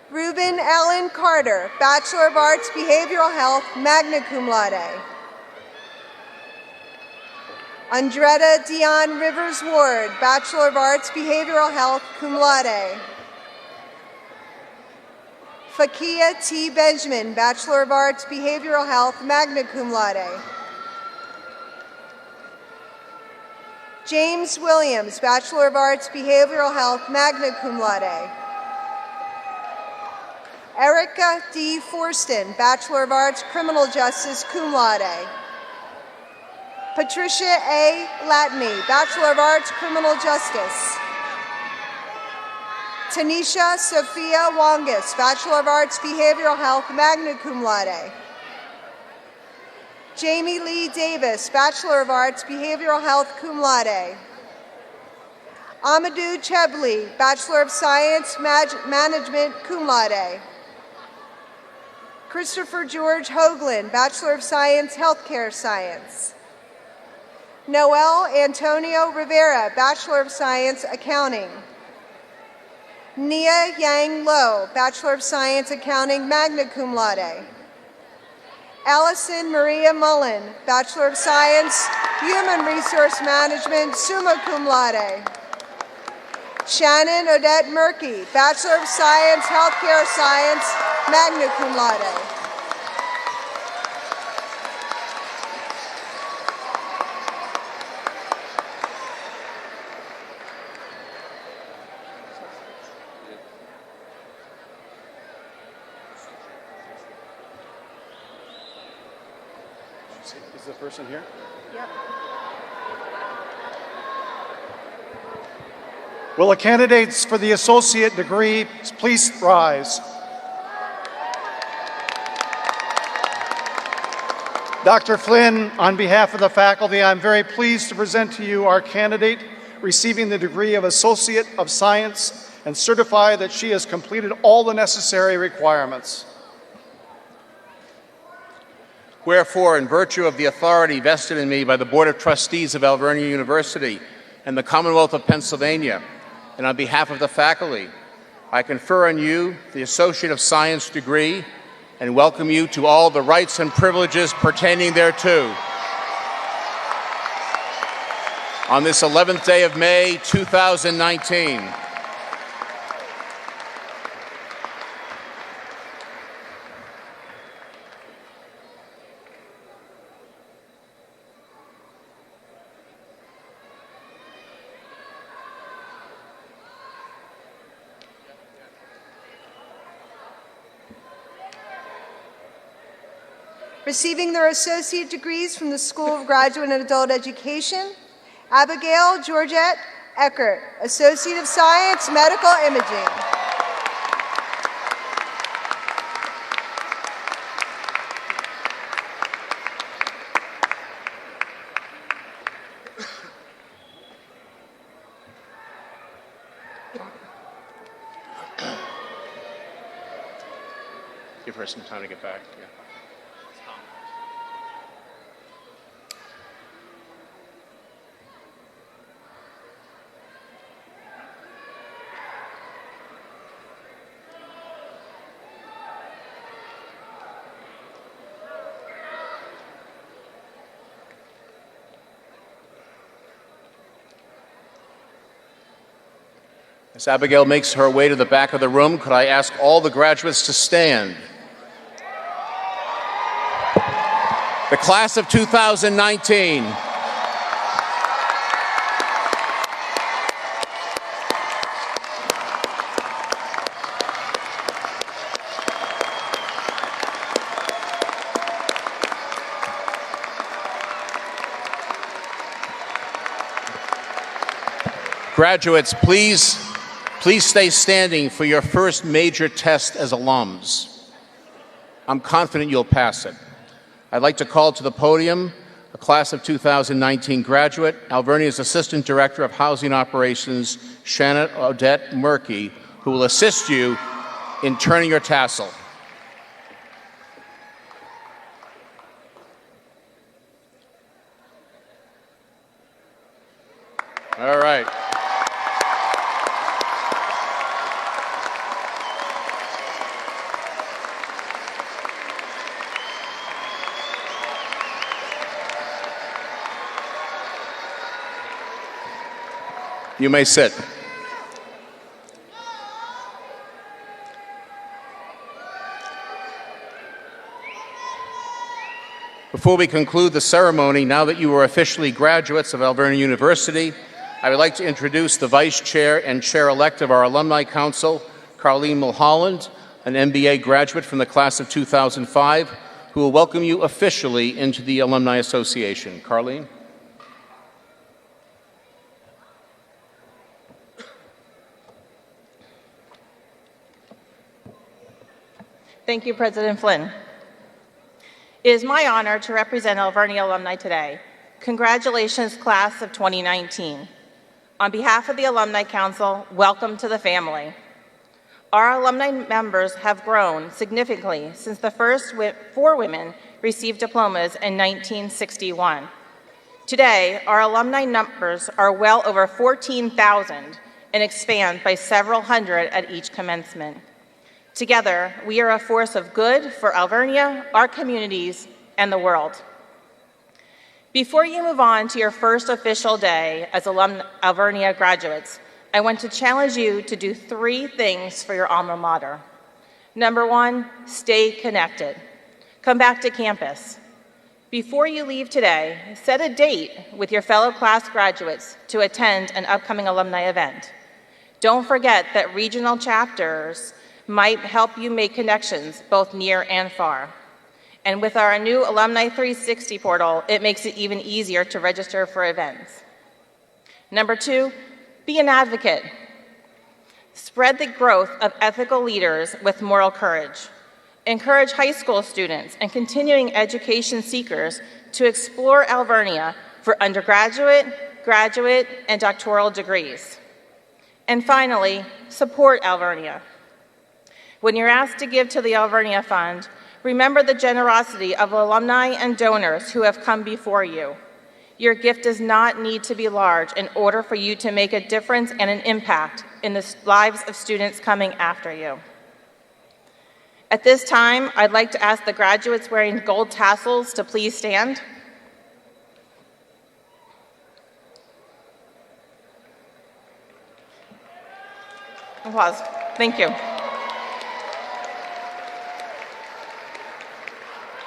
Ruben Allen Carter, Bachelor of Arts, Behavioral Health, magna cum laude. Andretta Dion Rivers Ward, Bachelor of Arts, Behavioral Health, cum laude. Fakia T. Benjamin, Bachelor of Arts, Behavioral Health, magna cum laude. James Williams, Bachelor of Arts, Behavioral Health, magna cum laude. Erica D. Forston, Bachelor of Arts, Criminal Justice, cum laude. Patricia A. Latney, Bachelor of Arts, Criminal Justice. Tanisha Sophia Wongus, Bachelor of Arts, Behavioral Health, magna cum laude. Jamie Lee Davis, Bachelor of Arts, Behavioral Health, cum laude. Amadou Chebli, Bachelor of Science, Management, cum laude. Christopher George Hoagland, Bachelor of Science, Healthcare Science. Noel Antonio Rivera, Bachelor of Science, Accounting. Nia Yang Lo, Bachelor of Science, Accounting, magna cum laude. Allison Maria Mullen, Bachelor of Science, Human Resource Management, summa cum laude. Shannon Odette Murky, Bachelor of Science, Healthcare Science, magna cum laude. Is the person here? Yep. Will the candidates for the associate degree please rise? Dr. Flynn, on behalf of the faculty, I'm very pleased to present to you our candidate receiving the degree of Associate of Science and certify that she has completed all the necessary requirements. Wherefore, in virtue of the authority vested in me by the Board of Trustees of Alvernia University and the Commonwealth of Pennsylvania, and on behalf of the faculty, I confer on you the Associate of Science degree and welcome you to all the rights and privileges pertaining thereto. On this 11th day of May, 2019, receiving their associate degrees from the School of Graduate and Adult Education, Abigail Georgette Eckert, Associate of Science, Medical Imaging. give her some time to get back. Yeah. As Abigail makes her way to the back of the room, could I ask all the graduates to stand? The class of 2019. Graduates, please stay standing for your first major test as alums. I'm confident you'll pass it. I'd like to call to the podium a class of 2019 graduate, Alvernia's Assistant Director of Housing Operations, Shannon Odette Murky, who will assist you in turning your tassel. All right. You may sit. Before we conclude the ceremony, now that you are officially graduates of Alvernia University, I would like to introduce the Vice Chair and Chair-elect of our Alumni Council, Carleen Mulholland, an MBA graduate from the class of 2005, who will welcome you officially into the Alumni Association. Carleen? Thank you, President Flynn. It is my honor to represent Alvernia alumni today. Congratulations, class of 2019. On behalf of the Alumni Council, welcome to the family. Our alumni members have grown significantly since the first 4 women received diplomas in 1961. Today, our alumni numbers are well over 14,000 and expand by several hundred at each commencement. Together, we are a force of good for Alvernia, our communities, and the world. Before you move on to your first official day as Alvernia graduates, I want to challenge you to do 3 things for your alma mater. Number 1, stay connected. Come back to campus. Before you leave today, set a date with your fellow class graduates to attend an upcoming alumni event. Don't forget that regional chapters might help you make connections both near and far. And with our new Alumni 360 portal, it makes it even easier to register for events. Number 2, be an advocate. Spread the growth of ethical leaders with moral courage. Encourage high school students and continuing education seekers to explore Alvernia for undergraduate, graduate, and doctoral degrees. And finally, support Alvernia. When you're asked to give to the Alvernia Fund, remember the generosity of alumni and donors who have come before you. Your gift does not need to be large in order for you to make a difference and an impact in the lives of students coming after you. At this time, I'd like to ask the graduates wearing gold tassels to please stand. Applause. Thank you.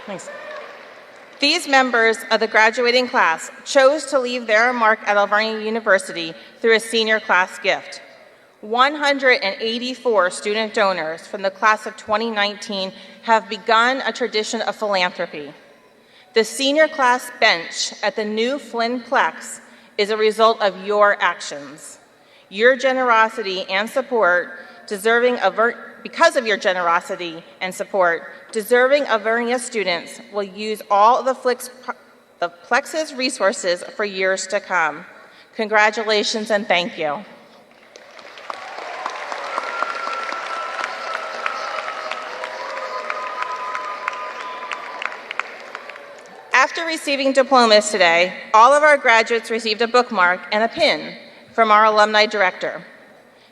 Thanks. These members of the graduating class chose to leave their mark at Alvernia University through a senior class gift. 184 student donors from the class of 2019 have begun a tradition of philanthropy. The senior class bench at the new Flynn Plex is a result of your actions. Your generosity and support, because of your generosity and support, deserving Alvernia students will use all of the Plex's resources for years to come. Congratulations and thank you. After receiving diplomas today, all of our graduates received a bookmark and a pin from our alumni director.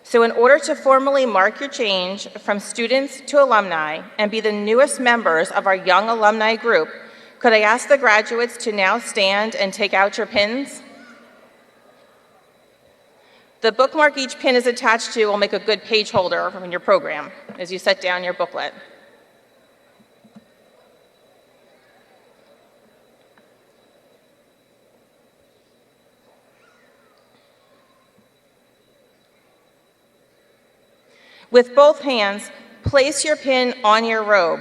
So in order to formally mark your change from students to alumni and be the newest members of our young alumni group, could I ask the graduates to now stand and take out your pins? The bookmark each pin is attached to will make a good page holder in your program as you set down your booklet. With both hands, place your pin on your robe.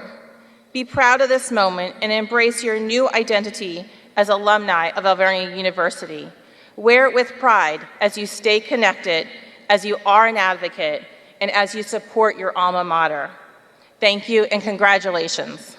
Be proud of this moment and embrace your new identity as alumni of Alvernia University. Wear it with pride as you stay connected, as you are an advocate, and as you support your alma mater. Thank you and congratulations.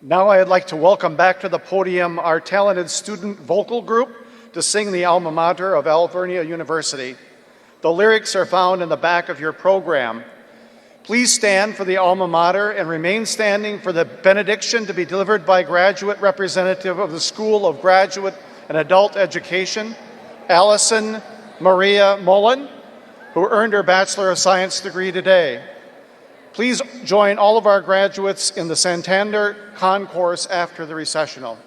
Now I'd like to welcome back to the podium our talented student vocal group to sing the alma mater of Alvernia University. The lyrics are found in the back of your program. Please stand for the alma mater and remain standing for the benediction to be delivered by graduate representative of the School of Graduate and Adult Education, Allison Maria Mullen, who earned her Bachelor of Science degree today. Please join all of our graduates in the Santander Concourse after the recessional.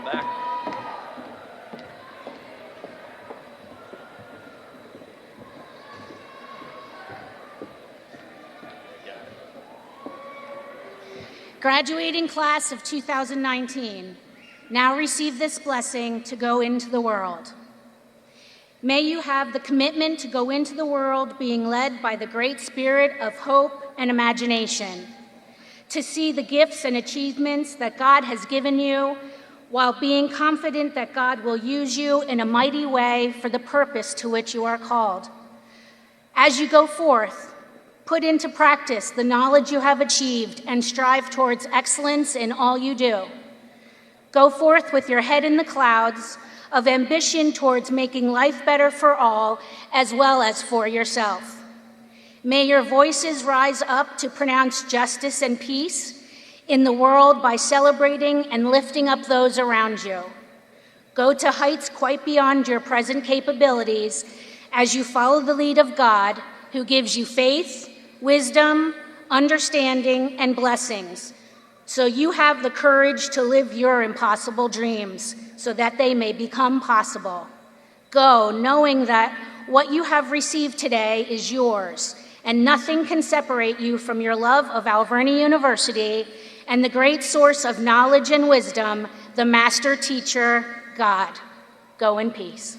Back. Graduating class of 2019, now receive this blessing to go into the world. May you have the commitment to go into the world being led by the great spirit of hope and imagination, to see the gifts and achievements that God has given you while being confident that God will use you in a mighty way for the purpose to which you are called. As you go forth, put into practice the knowledge you have achieved and strive towards excellence in all you do. Go forth with your head in the clouds of ambition towards making life better for all as well as for yourself. May your voices rise up to pronounce justice and peace in the world by celebrating and lifting up those around you. Go to heights quite beyond your present capabilities as you follow the lead of God, who gives you faith, wisdom, understanding, and blessings, so you have the courage to live your impossible dreams so that they may become possible. Go knowing that what you have received today is yours, and nothing can separate you from your love of Alvernia University and the great source of knowledge and wisdom, the master teacher, God. Go in peace.